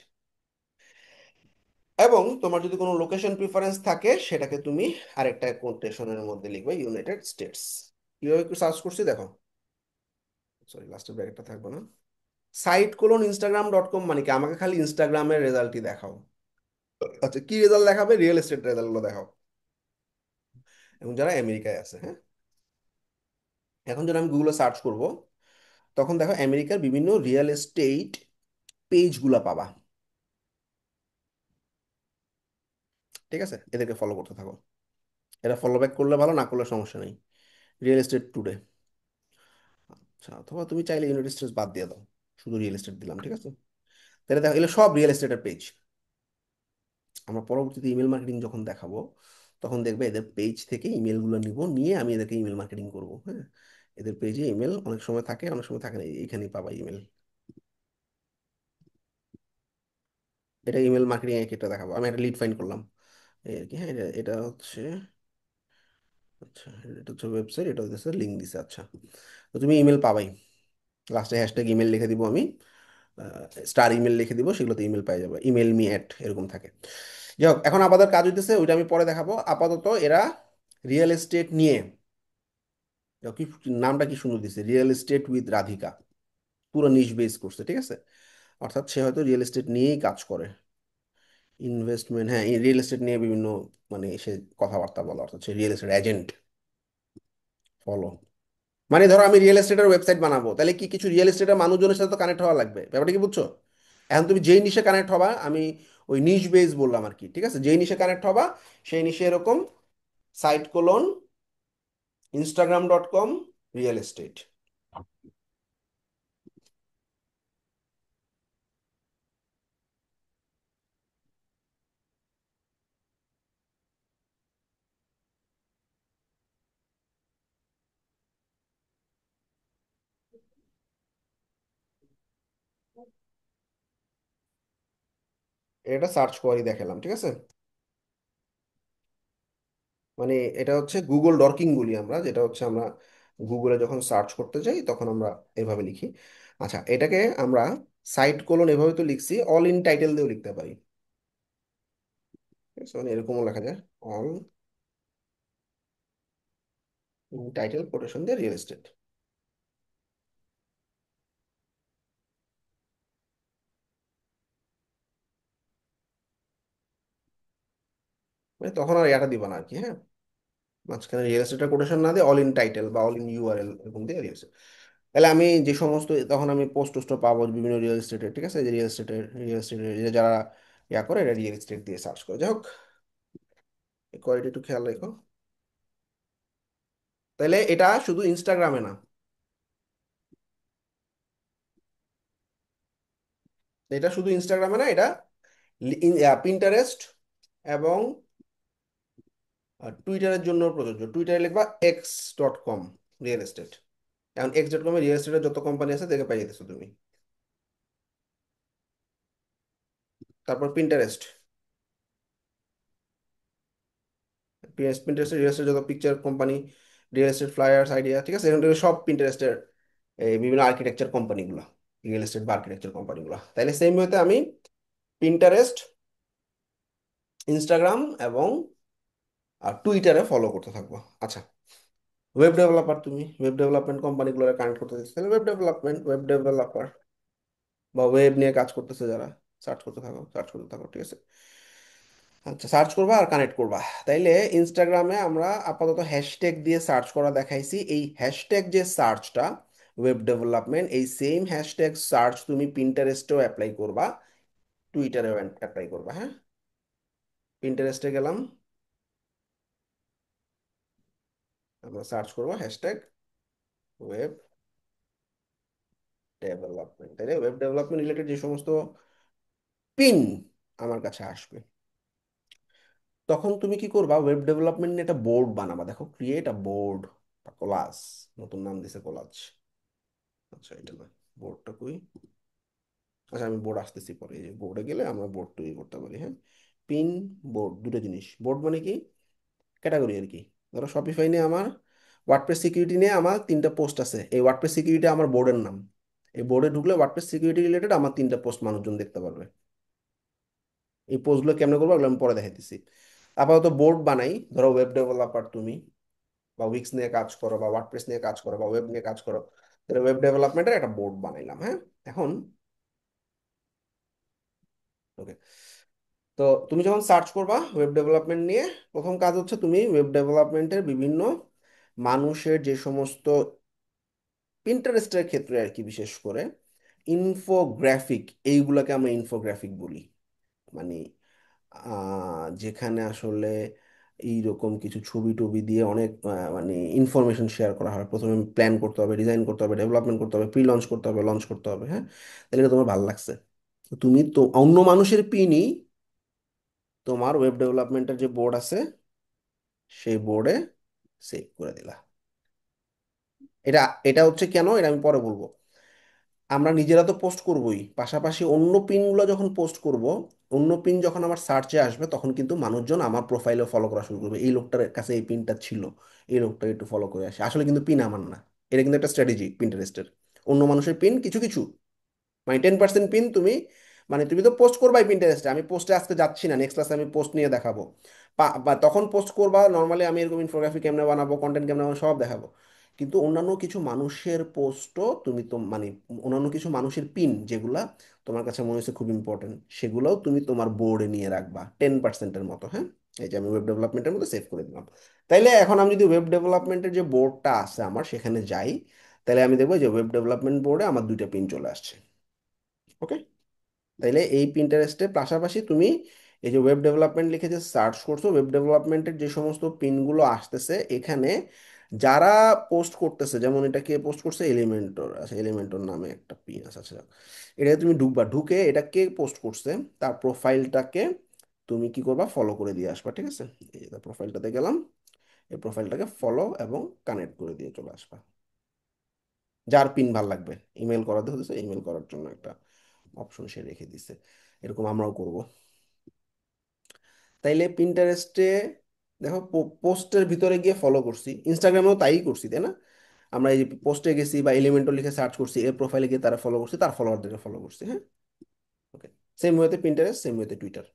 S1: এবং তোমার যদি কোনো লোকেশন প্রিফারেন্স থাকে সেটাকে তুমি আরেকটা কোটেশনের মধ্যে লিখবে ইউনাইটেড স্টেটস। কিভাবে একটু সার্চ করছি দেখো, সরি লাস্টের ব্র্যাকেটটা থাকবে না। site:instagram.com মানে কি, আমাকে খালি ইনস্টাগ্রামের রেজাল্টই দেখাও। আচ্ছা, কি রেজাল্ট দেখাবে? রিয়েল এস্টেট রেজাল্টগুলো দেখাও, এবং যারা আমেরিকায় আছে। হ্যাঁ, এখন যখন আমি গুগলে সার্চ করব তখন দেখো আমেরিকার বিভিন্ন রিয়েল এস্টেট পেজগুলো পাবা। ঠিক আছে, এদেরকে ফলো করতে থাকো। এরা ফলো ব্যাক করলে ভালো, না করলে সমস্যা নেই। Real estate today. আচ্ছা, অথবা তুমি চাইলে ইউনাইটেড স্টেটস বাদ দিয়ে দাও, শুধু রিয়েল এস্টেট দিলাম। ঠিক আছে, তাহলে দেখো এগুলো সব রিয়েল এস্টেটের পেজ। আমরা পরবর্তীতে ইমেল মার্কেটিং যখন দেখাবো তখন দেখবে এদের পেজ থেকে ইমেলগুলো নিব, নিয়ে আমি এদেরকে ইমেল মার্কেটিং করবো। হ্যাঁ, এদের পেজে ইমেল অনেক সময় থাকে, অনেক সময় থাকে না, এখানেই পাবা ইমেল। এটা ইমেল মার্কেটিং এ এটা দেখাবো। আমি একটা লিড ফাইন্ড করলাম এই আর কি। হ্যাঁ, এটা হচ্ছে, আচ্ছা এটা হচ্ছে ওয়েবসাইট, এটা হচ্ছে লিঙ্ক দিছে। আচ্ছা, তো তুমি ইমেল পাবাই, লাস্টে হ্যাশট্যাগ ইমেল লিখে দিব আমি, স্টার ইমেল লিখে দিব, সেগুলোতে ইমেল পাই যাবে, ইমেল মি অ্যাট এরকম থাকে। যাই হোক, এখন আপাতত কাজ হইতেছে, ওইটা আমি পরে দেখাবো। আপাতত এরা রিয়েল এস্টেট নিয়ে, দেখো কি নামটা কি সুন্দর দিছে, রিয়েল এস্টেট উইথ রাধিকা, পুরো নিশ বেস করছে। ঠিক আছে, অর্থাৎ সে হয়তো রিয়েল এস্টেট নিয়েই কাজ করে, ইনভেস্টমেন্ট, হ্যাঁ, রিয়েল এস্টেট নিয়ে বিভিন্ন মানে সে কথাবার্তা বলা, অর্থাৎ সে রিয়েল এস্টেট এজেন্ট। ফলো মানে ধরো আমি রিয়েল এস্টেটের ওয়েবসাইট বানাবো, তাহলে কি কিছু রিয়েল এস্টেটের মানুষজনের সাথে তো কানেক্ট হওয়া লাগবে, ব্যাপারটা কি বুঝছো? এখন তুমি যেই নিশে কানেক্ট হবা, আমি ওই নিশ বেস বললাম আর কি। ঠিক আছে, যেই নিশে কানেক্ট হবা সেই নিশে এরকম site:instagram.com রিয়েল এস্টেট। এটা সার্চ করে দেখালাম, ঠিক আছে? মানে এটা হচ্ছে গুগল ডর্কিং বলি আমরা, যেটা হচ্ছে আমরা গুগলে যখন সার্চ করতে যাই তখন আমরা এভাবে লিখি। আচ্ছা, এটাকে আমরা সাইট কোলন এভাবে তো লিখছি, অল ইন টাইটেল দিয়েও লিখতে পারি, ঠিক আছে? মানে এরকমও লেখা যায়, অল ইন টাইটেল কোটেশন দিয়ে রিয়েল এস্টেট। মানে তখন আর এটা দিবা না আর কি, হ্যাঁ? মাঝখানে রিয়েল এস্টেটের কোটেশন না দিয়ে অল ইন টাইটেল বা অল ইন ইউআরএল এরকম দিয়ে রিয়েল এস্টেট। তাহলে আমি যে সমস্ত, তখন আমি পোস্ট টোস্ট পাবো বিভিন্ন রিয়েল এস্টেটের, ঠিক আছে? যে রিয়েল এস্টেটের যারা ইয়া করে, এটা রিয়েল এস্টেট দিয়ে সার্চ করে। যাই হোক, কোয়ালিটি একটু খেয়াল রেখো। তাহলে এটা শুধু ইনস্টাগ্রামে না, এটা শুধু ইনস্টাগ্রামে না, এটা পিন্টারেস্ট এবং টুইটারের জন্য প্রযোজ্য। টুইটারে লিখবা x.com রিয়েল এস্টেট। এখন x.com-এ রিয়েল এস্টেটের যত কোম্পানি আছে দেখে পাই যেতেছো তুমি। তারপর পিন্টারেস্ট, পিন্টারেস্টের রিয়েল এস্টেট যত picture company, real estate flyers idea, ঠিক আছে? এখান থেকে সব পিন্টারেস্টের এই বিভিন্ন আর্কিটেকচার কোম্পানিগুলো, রিয়েল এস্টেট বা আর্কিটেকচার কোম্পানিগুলো। তাইলে সেম ওয়েতে আমি পিন্টারেস্ট, ইনস্টাগ্রাম এবং টুইটারে ফলো করতে থাকবো। আচ্ছা, ওয়েব ডেভেলপার, তুমি ওয়েব ডেভেলপমেন্ট কোম্পানিগুলো কানেক্ট করতে চাইছো, তাহলে ওয়েব ডেভেলপার বা ওয়েব নিয়ে কাজ করতেছে যারা, সার্চ করতে থাকো, সার্চ করতে থাকো, ঠিক আছে? আচ্ছা, সার্চ করবা আর কানেক্ট করবা। তাইলে ইনস্টাগ্রামে আমরা আপাতত হ্যাশট্যাগ দিয়ে সার্চ করা দেখাইছি। এই হ্যাশট্যাগ যে সার্চটা ওয়েব ডেভেলপমেন্ট, এই সেম হ্যাশট্যাগ সার্চ তুমি পিন্টারেস্টেও অ্যাপ্লাই করবা, টুইটারেও অ্যাপ্লাই করবা, হ্যাঁ? পিন্টারেস্টে গেলাম, আমরা সার্চ করবো হ্যাশট্যাগ ওয়েব ডেভেলপমেন্ট। তাইলে ওয়েব ডেভেলপমেন্ট রিলেটেড যে সমস্ত পিন আমার কাছে আসবে, তখন তুমি কি করবা? ওয়েব ডেভেলপমেন্ট নিয়ে একটা বোর্ড বানাবা। দেখো, ক্রিয়েট আ বোর্ড বা কোলাজ, নতুন নাম দিছে কোলাজ। আচ্ছা, এটা না, বোর্ডটা কই? আচ্ছা, আমি বোর্ড আসতেছি পরে। এই যে বোর্ডে গেলে আমরা বোর্ড তৈরি করতে পারি, হ্যাঁ? পিন, বোর্ড, দুটো জিনিস। বোর্ড মানে কি? ক্যাটাগরি আর কি। ধরো শপিফাই নিয়ে আমার, ওয়ার্ডপ্রেস সিকিউরিটি নিয়ে আমার 3টা পোস্ট আছে, এই ওয়ার্ডপ্রেস সিকিউরিটি আমার বোর্ডের নাম। এই বোর্ডে ঢুকলে ওয়ার্ডপ্রেস সিকিউরিটি রিলেটেড আমার 3টা পোস্ট মানুষজন দেখতে পারবে। এই পোস্টগুলো কেমনে করবো এগুলো আমি পরে দেখাইতেছি। আপাতত বোর্ড বানাই। ধরো ওয়েব ডেভেলপার তুমি, বা উইক্স নিয়ে কাজ করো, বা ওয়ার্ডপ্রেস নিয়ে কাজ করো, বা ওয়েব নিয়ে কাজ করো, তাহলে ওয়েব ডেভেলপমেন্টের একটা বোর্ড বানাইলাম, হ্যাঁ? এখন ওকে, তো তুমি যখন সার্চ করবা ওয়েব ডেভেলপমেন্ট নিয়ে, প্রথম কাজ হচ্ছে তুমি ওয়েব ডেভেলপমেন্টের বিভিন্ন মানুষের যে সমস্ত, পিন্টারেস্টের ক্ষেত্রে আর কি, বিশেষ করে ইনফোগ্রাফিক, এইগুলাকে আমরা ইনফোগ্রাফিক বলি। মানে যেখানে আসলে এইরকম কিছু ছবি টবি দিয়ে অনেক মানে ইনফরমেশন শেয়ার করা হয়। প্রথমে প্ল্যান করতে হবে, ডিজাইন করতে হবে, ডেভেলপমেন্ট করতে হবে, প্রি লঞ্চ করতে হবে, লঞ্চ করতে হবে, হ্যাঁ? তাহলে এটা তোমার ভালো লাগছে, তো তুমি তো অন্য মানুষের পিনই তোমার ওয়েব ডেভেলপমেন্টের যে বোর্ড আছে সেই বোর্ডে সেভ করে দিলা। এটা এটা হচ্ছে কেন, এটা আমি পরে বলবো। আমরা নিজেরা তো পোস্ট করবোই, পাশাপাশি অন্য পিনগুলো যখন পোস্ট করব, অন্য পিন যখন আমার সার্চে আসবে, তখন কিন্তু মানুষজন আমার প্রোফাইলে ফলো করা শুরু করবে। এই লোকটার কাছে এই পিনটা ছিল, এই লোকটা একটু ফলো করে আসে। আসলে কিন্তু পিন আমার না, এটা কিন্তু একটা স্ট্র্যাটেজি পিন্টারেস্টের। অন্য মানুষের পিন কিছু কিছু, মানে 10% পিন তুমি, মানে তুমি তো পোস্ট করবাই পিন্টারেস্টে। আমি পোস্টে আজকে যাচ্ছি না, নেক্সট ক্লাসে আমি পোস্ট নিয়ে দেখাবো। বা তখন পোস্ট করবা, নর্মালি আমি এরকম ইনফোগ্রাফি কেমনে বানাবো, কন্টেন্ট কেমনে বানাবো, সব দেখাবো। কিন্তু অন্যান্য কিছু মানুষের পোস্টও তুমি তো মানে, অন্যান্য কিছু মানুষের পিন যেগুলা তোমার কাছে মনে হচ্ছে খুব ইম্পর্টেন্ট, সেগুলোও তুমি তোমার বোর্ডে নিয়ে রাখবা 10%-এর মতো, হ্যাঁ? এই যে আমি ওয়েব ডেভেলপমেন্টের মধ্যে সেভ করে দিলাম। তাইলে এখন আমি যদি ওয়েব ডেভেলপমেন্টের যে বোর্ডটা আছে আমার সেখানে যাই, তাহলে আমি দেখবো যে ওয়েব ডেভেলপমেন্ট বোর্ডে আমার 2টা পিন চলে আসছে। ওকে, তাইলে এই পিন্টারেস্টে পাশাপাশি তুমি এই যে ওয়েব ডেভেলপমেন্ট লিখে যে সার্চ করছো, ওয়েব ডেভেলপমেন্টের যে সমস্ত পিনগুলো আসতেছে এখানে, যারা পোস্ট করতেছে, যেমন এটা কে পোস্ট করছে, এলিমেন্টর আছে, এলিমেন্টর নামে একটা পিন আছে। আচ্ছা, এটা তুমি ঢুকবা, ঢুকে এটা কে পোস্ট করছে তার প্রোফাইলটাকে তুমি কি করবা, ফলো করে দিয়ে আসবা, ঠিক আছে? এই যে প্রোফাইলটাতে গেলাম, এই প্রোফাইলটাকে ফলো এবং কানেক্ট করে দিয়ে চলে আসবা। যার পিন ভাল লাগবে, ইমেল করাতে হতেছে, ইমেল করার জন্য একটা অপশন সে রেখে দিছে, এরকম আমরাও করব। তাইলে পিন্টারেস্টে দেখো পোস্টের ভিতরে গিয়ে ফলো করছি, ইনস্টাগ্রামেও তাই করছি, তাই না? আমরা এই যে পোস্টে গেছি বা এলিমেন্টও লিখে সার্চ করছি, এর প্রোফাইলে গিয়ে তারা ফলো করছি, তার ফলোয়ারদেরকে ফলো করছি, হ্যাঁ। ওকে, সেম ওয়েতে পিন্টারেস্ট, সেম ওয়েতে টুইটার।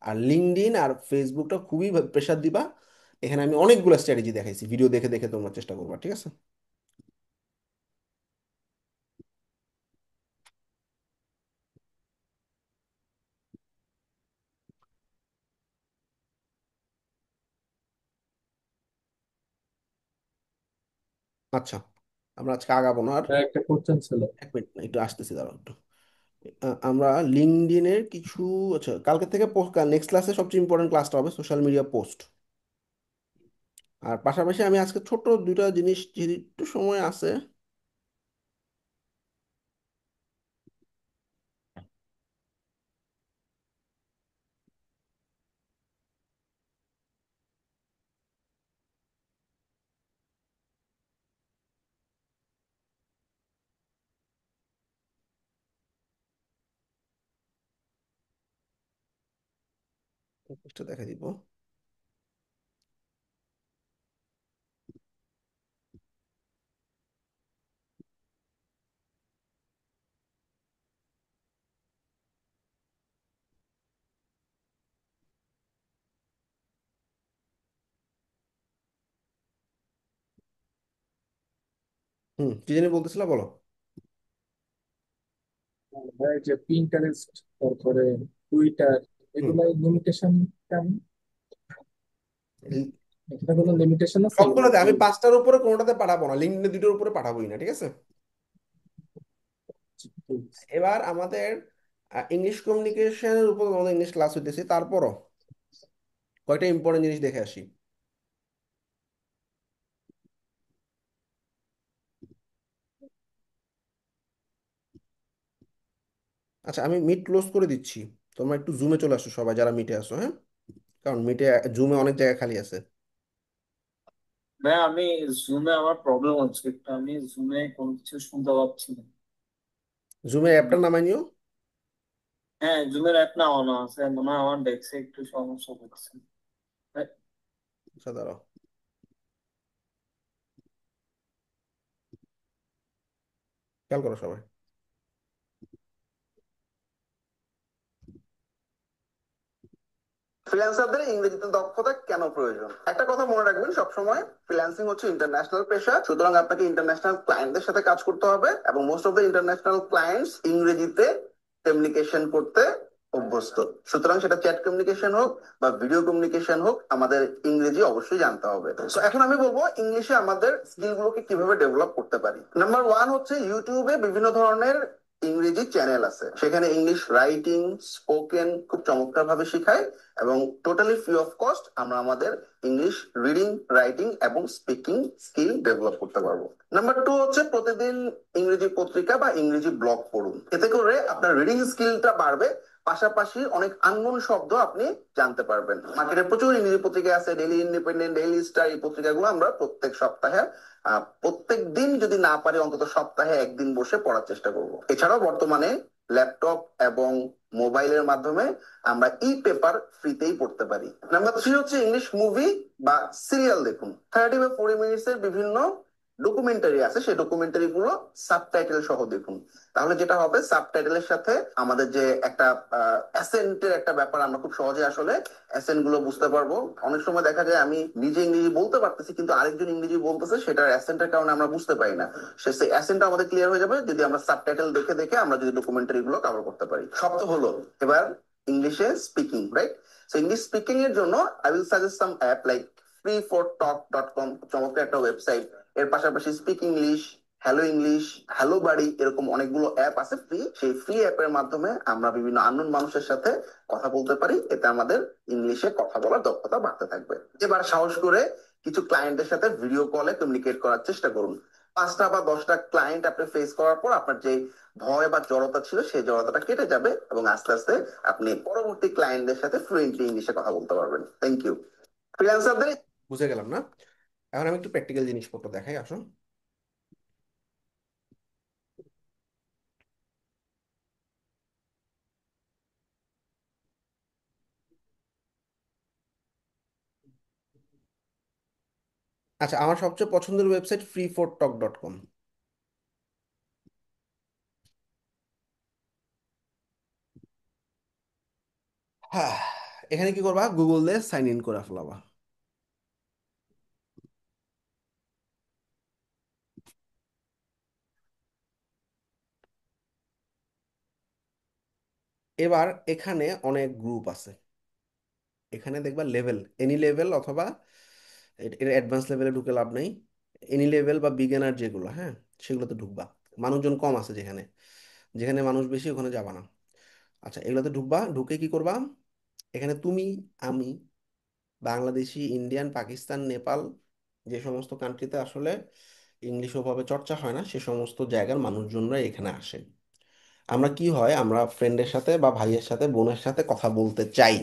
S1: আর লিঙ্কডইন আর ফেসবুকটা খুবই প্রেসার দিবা। এখানে আমি অনেকগুলো স্ট্র্যাটেজি দেখাইছি, ভিডিও দেখে দেখে তোমরা চেষ্টা করবা, ঠিক আছে? আচ্ছা, আমরা আজকে আগাবো না আর।
S9: ভাইয়া একটা কোশ্চেন ছিল।
S1: এক মিনিট, একটু আসতেছি, দাঁড়াও একটু। আমরা লিঙ্কডইনের কিছু, আচ্ছা কালকে থেকে নেক্সট ক্লাসে সবচেয়ে ইম্পর্টেন্ট ক্লাসটা হবে সোশ্যাল মিডিয়া পোস্ট। আর পাশাপাশি আমি আজকে ছোট দুইটা জিনিস, যদি একটু সময় আছে, পোস্টটা দেখা দিব। কি জানি বলতেছিলা, বলো।
S9: ভাই যে পিন্টারেস্ট, তারপরে টুইটার,
S1: হুম
S9: এগুলাই লিমিটেশন কেমন?
S1: লি-
S9: এখানে কোনো লিমিটেশন আছে
S1: সবগুলোতে
S9: নাকি?
S1: আমি পাঁচটার উপরে কোনোটাতে পাঠাবো না, লিঙ্কডইনে দুটোর উপরে পাঠাবোই না, ঠিক আছে? এবার আমাদের ইংলিশ কমিউনিকেশনের উপর আমাদের ইংলিশ ক্লাস হইতেছে, তারপরও কয়েকটা ইম্পর্টেন্ট জিনিস দেখে আসি। আচ্ছা, আমি মিট ক্লোজ করে দিচ্ছি, তোমরা একটু জুমে চলে আসো সবাই যারা মিটে আসো, হ্যাঁ? কারণ মিটে, জুমে অনেক জায়গা খালি আছে।
S9: ভাই আমি জুমে আমার প্রবলেম হচ্ছে একটু, আমি জুমে কোনো কিছু শুনতে পাচ্ছি না।
S1: জুমের অ্যাপটা নামাই নিও।
S9: হ্যাঁ, জুমের অ্যাপ নামানো আছে, মনে হয় আমার ডেস্কে একটু সমস্যা হচ্ছে।
S1: আচ্ছা দাঁড়াও, খেয়াল করো সবাই। ফ্রিল্যান্সারদের ইংরেজিতে দক্ষতা কেন প্রয়োজন? একটা কথা মনে রাখবেন সবসময়, ফ্রিল্যান্সিং হচ্ছে ইন্টারন্যাশনাল পেশা, সুতরাং আপনাকে ইন্টারন্যাশনাল ক্লায়েন্টদের সাথে কাজ করতে হবে, এবং most of the international clients ইংরেজিতে কমিউনিকেশন করতে অভ্যস্ত। সুতরাং সেটা চ্যাট কমিউনিকেশন হোক বা ভিডিও কমিউনিকেশন হোক, আমাদের ইংরেজি অবশ্যই জানতে হবে। তো এখন আমি বলবো ইংলিশে আমাদের স্কিল গুলোকে কিভাবে ডেভেলপ করতে পারি। নাম্বার ওয়ান হচ্ছে ইউটিউবে বিভিন্ন ধরনের ইংরেজি চ্যানেল আছে, সেখানে ইংলিশ রাইটিং, স্পোকেন খুব চমৎকার ভাবে শেখায়, এবং টোটালি ফ্রি অফ কস্ট আমরা আমাদের ইংলিশ রিডিং, রাইটিং এবং স্পিকিং স্কিল ডেভেলপ করতে পারবো। নাম্বার টু হচ্ছে প্রতিদিন ইংরেজি পত্রিকা বা ইংরেজি ব্লগ পড়ুন, এতে করে আপনার রিডিং স্কিলটা বাড়বে, পাশাপাশি অনেক আননোন শব্দ আপনি জানতে পারবেন। মার্কেটে প্রচুর ইংরেজি পত্রিকা আছে, ডেইলি ইন্ডিপেন্ডেন্ট, ডেইলি স্টার, এই পত্রিকাগুলো আমরা প্রত্যেক সপ্তাহে প্রত্যেক দিন যদি না পারি অন্তত সপ্তাহে একদিন বসে পড়ার চেষ্টা করব। এছাড়াও বর্তমানে ল্যাপটপ এবং মোবাইলের মাধ্যমে আমরা ই পেপার ফ্রিতেই পড়তে পারি। নাম্বার থ্রি হচ্ছে ইংলিশ মুভি বা সিরিয়াল দেখুন, 30 বা 40 মিনিটস এর বিভিন্ন ডকুমেন্টারি আছে, সেই ডকুমেন্টারি গুলো সাবটাইটেল সহ দেখুন। তাহলে যেটা হবে, সাবটাইটেলের সাথে আমাদের যে একটা অ্যাসেন্টের একটা ব্যাপার, আমরা খুব সহজে আসলে অ্যাসেন্ট গুলো বুঝতে পারবো। অনেক সময় দেখা যায় আমি নিজে ইংরেজি বলতে পারতেছি কিন্তু আরেকজন ইংরেজি বলতেছে, সেটার অ্যাসেন্টের কারণে আমরা বুঝতে পারি না। সেই অ্যাসেন্টটা আমাদের ক্লিয়ার হয়ে যাবে যদি আমরা সাবটাইটেল দেখে দেখে আমরা যদি ডকুমেন্টারি গুলো কভার করতে পারি। শব্দ হলো এবার ইংলিশে speaking, right? So English speaking এর জন্য I will suggest some app like free4talk.com, চমৎকার একটা ওয়েবসাইট। এর পাশাপাশি speak English, hello English, hello বাড়ি, এরকম অনেকগুলো অ্যাপ আছে ফ্রি। সেই ফ্রি অ্যাপের মাধ্যমে আমরা বিভিন্ন আননোন মানুষের সাথে কথা বলতে পারি, এতে আমাদের ইংলিশে কথা বলার দক্ষতা বাড়তে থাকবে। এবার সাহস করে কিছু ক্লায়েন্টের সাথে ভিডিও কলে কমিউনিকেট করার চেষ্টা করুন। 5টা বা 10টা ক্লায়েন্ট আপনি ফেস করার পর আপনার যে ভয় বা জড়তা ছিল সেই জড়তাটা কেটে যাবে, এবং আস্তে আস্তে আপনি পরবর্তী ক্লায়েন্টদের সাথে ফ্লুয়েন্টলি ইংলিশে কথা বলতে পারবেন। Thank you. ফ্রিল্যান্সারদের বুঝে গেলাম না? এখন আমি একটু প্র্যাকটিক্যাল জিনিসপত্র দেখাই, আসো। আচ্ছা, আমার সবচেয়ে পছন্দের ওয়েবসাইট freefortalk.com। হ্যাঁ, এখানে কি করবা, গুগল দিয়ে সাইন ইন করে ফেলাবা। এবার এখানে অনেক গ্রুপ আছে। এখানে দেখবা লেভেল, এনি লেভেল অথবা এর অ্যাডভান্স লেভেলে ঢুকে লাভ নেই। এনি লেভেল বা বিগিনার যেগুলো, হ্যাঁ, সেগুলোতে ঢুকবা। মানুষজন কম আছে যেখানে, যেখানে মানুষ বেশি ওখানে যাবা না। আচ্ছা, এগুলোতে ঢুকবা, ঢুকে কি করবা, এখানে তুমি, আমি, বাংলাদেশি, ইন্ডিয়ান, পাকিস্তান, নেপাল, যে সমস্ত কান্ট্রিতে আসলে ইংলিশ ওভাবে চর্চা হয় না সে সমস্ত জায়গার মানুষজনরা এখানে আসে। আমরা কি হয়, আমরা ফ্রেন্ডের সাথে বা ভাইয়ের সাথে বোনের সাথে কথা বলতে চাই,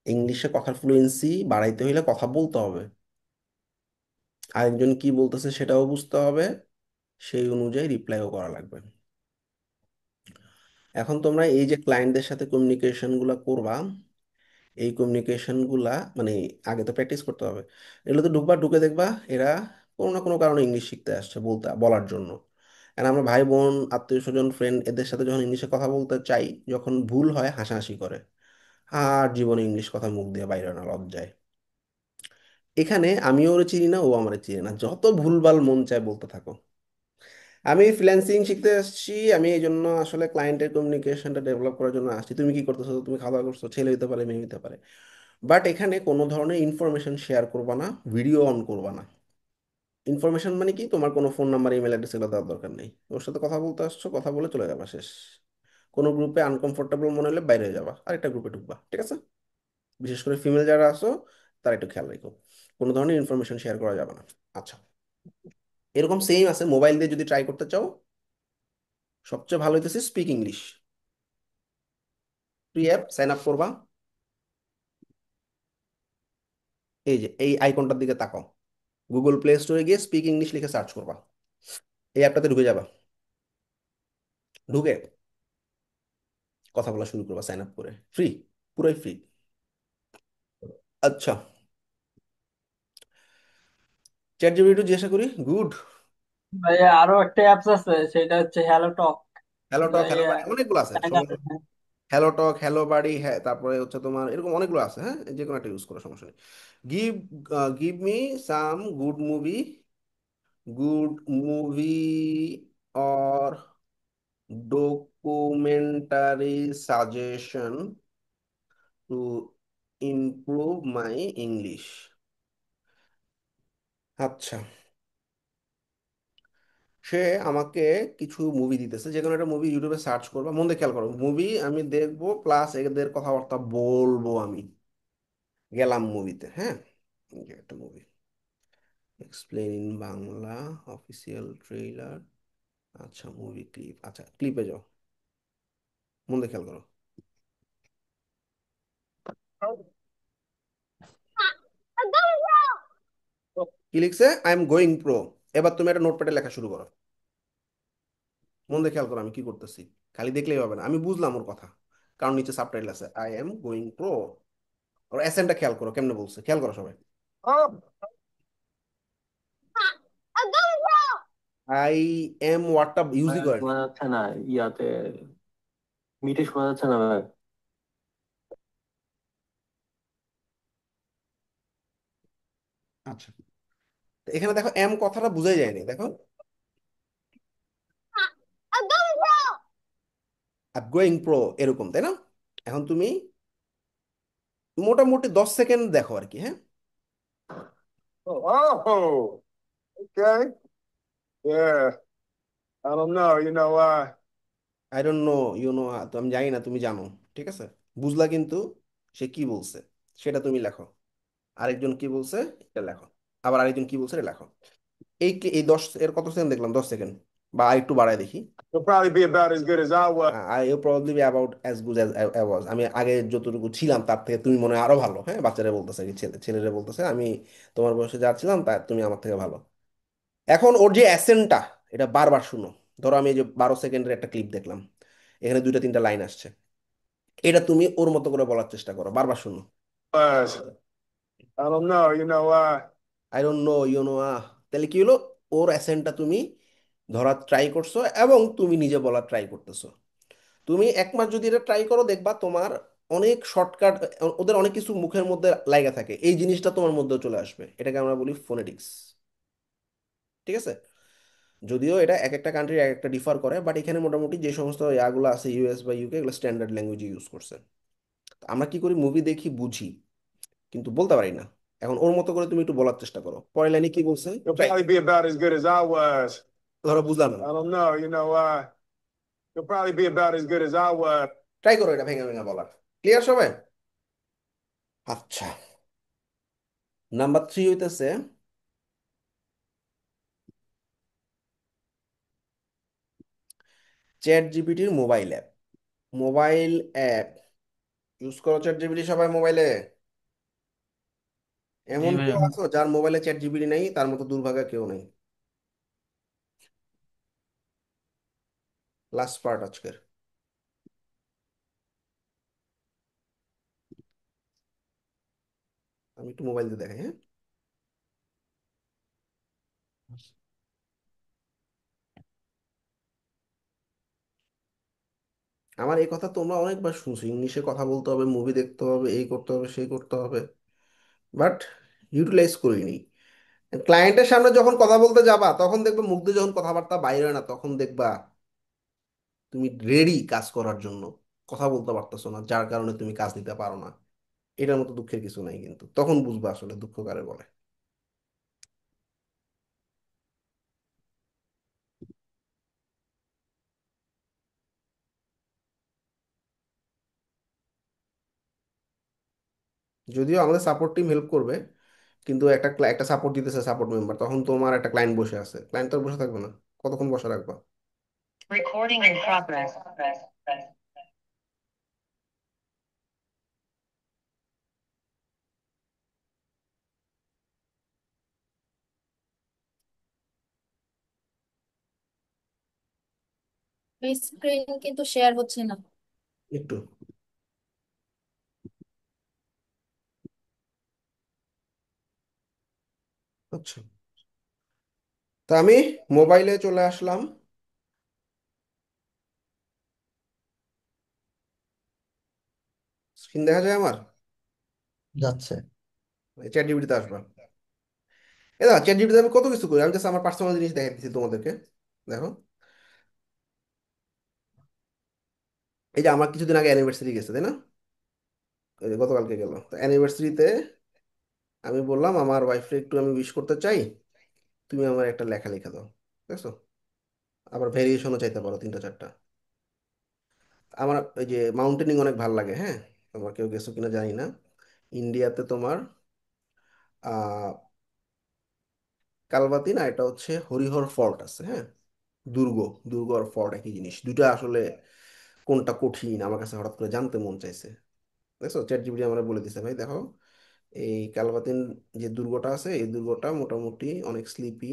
S1: ইংলিশে কথার ফ্লুয়েন্সি বাড়াইতে হইলে কথা বলতে হবে, আরেকজন কি বলতেছে সেটাও বুঝতে হবে, সেই অনুযায়ী রিপ্লাইও করা লাগবে। এখন তোমরা এই যে ক্লায়েন্টদের সাথে কমিউনিকেশন গুলা করবা, এই কমিউনিকেশন গুলা মানে আগে তো প্র্যাকটিস করতে হবে। এগুলোতে ঢুকবা, ঢুকে দেখবা এরা কোনো না কোনো কারণে ইংলিশ শিখতে আসছে বলতে বলার জন্য। আর আমরা ভাই বোন, আত্মীয় স্বজন, ফ্রেন্ড এদের সাথে যখন ইংলিশে কথা বলতে চাই, যখন ভুল হয় হাসাহাসি করে, আর জীবনে ইংলিশ কথা মুখ দিয়ে বাইরে হয় না লজ্জায়। এখানে আমিও ওরে চিনি না, ও আমারে চিনি না, যত ভুলভাল মন চায় বলতে থাকো। আমি ফ্রিল্যান্সিং শিখতে আসছি, আমি এই জন্য আসলে ক্লায়েন্টের কমিউনিকেশনটা ডেভেলপ করার জন্য আসছি। তুমি কি করতেছো, তুমি খাওয়া দাওয়া করছো, ছেলে হতে পারে মেয়ে হতে পারে, বাট এখানে কোনো ধরনের ইনফরমেশন শেয়ার করবা না, ভিডিও অন করবা না। ইনফরমেশন মানে কি, তোমার কোনো ফোন নাম্বার, ইমেল অ্যাড্রেস এগুলো দেওয়ার দরকার নেই। ওর সাথে কথা বলতে আসছো, কথা বলে চলে যাবা, শেষ। কোনো গ্রুপে আনকমফোর্টেবল মনে হলে বাইরে হয়ে যাবা, আরেকটা গ্রুপে ঢুকবা, ঠিক আছে? বিশেষ করে ফিমেল যারা আছো তারা একটু খেয়াল রেখো, কোনো ধরনের ইনফরমেশন শেয়ার করা যাবে না। আচ্ছা, এরকম সেম আছে মোবাইল দিয়ে যদি ট্রাই করতে চাও, সবচেয়ে ভালো হইতেছে speak English. Free app, sign up করবা। এই যে এই আইকনটার দিকে তাকাও, গুগল প্লে স্টোরে গিয়ে স্পিক ইংলিশ লিখে সার্চ করবা, এই অ্যাপটাতে ঢুকে যাবা। ঢুকে কথা বলা শুরু করবা, সাইন আপ করে, ফ্রি, পুরাই ফ্রি। আচ্ছা, চ্যাট জিপিটি জিজ্ঞাসা করি, গুড।
S4: ভাইয়া আরো একটা অ্যাপস আছে, সেটা হচ্ছে hello talk.
S1: Hello talk, hello বাড়ি, অনেকগুলো আছে, সমস্যা। হ্যালো টক, হ্যালো বাড়ি, হ্যাঁ, তারপরে হচ্ছে তোমার এরকম অনেকগুলো আছে, হ্যাঁ, যে কোনো একটা ইউজ করো, সমস্যা নেই। Give give me some good movie or documentary suggestion to improve my English. আচ্ছা, সে আমাকে কিছু মুভি দিতেছে, যে কোনো একটা মুভি ইউটিউবে সার্চ করবা, মন দিয়ে খেয়াল করো, মুভি আমি দেখবো প্লাস এদের কথাবার্তা বলবো আমি। গেলাম মুভিতে, হ্যাঁ, এই যে একটা movie, explain in Bangla, official trailer. আচ্ছা, মুভি ক্লিপ, আচ্ছা ক্লিপে যাও, মন দিয়ে খেয়াল করো, কি লিখছে, আই এম গোয়িং প্রো। এবার তুমি একটা নোটপ্যাডে লেখা শুরু করো, মন দিয়ে খেয়াল করো আমি কি করতেছি, খালি দেখলেই হবে না, আমি বুঝলাম ওর কথা, কারণ নিচে সাবটাইটেল আছে, আই এম গোয়িং প্রো। ওর অ্যাসেন্টটা খেয়াল করো কেমনে বলছে, খেয়াল করো সবাই। আই এম ওয়ার্ডটা ইউজই
S12: ভাইয়া
S1: করেনি।
S12: শোনা যাচ্ছে না ইয়াতে, মিটে শোনা যাচ্ছে না ভাই।
S1: আচ্ছা, তো এখানে দেখো এম কথাটা বোঝাই যায়নি, দেখো গোয়িং প্রো এরকম, তাই না? এখন তুমি মোটামুটি 10 সেকেন্ড দেখো আর কি, হ্যাঁ।
S12: Oh, okay. Yeah. I don't know. You know why?
S1: I don't know, you know, তো আমি জানি না, তুমি জানো, ঠিক আছে, বুঝলা কিন্তু সে কি বলছে সেটা তুমি লেখো, আরেকজন কি বলছে এটা লেখো, আবার আরেকজন কি বলছে এটা লেখো। এই 10 এর কত সেকেন্ড দেখলাম, 10 সেকেন্ড, বা আরেকটু বাড়ায় দেখি।
S12: You'll probably be about as good as I was.
S1: I U probably be about as good as I was, আমি আগে যতটুকু ছিলাম তার থেকে তুমি মনে হয় আরো ভালো, হ্যাঁ, বাচ্চারা বলতেছে কি, ছেলেরা বলতেছে আমি তোমার বয়সে যা ছিলাম তা তুমি আমার থেকে ভালো। এখন ওর যে অ্যাসেন্টটা, এটা বারবার শুনো। ধরো আমি এই যে 12 সেকেন্ডের একটা ক্লিপ দেখলাম, এখানে দুইটা তিনটা লাইন আসছে, এটা তুমি ওর মতো করে বলার চেষ্টা করো, বারবার শুনো।
S12: I don't know. You know why?
S1: I don't know you know তাহলে কি হলো, ওর অ্যাসেন্টটা তুমি ধরার ট্রাই করছো এবং তুমি নিজে বলার ট্রাই করতেছো। তুমি 1 মাস যদি এটা ট্রাই করো, দেখবা তোমার অনেক শর্টকাট, ওদের অনেক কিছু মুখের মধ্যে লাগা থাকে, এই জিনিসটা তোমার মধ্যে চলে আসবে। এটাকে আমরা বলি ফোনেটিক্স। ঠিক আছে? যদিও এটা এক একটা কান্ট্রি এক একটা ডিফার করে, বাট এখানে মোটামুটি যে সমস্ত ইয়াগুলো আছে ইউএস বা ইউকে, এগুলো স্ট্যান্ডার্ড ল্যাঙ্গুয়েজ ইউজ করছে। তো আমরা কি করি, মুভি দেখি, বুঝি, কিন্তু বলতে পারি না। এখন ওর মতো করে তুমি একটু বলার চেষ্টা করো, পরের লাইনে কি বলছে,
S12: You'll
S1: try.
S12: probably be about as good as I was.
S1: ধরো বুঝলাম না,
S12: I don't know, you'll probably be about as good as I was.
S1: Try করো এটা ভেঙে ভেঙে বলার। ক্লিয়ার সবাই? আচ্ছা, নাম্বার 3 হইতেছে চ্যাট জিপিটির mobile app. Mobile app use করো চ্যাট জিপিটি সবাই মোবাইলে?
S3: জি
S1: এমন কেউ
S3: ভাইয়া।
S1: আছো যার মোবাইলে চ্যাট জিপিটি নেই? তার মতো দুর্ভাগা কেউ নেই। লাস্ট পার্ট আজকের। আমি একটু মোবাইল দিয়ে দেখাই, হ্যাঁ। আমার এই কথা তোমরা অনেকবার শুনছো, ইংলিশে কথা বলতে হবে, মুভি দেখতে হবে, এই করতে হবে, সেই করতে হবে, বাট ইউটিলাইজ করিনি। ক্লায়েন্টের সামনে যখন কথা বলতে যাবা, তখন দেখবে মুখ দিয়ে যখন কথাবার্তা বাইরে হয় না, তখন দেখবা তুমি রেডি কাজ করার জন্য, কথা বলতে পারতেছো না, যার কারণে তুমি কাজ দিতে পারো না। এটার মতো দুঃখের কিছু নাই, কিন্তু তখন বুঝবা আসলে দুঃখ কারে বলে। যদিও আমাদের সাপোর্ট টিম হেল্প করবে, কিন্তু একটা সাপোর্ট দিতেছে সাপোর্ট মেম্বার, তখন তোমার একটা ক্লায়েন্ট বসে আছে, ক্লায়েন্ট তো আর বসে থাকবে না, কতক্ষণ বসে রাখবা?
S13: Recording in progress.
S7: স্ক্রিন কিন্তু শেয়ার হচ্ছে না।
S1: একটু। আচ্ছা, তা আমি মোবাইলে চলে আসলাম। স্ক্রিন দেখা যায় আমার?
S2: যাচ্ছে।
S1: চ্যাট জিপিটিতে আসবা। এ দেখো, চ্যাট জিপিটিতে আমি কত কিছু করি, আমি জাস্ট আমার পার্সোনাল জিনিস দেখাই দিচ্ছি তোমাদেরকে। দেখো, এই যে আমার কিছুদিন আগে অ্যানিভার্সারি গেছে, তাই না? এই যে গতকালকে গেল, তো অ্যানিভার্সারিতে আমি বললাম আমার ওয়াইফকে একটু আমি উইশ করতে চাই, তুমি আমার একটা লেখা লিখে দাও। দেখছো? আবার ভেরিয়েশনও চাইতে পারো 3টা 4টা। আমার এই যে মাউন্টেনিং অনেক ভালো লাগে, হ্যাঁ। তোমার কেউ গেছো কিনা জানি না, ইন্ডিয়াতে তোমার আহ কালবাতি না, এটা হচ্ছে হরিহর ফর্ট আছে, হ্যাঁ। দুর্গ, দুর্গ আর ফর্ট একই জিনিস, দুইটা আসলে কোনটা কঠিন আমার কাছে হঠাৎ করে জানতে মন চাইছে। দেখছো, চ্যাট জিপিটি আমরা বলে দিছে, ভাই দেখো, এই কালবাতিন যে দুর্গটা আছে, এই দুর্গটা মোটামুটি অনেক স্লিপি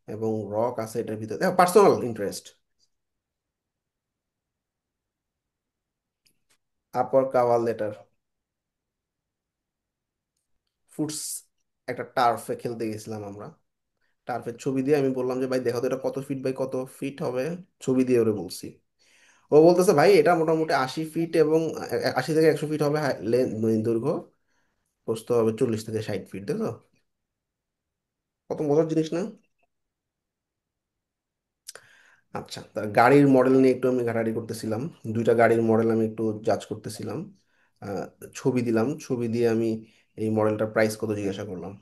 S1: এবং রক আছে এটার ভিতরে, দেখো পার্সোনাল ইন্টারেস্ট। আপার কাওয়াল লেটার ফুটস, একটা টার্ফে খেলতে গেছিলাম আমরা, টার্ফের ছবি দিয়ে আমি বললাম যে ভাই দেখো তো এটা কত ফিট বাই কত ফিট হবে, ছবি দিয়ে ওরে বলছি। ও বলতেছে ভাই এটা মোটামুটি 80 ফিট এবং 80 থেকে 100 ফিট হবে দৈর্ঘ্য, প্রস্থ হবে 40 থেকে 60 ফিট। দেখো কত মজার জিনিস না? আচ্ছা, তা গাড়ির মডেল নিয়ে একটু আমি ঘাটাঘাটি করতেছিলাম, 2টা গাড়ির মডেল আমি একটু জাজ করতেছিলাম। আহ, ছবি দিলাম, ছবি দিয়ে আমি এই মডেলটার প্রাইস কত জিজ্ঞাসা করলাম।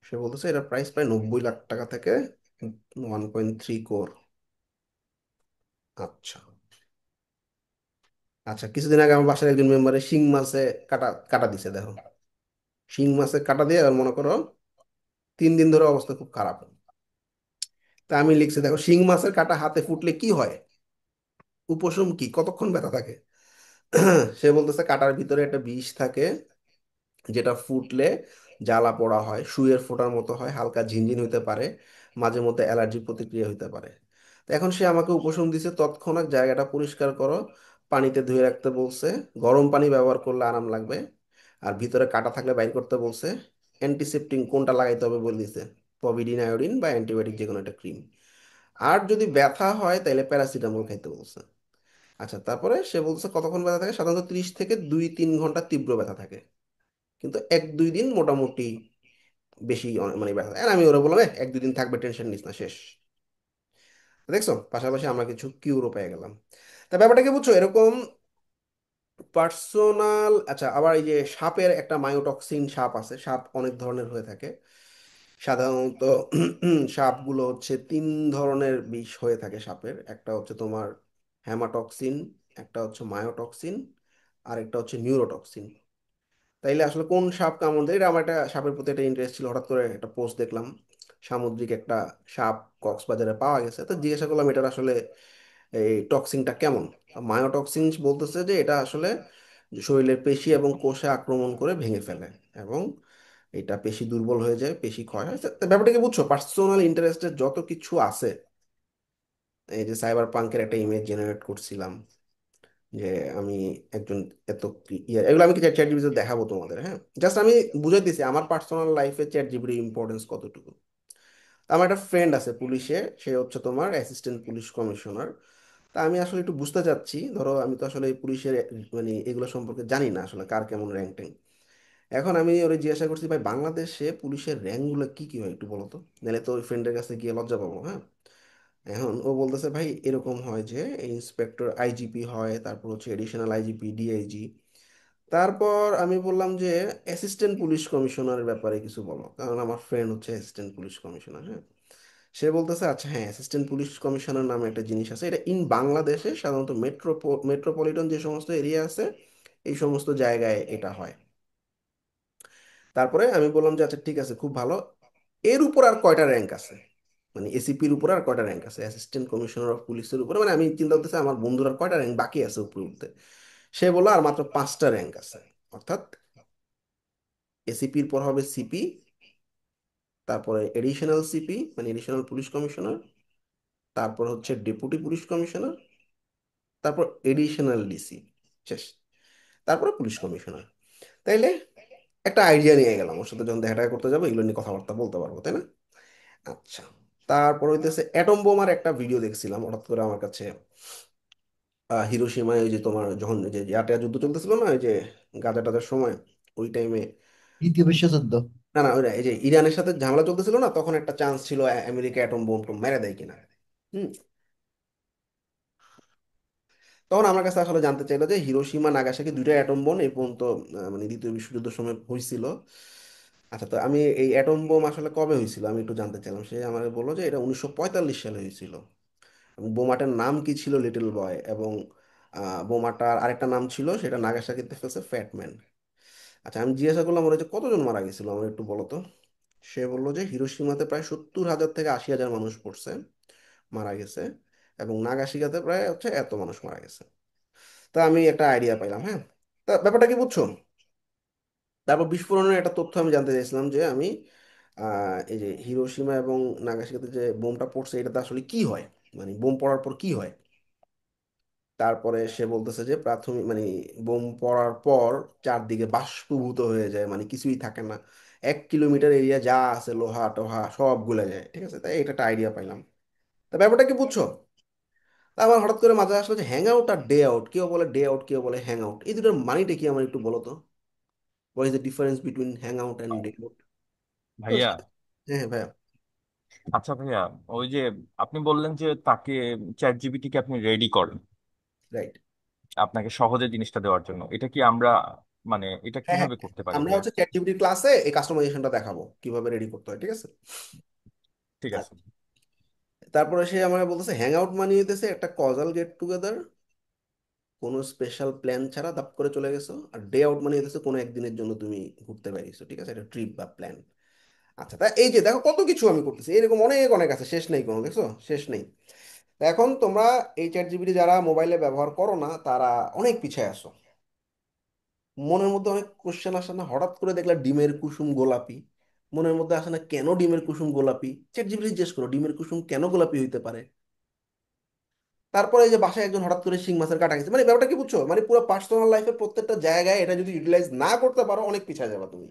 S1: সে বলতেছে এটা প্রাইস প্রায় 90 লাখ টাকা থেকে 1.3 কোর। আচ্ছা। আচ্ছা, কিছুদিন আগে আমার বাসার একজন মেম্বারে শিং মাছে কাটা কাটা দিছে, দেখো, শিং মাছে কাটা দিয়ে আর মনে করো 3 দিন ধরে অবস্থা খুব খারাপ। তা আমি লিখছি দেখো, শিং মাছের কাটা হাতে ফুটলে কি হয়, উপশম কি, কতক্ষণ ব্যথা থাকে? সে বলতেছে কাটার ভিতরে একটা বিষ থাকে, যেটা ফুটলে জ্বালা পোড়া হয়, সুইয়ের ফোঁটার মতো হয়, হালকা ঝিনঝিন হইতে পারে, মাঝে মধ্যে অ্যালার্জি প্রতিক্রিয়া হইতে পারে। তো এখন সে আমাকে উপশম দিছে, তৎক্ষণাৎ জায়গাটা পরিষ্কার করো, পানিতে ধুয়ে রাখতে বলছে, গরম পানি ব্যবহার করলে আরাম লাগবে, আর ভিতরে কাটা থাকলে বাইর করতে বলছে, অ্যান্টিসেপ্টিক কোনটা লাগাইতে হবে বলে দিছে, পভিডিন আয়োডিন বা অ্যান্টিবায়োটিক যে কোনো একটা ক্রিম। আর যদি ব্যথা হয় তাহলে প্যারাসিটামল খাইতে বলছে। আচ্ছা, তারপরে সে বলছে কতক্ষণ ব্যথা থাকে, সাধারণত 30 থেকে 2-3 ঘন্টা তীব্র ব্যথা থাকে, কিন্তু 1-2 দিন মোটামুটি বেশি মানে ব্যথা থাকে। আর আমি ওরা বললাম 1-2 দিন থাকবে, টেনশন নিস না, শেষ। দেখছো, পাশাপাশি আমরা কিছু কিউরও পেয়ে গেলাম। তা ব্যাপারটা কি বুঝছো এরকম পার্সোনাল। আচ্ছা, আবার এই যে সাপের একটা মায়োটক্সিন সাপ আছে, সাপ অনেক ধরনের হয়ে থাকে সাধারণত। সাপগুলো হচ্ছে 3 ধরনের বিষ হয়ে থাকে সাপের, একটা হচ্ছে তোমার হ্যামাটক্সিন, একটা হচ্ছে মায়োটক্সিন, আর একটা হচ্ছে নিউরোটক্সিন। তাইলে আসলে কোন সাপ কামড় দেয়, এটা আমার একটা সাপের প্রতি একটা ইন্টারেস্ট ছিল, হঠাৎ করে একটা পোস্ট দেখলাম সামুদ্রিক একটা সাপ কক্সবাজারে পাওয়া গেছে, তো জিজ্ঞাসা করলাম এটার আসলে এই টক্সিনটা কেমন। মায়োটক্সিন বলতেছে যে এটা আসলে শরীরের পেশি এবং কোষে আক্রমণ করে ভেঙে ফেলে, এবং এটা পেশি দুর্বল হয়ে যায়, পেশি ক্ষয় হয়। তো ব্যাপারটা কি বুঝছো, পার্সোনাল ইন্টারেস্টের যত কিছু আছে, এই যে সাইবার পাঙ্কের একটা ইমেজ জেনারেট করছিলাম, যে আমি একজন এত এগুলো আমি কি চ্যাট জিপিটিতে দেখাবো তোমাদের, হ্যাঁ। জাস্ট আমি বুঝাই দিছি আমার পার্সোনাল লাইফে চ্যাট জিপিটির ইম্পর্টেন্স কতটুকু। আমার একটা ফ্রেন্ড আছে পুলিশে, সে হচ্ছে তোমার অ্যাসিস্ট্যান্ট পুলিশ কমিশনার। তা আমি আসলে একটু বুঝতে চাচ্ছি, ধরো আমি তো আসলে এই পুলিশের মানে এগুলো সম্পর্কে জানি না আসলে কার কেমন র্যাঙ্ক ট্যাঙ্ক। এখন আমি ওরে জিজ্ঞাসা করছি, ভাই বাংলাদেশে পুলিশের র্যাঙ্কগুলো কি কি হয় একটু বলো তো, নাহলে তো ওই ফ্রেন্ডের কাছে গিয়ে লজ্জা পাবো, হ্যাঁ। এখন ও বলতেছে ভাই এরকম হয় যে ইন্সপেক্টর আইজিপি হয়, তারপর হচ্ছে এডিশনাল আইজিপি ডিআইজি। তারপর আমি বললাম যে অ্যাসিস্ট্যান্ট পুলিশ কমিশনারের ব্যাপারে কিছু বলো, কারণ আমার ফ্রেন্ড হচ্ছে অ্যাসিস্ট্যান্ট পুলিশ কমিশনার, হ্যাঁ। সে বলতেছে আচ্ছা হ্যাঁ, অ্যাসিস্ট্যান্ট পুলিশ কমিশনার নামে একটা জিনিস আছে, এটা ইন বাংলাদেশে সাধারণত মেট্রোপলিটন যে সমস্ত এরিয়া আছে এই সমস্ত জায়গায় এটা হয়। তারপরে আমি বললাম যে আচ্ছা ঠিক আছে, খুব ভালো। এর উপর আর কয়টা র্যাঙ্ক আছে, মানে এসিপির উপর আর কয়টা র্যাঙ্ক আছে, অ্যাসিস্ট্যান্ট কমিশনার অফ পুলিশের উপরে, মানে আমি চিন্তা করতেছি আমার বন্ধুর আর কয়টা র্যাঙ্ক বাকি আছে উপরে উঠতে। সে বললো আর মাত্র 5টা র্যাঙ্ক আছে, অর্থাৎ এসিপির পর হবে সিপি, তারপরে এডিশনাল সিপি মানে এডিশনাল পুলিশ কমিশনার, তারপর হচ্ছে ডেপুটি পুলিশ কমিশনার, তারপর এডিশনাল ডিসি, শেষ। তারপরে পুলিশ কমিশনার। তাইলে একটা আইডিয়া নিয়ে গেলাম, ওর সাথে যখন দেখা টাকা করতে যাবো এগুলো নিয়ে কথাবার্তা বলতে পারবো, তাই না? আচ্ছা, তারপর হইতেছে অ্যাটম বোমার একটা ভিডিও দেখছিলাম, হঠাৎ করে আমার কাছে হিরোশিমায় ওই যে তোমার যখন ওই যে ইয়াটা যুদ্ধ চলতেছিল না, ওই যে গাজা টাজার সময়, ওই টাইমে,
S2: দ্বিতীয় বিশ্বযুদ্ধ।
S1: না না ওইটা এই যে ইরানের সাথে ঝামেলা চলতেছিল না, তখন একটা চান্স ছিল আমেরিকা অ্যাটম বোম টোম মেরে দেয় কিনা। হুম। তখন আমার কাছে আসলে জানতে চাইলো যে হিরোশিমা নাগাসাকি দুইটা অ্যাটম বোম এই পর্যন্ত মানে দ্বিতীয় বিশ্বযুদ্ধের সময় হয়েছিল। আচ্ছা, তো আমি এই অ্যাটম বোম আসলে কবে হয়েছিল আমি একটু জানতে চাইলাম। সে আমাকে বললো যে এটা 1945 সালে হয়েছিল, এবং বোমাটার নাম কি ছিল লিটল বয়, এবং বোমাটার আরেকটা নাম ছিল, সেটা নাগাসাকিতে ফেলছে ফ্যাটম্যান। আচ্ছা, আমি জিজ্ঞাসা করলাম ওরা যে কতজন মারা গেছিল আমার একটু বলো তো। সে বললো যে হিরোশিমাতে প্রায় 70,000 থেকে 80,000 মানুষ পড়ছে, মারা গেছে, এবং নাগাসাকিতে প্রায় হচ্ছে এত মানুষ মারা গেছে। তা আমি একটা আইডিয়া পাইলাম, হ্যাঁ। তা ব্যাপারটা কি বুঝছো, তারপর বিস্ফোরণের একটা তথ্য আমি জানতে চাইছিলাম যে আমি এই যে হিরোশিমা এবং নাগাসাকিতে যে বোমটা পড়ছে এটাতে আসলে কি হয়, মানে বোম পড়ার পর কি হয়। তারপরে সে বলতেছে যে প্রাথমিক মানে বোম পড়ার পর চারদিকে বাষ্পীভূত হয়ে যায়, মানে কিছুই থাকে না, 1 কিলোমিটার এরিয়া যা আছে লোহা টোহা সব গলে যায়, ঠিক আছে। তাই এটা একটা আইডিয়া পাইলাম। তা ব্যাপারটা কি বুঝছো, তা আমার হঠাৎ করে মাথায় আসলো যে হ্যাং আউট আর ডে আউট, কেউ বলে ডে আউট কেউ বলে হ্যাং আউট, এই দুটোর মানেটা কি আমার একটু বলো তো, what is the difference between hang out and day out. তো
S8: ভাইয়া।
S1: হ্যাঁ ভাইয়া।
S8: আচ্ছা ভাইয়া, ওই যে আপনি বললেন যে তাকে চ্যাট জিপিটি কে আপনি রেডি করেন
S1: রাইট।
S8: আপনাকে সহজে জিনিসটা দেওয়ার জন্য, এটা কি আমরা মানে এটা
S1: হ্যাঁ হ্যাঁ,
S8: কিভাবে করতে পারি
S1: আমরা
S8: ভাইয়া?
S1: হচ্ছে চ্যাট জিপিটি ক্লাসে এই কাস্টমাইজেশনটা দেখাবো কিভাবে রেডি করতে হয়, ঠিক আছে।
S8: ঠিক আছে।
S1: আচ্ছা, তারপরে সে আমাকে বলতেছে হ্যাং আউট মানে হইতেছে একটা কজাল গেট টুগেদার, কোনো স্পেশাল প্ল্যান ছাড়া দাপ করে চলে গেছো। আর ডে আউট মানে হইতেছে কোনো একদিনের জন্য তুমি ঘুরতে বেরিয়েছো, ঠিক আছে, এটা ট্রিপ বা প্ল্যান। আচ্ছা, তা এই যে দেখো কত কিছু আমি করতেছি, এরকম অনেক অনেক আছে, শেষ নেই কোনো, দেখছো শেষ নেই। তা এখন তোমরা এই চ্যাট জিপিটি যারা মোবাইলে ব্যবহার করো না তারা অনেক পিছিয়ে আসো, মনের মধ্যে অনেক কোশ্চেন আসে না, হঠাৎ করে দেখলা ডিমের কুসুম গোলাপি, মনের মধ্যে আসে না কেন ডিমের কুসুম গোলাপি, চ্যাট জিপিটি জিজ্ঞেস করো ডিমের কুসুম কেন গোলাপি হইতে পারে। তারপরে এই যে বাসায় একজন হঠাৎ করে শিং মাছের কাটা গেছে, মানে ব্যাপারটা কি বুঝছো, মানে পুরো পার্সোনাল লাইফের প্রত্যেকটা জায়গায় এটা যদি ইউটিলাইজ না করতে পারো অনেক পিছিয়ে যাবে তুমি।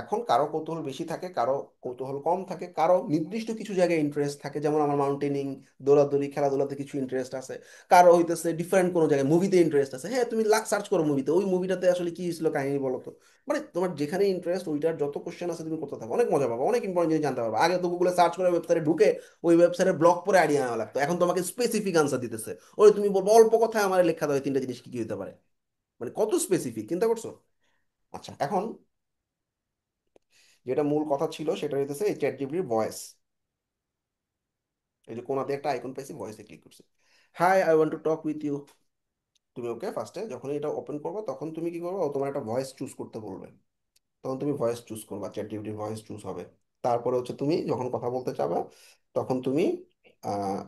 S1: এখন কারো কৌতূহল বেশি থাকে, কারো কৌতূহল কম থাকে, কারো নির্দিষ্ট কিছু জায়গায় ইন্টারেস্ট থাকে, যেমন আমার মাউন্টেনিং, দৌড়াদৌড়ি, খেলাধুলাতে কিছু ইন্টারেস্ট আছে। কারো হইতেছে ডিফারেন্ট কোনো জায়গায় মুভিতে ইন্টারেস্ট আছে, হ্যাঁ তুমি সার্চ করো মুভিতে, ওই মুভিটাতে আসলে কি ছিল কাহিনী বলো তো। মানে তোমার যেখানে ইন্টারেস্ট ওইটার যত কোশ্চেন আছে তুমি করতে থাকো, অনেক মজা পাবো, অনেক ইম্পর্টেন্ট জিনিস জানতে পারবো। আগে তো গুগলে সার্চ করে ওয়েবসাইটে ঢুকে ওই ওয়েবসাইটে ব্লগ পরে আইডিয়া নেওয়া লাগতো, এখন তোমাকে স্পেসিফিক আনসার দিতেছে। ওই তুমি বলবো অল্প কথায় আমার লেখা দেয় তিনটা জিনিস কি কি হতে পারে, মানে কত স্পেসিফিক, চিন্তা করছো? আচ্ছা, এখন যেটা মূল কথা ছিল সেটা হইতেছে এই চ্যাট জিপিটির ভয়েস। এই যে কোনাতে একটা আইকন পাইছি, ভয়েসে ক্লিক করছি, hi I want to talk with you. তুমি ওকে ফার্স্টে যখন এটা ওপেন করবে তখন তুমি কি করবে, ও তোমার একটা ভয়েস চুজ করতে বলবে, তখন তুমি ভয়েস চুজ করবা, চ্যাট জিপিটির ভয়েস চুজ হবে। তারপরে হচ্ছে তুমি যখন কথা বলতে চাবা তখন তুমি আহ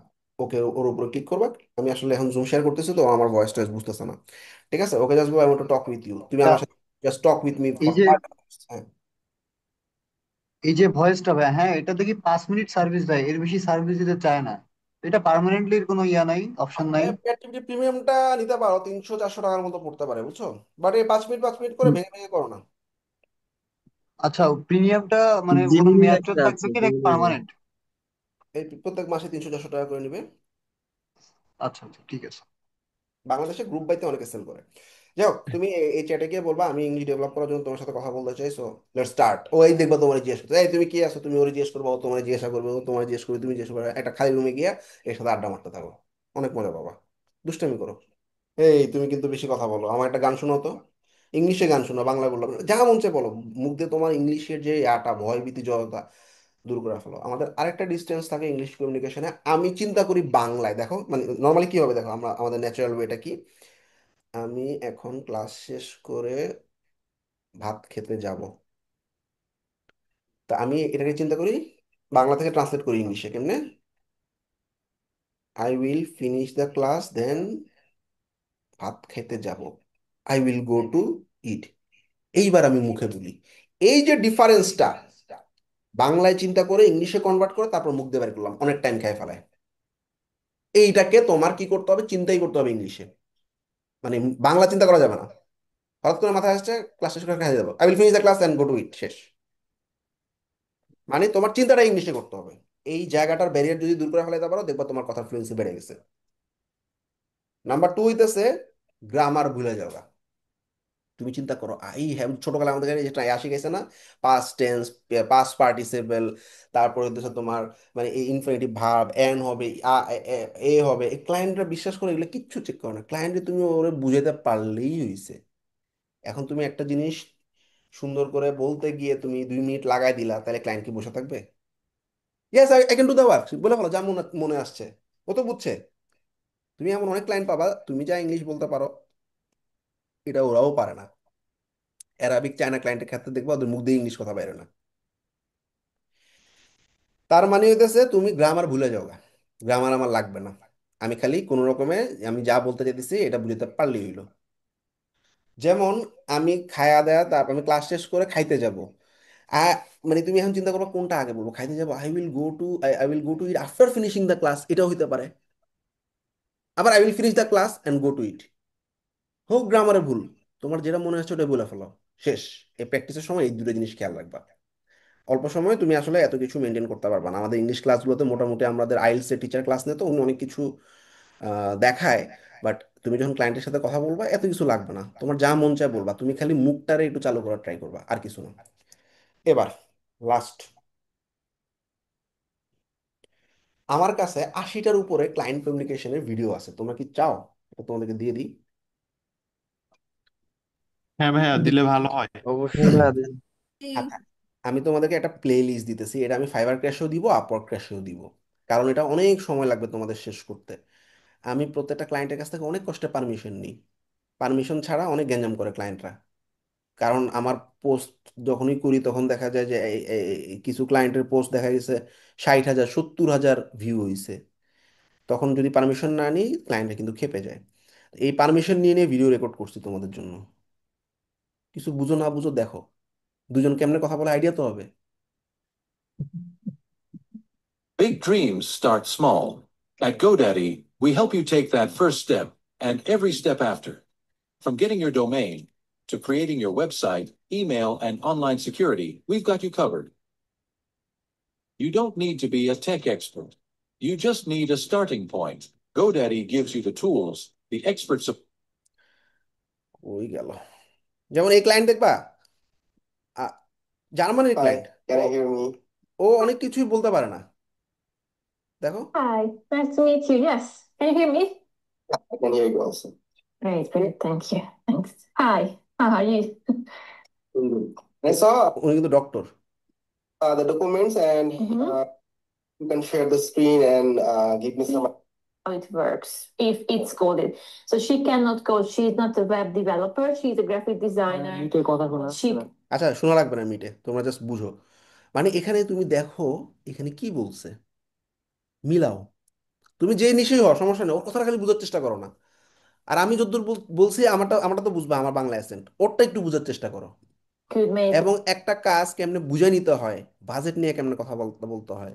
S1: ওকে ওর উপরে ক্লিক করবা। আমি আসলে এখন জুম শেয়ার করতেছি তো আমার ভয়েস টয়েস বুঝতেছে না, ঠিক আছে? Okay just I want to talk with you, তুমি
S6: তা
S1: আমার সাথে জাস্ট টক উইথ মি
S6: এই
S1: ফর
S6: যে
S1: 5 minutes। হ্যাঁ,
S6: এই যে ভয়েসটা ভাই, হ্যাঁ এটা দেখি 5 মিনিট সার্ভিস দেয়, এর বেশি সার্ভিস দিতে চায় না। এটা পার্মানেন্টলি কোনো ইয়া নাই, অপশন নাই?
S1: অ্যাক্টিভিটি প্রিমিয়ামটা নিতে পারো, 300-400 টাকার মতো পড়তে পারে, বুঝছো? বাট এই 5 মিনিট করে
S6: হুম।
S1: ভেঙে ভেঙে করো না।
S6: আচ্ছা, প্রিমিয়ামটা মানে কোনো
S2: জেমিনি
S6: মেয়াদ
S2: একটা
S6: থাকবে
S2: আছে,
S6: কি নাকি
S2: জেমিনি।
S6: পার্মানেন্ট?
S1: এই প্রত্যেক মাসে 300-400 টাকা করে নিবে।
S6: আচ্ছা আচ্ছা, ঠিক আছে।
S1: বাংলাদেশে গ্রুপ বাইতে অনেকে সেল করে। যাই হোক, তুমি এই চ্যাটে গিয়ে বলবা আমি ইংলিশ ডেভেলপ করার জন্য তোমার সাথে কথা বলতে চাই, সো লেটস স্টার্ট। ও এই দেখবা তোমার জিজ্ঞেস করতে, এই তুমি কি আছো, তুমি ওরে জিজ্ঞেস করবা, ও তোমার জিজ্ঞাসা করবে, ও তোমার জিজ্ঞেস করবে, তুমি জিজ্ঞেস করবে, একটা খালি রুমে গিয়া এর সাথে আড্ডা মারতে থাকো, অনেক মজা পাবা। দুষ্টামি করো। এই তুমি কিন্তু বেশি কথা বলো, আমার একটা গান শোনাও তো, ইংলিশে গান শোনো, বাংলা বললো যা মন চায় বলো। মুখ দিয়ে তোমার ইংলিশের যে আটা ভয় ভীতি জড়তা দূর করে ফেলো। আমাদের আরেকটা ডিস্টেন্স থাকে ইংলিশ কমিউনিকেশনে, আমি চিন্তা করি বাংলায়, দেখো মানে নর্মালি কি হবে, দেখো আমরা আমাদের ন্যাচারাল ওয়েটা কি, আমি এখন ক্লাস শেষ করে ভাত খেতে যাব, তা আমি এটাকে চিন্তা করি বাংলা থেকে ট্রান্সলেট করি ইংলিশে কেমনে, I will finish the class then ভাত খেতে যাব, I will go to eat. এইবার আমি মুখে বলি, এই যে ডিফারেন্সটা, বাংলায় চিন্তা করে ইংলিশে কনভার্ট করে তারপর মুখ দিয়ে বের করলাম, অনেক টাইম খাই ফেলায়। এইটাকে তোমার কি করতে হবে, চিন্তাই করতে হবে ইংলিশে, মানে বাংলা চিন্তা করা যাবে না। হঠাৎ করে মাথায় আসছে ক্লাস শেষ করে খাই যাবো, I will finish the class and go to eat, শেষ। মানে তোমার চিন্তাটা ইংলিশে করতে হবে। এই জায়গাটার ব্যারিয়ার যদি দূর করে ফেলাইতে পারো, দেখবা তোমার কথার ফ্লুয়েন্সি বেড়ে গেছে। নাম্বার 2 হইতেছে গ্রামার ভুলে যাওয়া। তুমি চিন্তা করো, এই হ্যাভ ছোটবেলা আমাদের কাছে যেটা আসি গেছে না, পাস্ট টেন্স, পাস্ট পার্টিসিপেল, তারপরে হচ্ছে তোমার মানে এই ইনফিনিটিভ ভার্ব, এন হবে, এ হবে, এই ক্লায়েন্টরা বিশ্বাস করে এগুলো কিচ্ছু চেক করে না, ক্লায়েন্টে তুমি ওরে বুঝাতে পারলেই হয়েছে। এখন তুমি একটা জিনিস সুন্দর করে বলতে গিয়ে তুমি 2 মিনিট লাগাই দিলা, তাহলে ক্লায়েন্ট কি বসে থাকবে? Yes I can do the work বলে ফেলো, যা মনে মনে আসছে, ও তো বুঝছে। তুমি এমন অনেক ক্লায়েন্ট পাবা, তুমি যা ইংলিশ বলতে পারো এটা ওরাও পারে না। অ্যারাবিক চায়না ক্লায়েন্টের ক্ষেত্রে দেখবো ওদের মুখ দিয়ে ইংলিশ কথা বাইরে না। তার মানে হইতেছে তুমি গ্রামার ভুলে যাও, গ্রামার আমার লাগবে না, আমি খালি কোনো রকমে আমি যা বলতে চাইতেছি এটা বুঝতে পারলেই হইলো। যেমন আমি খায়া দেয়া, তারপর আমি ক্লাস শেষ করে খাইতে যাব, মানে তুমি এখন চিন্তা করো কোনটা আগে বলবো, খাইতে যাবো, I will go to eat after finishing the class, এটাও হইতে পারে। আবার I will finish the class and go to eat, হোক গ্রামারে ভুল, তোমার যেটা মনে হচ্ছে ওটা বলে ফেলো, শেষ। এই প্র্যাকটিসের সময় এই দুটো জিনিস খেয়াল রাখবা। অল্প সময়ে তুমি আসলে এত কিছু মেনটেন করতে পারবা না। আমাদের ইংলিশ ক্লাসগুলোতে মোটামুটি আমাদের আইএলটিএস এর টিচার ক্লাস নিয়ে তো উনি অনেক কিছু দেখায়, বাট তুমি যখন ক্লায়েন্টের সাথে কথা বলবা এত কিছু লাগবে না, তোমার যা মন চায় বলবা, তুমি খালি মুখটারে একটু চালু করার ট্রাই করবা, আর কিছু না। এবার লাস্ট, আমার কাছে 80টার উপরে ক্লায়েন্ট কমিউনিকেশনের ভিডিও আছে, তোমরা কি চাও এটা তোমাদেরকে দিয়ে দিই?
S3: হ্যাঁ ভাইয়া, দিলে ভালো হয়।
S2: অবশ্যই ভাইয়া দেন।
S1: আচ্ছা, আমি তোমাদেরকে একটা প্লে লিস্ট দিতেছি, এটা আমি ফাইবার ক্র্যাশেও দিব, আপওয়ার্ক ক্র্যাশেও দিব, কারণ এটা অনেক সময় লাগবে তোমাদের শেষ করতে। আমি প্রত্যেকটা ক্লায়েন্টের কাছ থেকে অনেক কষ্টে পারমিশন নিই, পারমিশন ছাড়া অনেক গ্যাঞ্জাম করে ক্লায়েন্টরা। কারণ আমার পোস্ট যখনই করি তখন দেখা যায় যে কিছু ক্লায়েন্টের পোস্ট দেখা গেছে 60,000 70,000 ভিউ হয়েছে, তখন যদি পারমিশন না নিই ক্লায়েন্টরা কিন্তু খেপে যায়। এই পারমিশন নিয়ে নিয়ে ভিডিও রেকর্ড করছি তোমাদের জন্য, কিছু বুঝো না বুঝো দেখো, দুজন কেমনে কথা বলে আইডিয়া তো হবে।
S14: Big dreams start small. At GoDaddy, we help you take that first step and every step after. From getting your domain, to creating your website, email, and online security, we've got you covered. You don't need to be a tech expert. You just need a starting point. GoDaddy gives you the tools, the expert support.
S1: ওই গেল। যেমন এই client দেখবা, জার্মানির
S15: Hi,
S1: client,
S15: can I hear me?
S1: ও অনেক কিছুই বলতে পারে না, দেখো।
S13: Hi, nice to meet you. Yes. Can you hear me?
S15: I can hear you also.
S13: Great, great. Thank you. Thanks. Hi, how are you?
S15: Mhm. I saw
S1: উনি কিন্তু doctor.
S15: the documents and
S13: Mm-hmm.
S15: you can share the screen and give me some.
S13: How it works if it's coded. So she cannot code. She's not a web developer. She's a graphic designer. She
S1: আচ্ছা, শোনা লাগবে না মিটে, তোমরা just বুঝো। মানে এখানে তুমি দেখো এখানে কি বলছে, মিলাও। তুমি যে নিশ্চয়ই হও, সমস্যা নেই, ওর কথাটা খালি বুঝার চেষ্টা করো না। আর আমি যতদূর বলছি আমারটা আমারটা তো বুঝবা, আমার বাংলা অ্যাসেন্ট, ওরটা একটু বুঝার চেষ্টা করো।
S13: could make
S1: এবং একটা কাজ কেমনে বুঝে নিতে হয়, বাজেট নিয়ে কেমনে কথা বলতে বলতে হয়,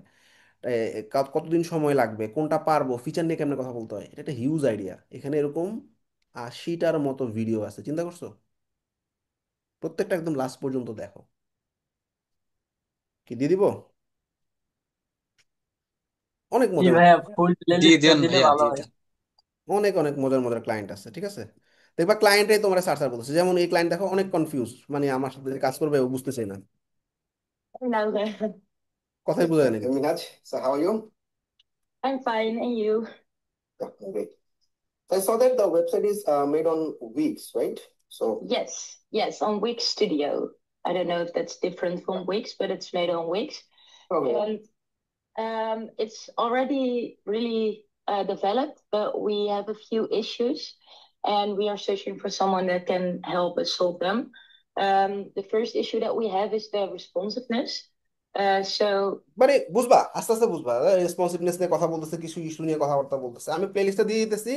S1: কতদিন সময় লাগবে, কোনটা পারবো, ফিচার নিয়ে কেমনে কথা বলতে হয়, এটা একটা হিউজ আইডিয়া। এখানে এরকম 80টার মতো ভিডিও আছে, চিন্তা করছো? প্রত্যেকটা একদম লাস্ট পর্যন্ত দেখো। কি দিয়ে দিব? অনেক
S4: জি
S1: মজার
S4: ভাইয়া, ফুল প্লে
S16: দিয়ে
S4: লিস্টটা
S16: দেন
S4: দিলে
S16: ভাইয়া,
S4: ভালো
S16: দিয়ে
S4: হয়।
S16: দেন।
S1: অনেক অনেক মজার মজার ক্লায়েন্ট আছে, ঠিক আছে? দেখবা ক্লায়েন্টে তোমার সার্চ বলতেছে, যেমন এই ক্লায়েন্ট দেখো অনেক কনফিউজ, মানে আমার সাথে যে কাজ করবে ও বুঝতেছে না,
S13: now that
S1: কথাই বোঝা যায় না কিন্তু।
S15: Minaj, so how are you?
S13: I'm fine, and you?
S15: Yeah, I'm great. I saw that the website is made on Wix, right? So
S13: Yes, yes, on Wix Studio. I don't know if that's different from Wix, but it's made on Wix.
S15: okay.
S13: And it's already really developed, but we have a few issues, and we are searching for someone that can help us solve them. The first issue that we have is the responsiveness. So
S1: মানে বুঝবা, আস্তে আস্তে বুঝবা। Responsiveness নিয়ে কথা বলতেছে, কিছু issue নিয়ে কথাবার্তা বলতেছে, আমি প্লে লিস্টটা দিয়ে দিতেছি।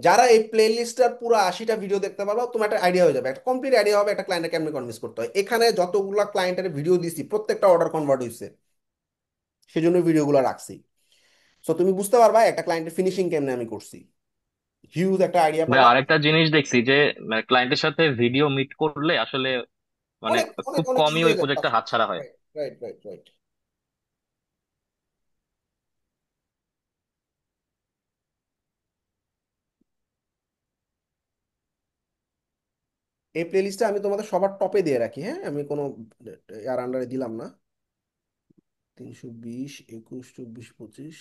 S1: যারা এই প্লে লিস্টটার পুরো 80টা ভিডিও দেখতে পারবা, তোমার একটা আইডিয়া হয়ে যাবে, একটা কমপ্লিট আইডিয়া হবে একটা ক্লায়েন্টকে কেমনে কনভিন্স করতে হয়। এখানে যতগুলা ক্লায়েন্টের ভিডিও দিছি প্রত্যেকটা অর্ডার কনভার্ট হয়েছে, সেজন্য ভিডিওগুলো রাখছি। সো তুমি বুঝতে পারবা একটা ক্লায়েন্টের ফিনিশিং কেমনে আমি করছি, হিউজ একটা আইডিয়া
S17: ভাই
S1: পাবা।
S17: আরেকটা জিনিস দেখছি যে ক্লায়েন্টের সাথে ভিডিও মিট করলে আসলে মানে
S1: অনেক অনেক
S17: খুব
S1: অনেক
S17: কমই
S1: ইজি
S17: ওই
S1: হয়ে যায়
S17: প্রজেক্টটা
S1: কাজটা।
S17: হাতছাড়া হয়।
S1: Right right right right. এই প্লে লিস্টটা আমি তোমাদের সবার টপে দিয়ে রাখি, হ্যাঁ, আমি কোনো আর আন্ডারে দিলাম না। 320, 21, 24, 25,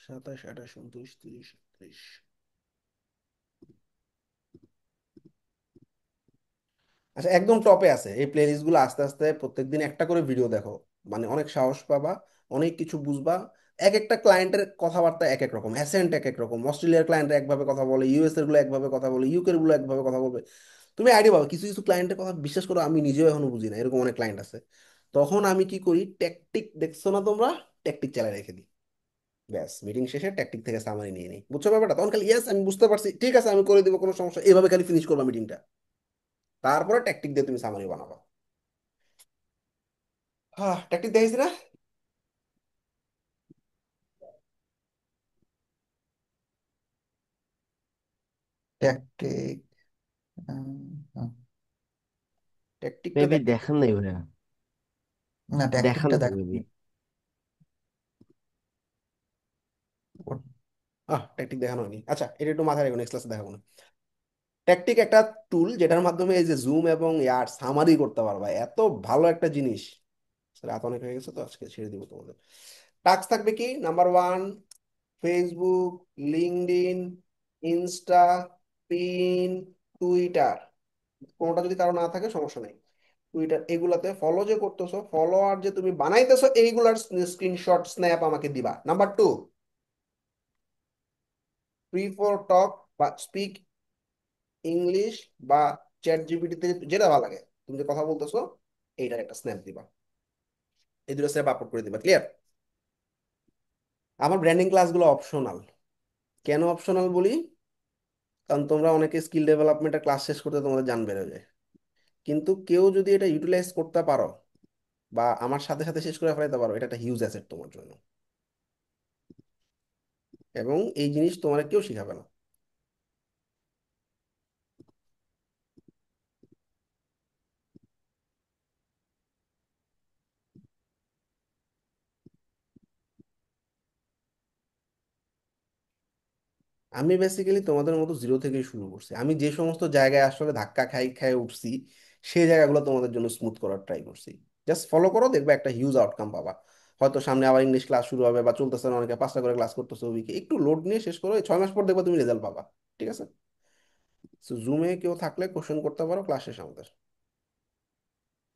S1: 27, 28, 29, 30, 31। আচ্ছা, একদম টপে আছে এই প্লে লিস্টগুলো। আস্তে আস্তে প্রত্যেকদিন একটা করে ভিডিও দেখো, মানে অনেক সাহস পাবা, অনেক কিছু বুঝবা। এক একটা ক্লায়েন্টের কথাবার্তা এক এক রকম, অ্যাসেন্ট এক এক রকম। অস্ট্রেলিয়ার ক্লায়েন্ট একভাবে কথা বলে, ইউএস এর গুলো একভাবে কথা বলে, ইউকে এর গুলো একভাবে কথা বলবে। তুমি আইডিয়া পাবে। কিছু কিছু ক্লায়েন্টের কথা বিশ্বাস করো আমি নিজেও এখনো বুঝি না, এরকম অনেক ক্লায়েন্ট আছে। তখন আমি কি করি, ট্যাকটিক দেখছো না তোমরা, ট্যাকটিক চালিয়ে রেখে দিই। ব্যাস, মিটিং শেষে ট্যাকটিক থেকে সামারি নিয়ে নিই, বুঝছো ব্যাপারটা? তখন খালি ইয়েস আমি বুঝতে পারছি, ঠিক আছে আমি করে দিব, কোনো সমস্যা, এইভাবে খালি ফিনিশ করবা মিটিংটা। তারপরে ট্যাকটিক দিয়ে তুমি সামারি বানাবা। হ্যাঁ, ট্যাকটিক দেখেছি না?
S6: ট্যাকটিক,
S1: ট্যাকটিকটা
S2: মেবি
S1: দেখো।
S2: দেখান নাই ভাইয়া,
S6: না
S2: দেখান
S6: ট্যাকটিকটা
S2: নাই
S6: দেখ।
S2: মেবি।
S1: ট্যাকটিক দেখানো হয়নি, আচ্ছা এটা একটু মাথায় রেখো, নেক্সট ক্লাসে দেখাবো না। ট্যাকটিক একটা টুল যেটার মাধ্যমে এই যে জুম এবং ইয়ার সামারি করতে পারবা, এত ভালো একটা জিনিস। রাত অনেক হয়ে গেছে তো আজকে ছেড়ে দিব তোমাদের। টাস্ক থাকবে কি, number 1, Facebook, LinkedIn, Insta, pin, Twitter. কোনোটা যদি কারো না থাকে সমস্যা নেই। টুইটার এগুলাতে ফলো যে করতেছো, ফলোয়ার যে তুমি বানাইতেছো, এইগুলার স্ক্রিনশট স্ন্যাপ আমাকে দিবা। নাম্বার 2, ফ্রি ফর টক বা স্পিক ইংলিশ বা চ্যাট জিপিটিতে, যেটা ভালো লাগে, তুমি যে কথা বলতেছো এইটার একটা স্ন্যাপ দিবা। এই দুটো স্ন্যাপ আপলোড করে দিবা, ক্লিয়ার? আমার ব্র্যান্ডিং ক্লাসগুলো অপশনাল। কেন অপশনাল বলি? কারণ তোমরা অনেকে স্কিল ডেভেলপমেন্টের ক্লাস শেষ করতে তোমাদের জান বেরো যায়, কিন্তু কেউ যদি এটা ইউটিলাইজ করতে পারো বা আমার সাথে সাথে শেষ করে ফেলাইতে পারো, এটা একটা হিউজ অ্যাসেট তোমার জন্য। এবং এই জিনিস তোমার কেউ শিখাবে না। আমি বেসিক্যালি তোমাদের মতো জিরো থেকে শুরু করছি। আমি যে সমস্ত জায়গায় আসলে ধাক্কা খাই খাই উঠছি, সেই জায়গাগুলো তোমাদের জন্য স্মুথ করার ট্রাই করছি। জাস্ট ফলো করো, দেখবে একটা হিউজ আউটকাম পাবা। হয়তো সামনে আবার ইংলিশ ক্লাস শুরু হবে বা চলতেছে না, অনেকে 5টা করে ক্লাস করতেছে উইকে, একটু লোড নিয়ে শেষ করো, এই 6 মাস পর দেখবে তুমি রেজাল্ট পাবা। ঠিক আছে? জুমে কেউ থাকলে কোশ্চেন করতে পারো, ক্লাস শেষ আমাদের।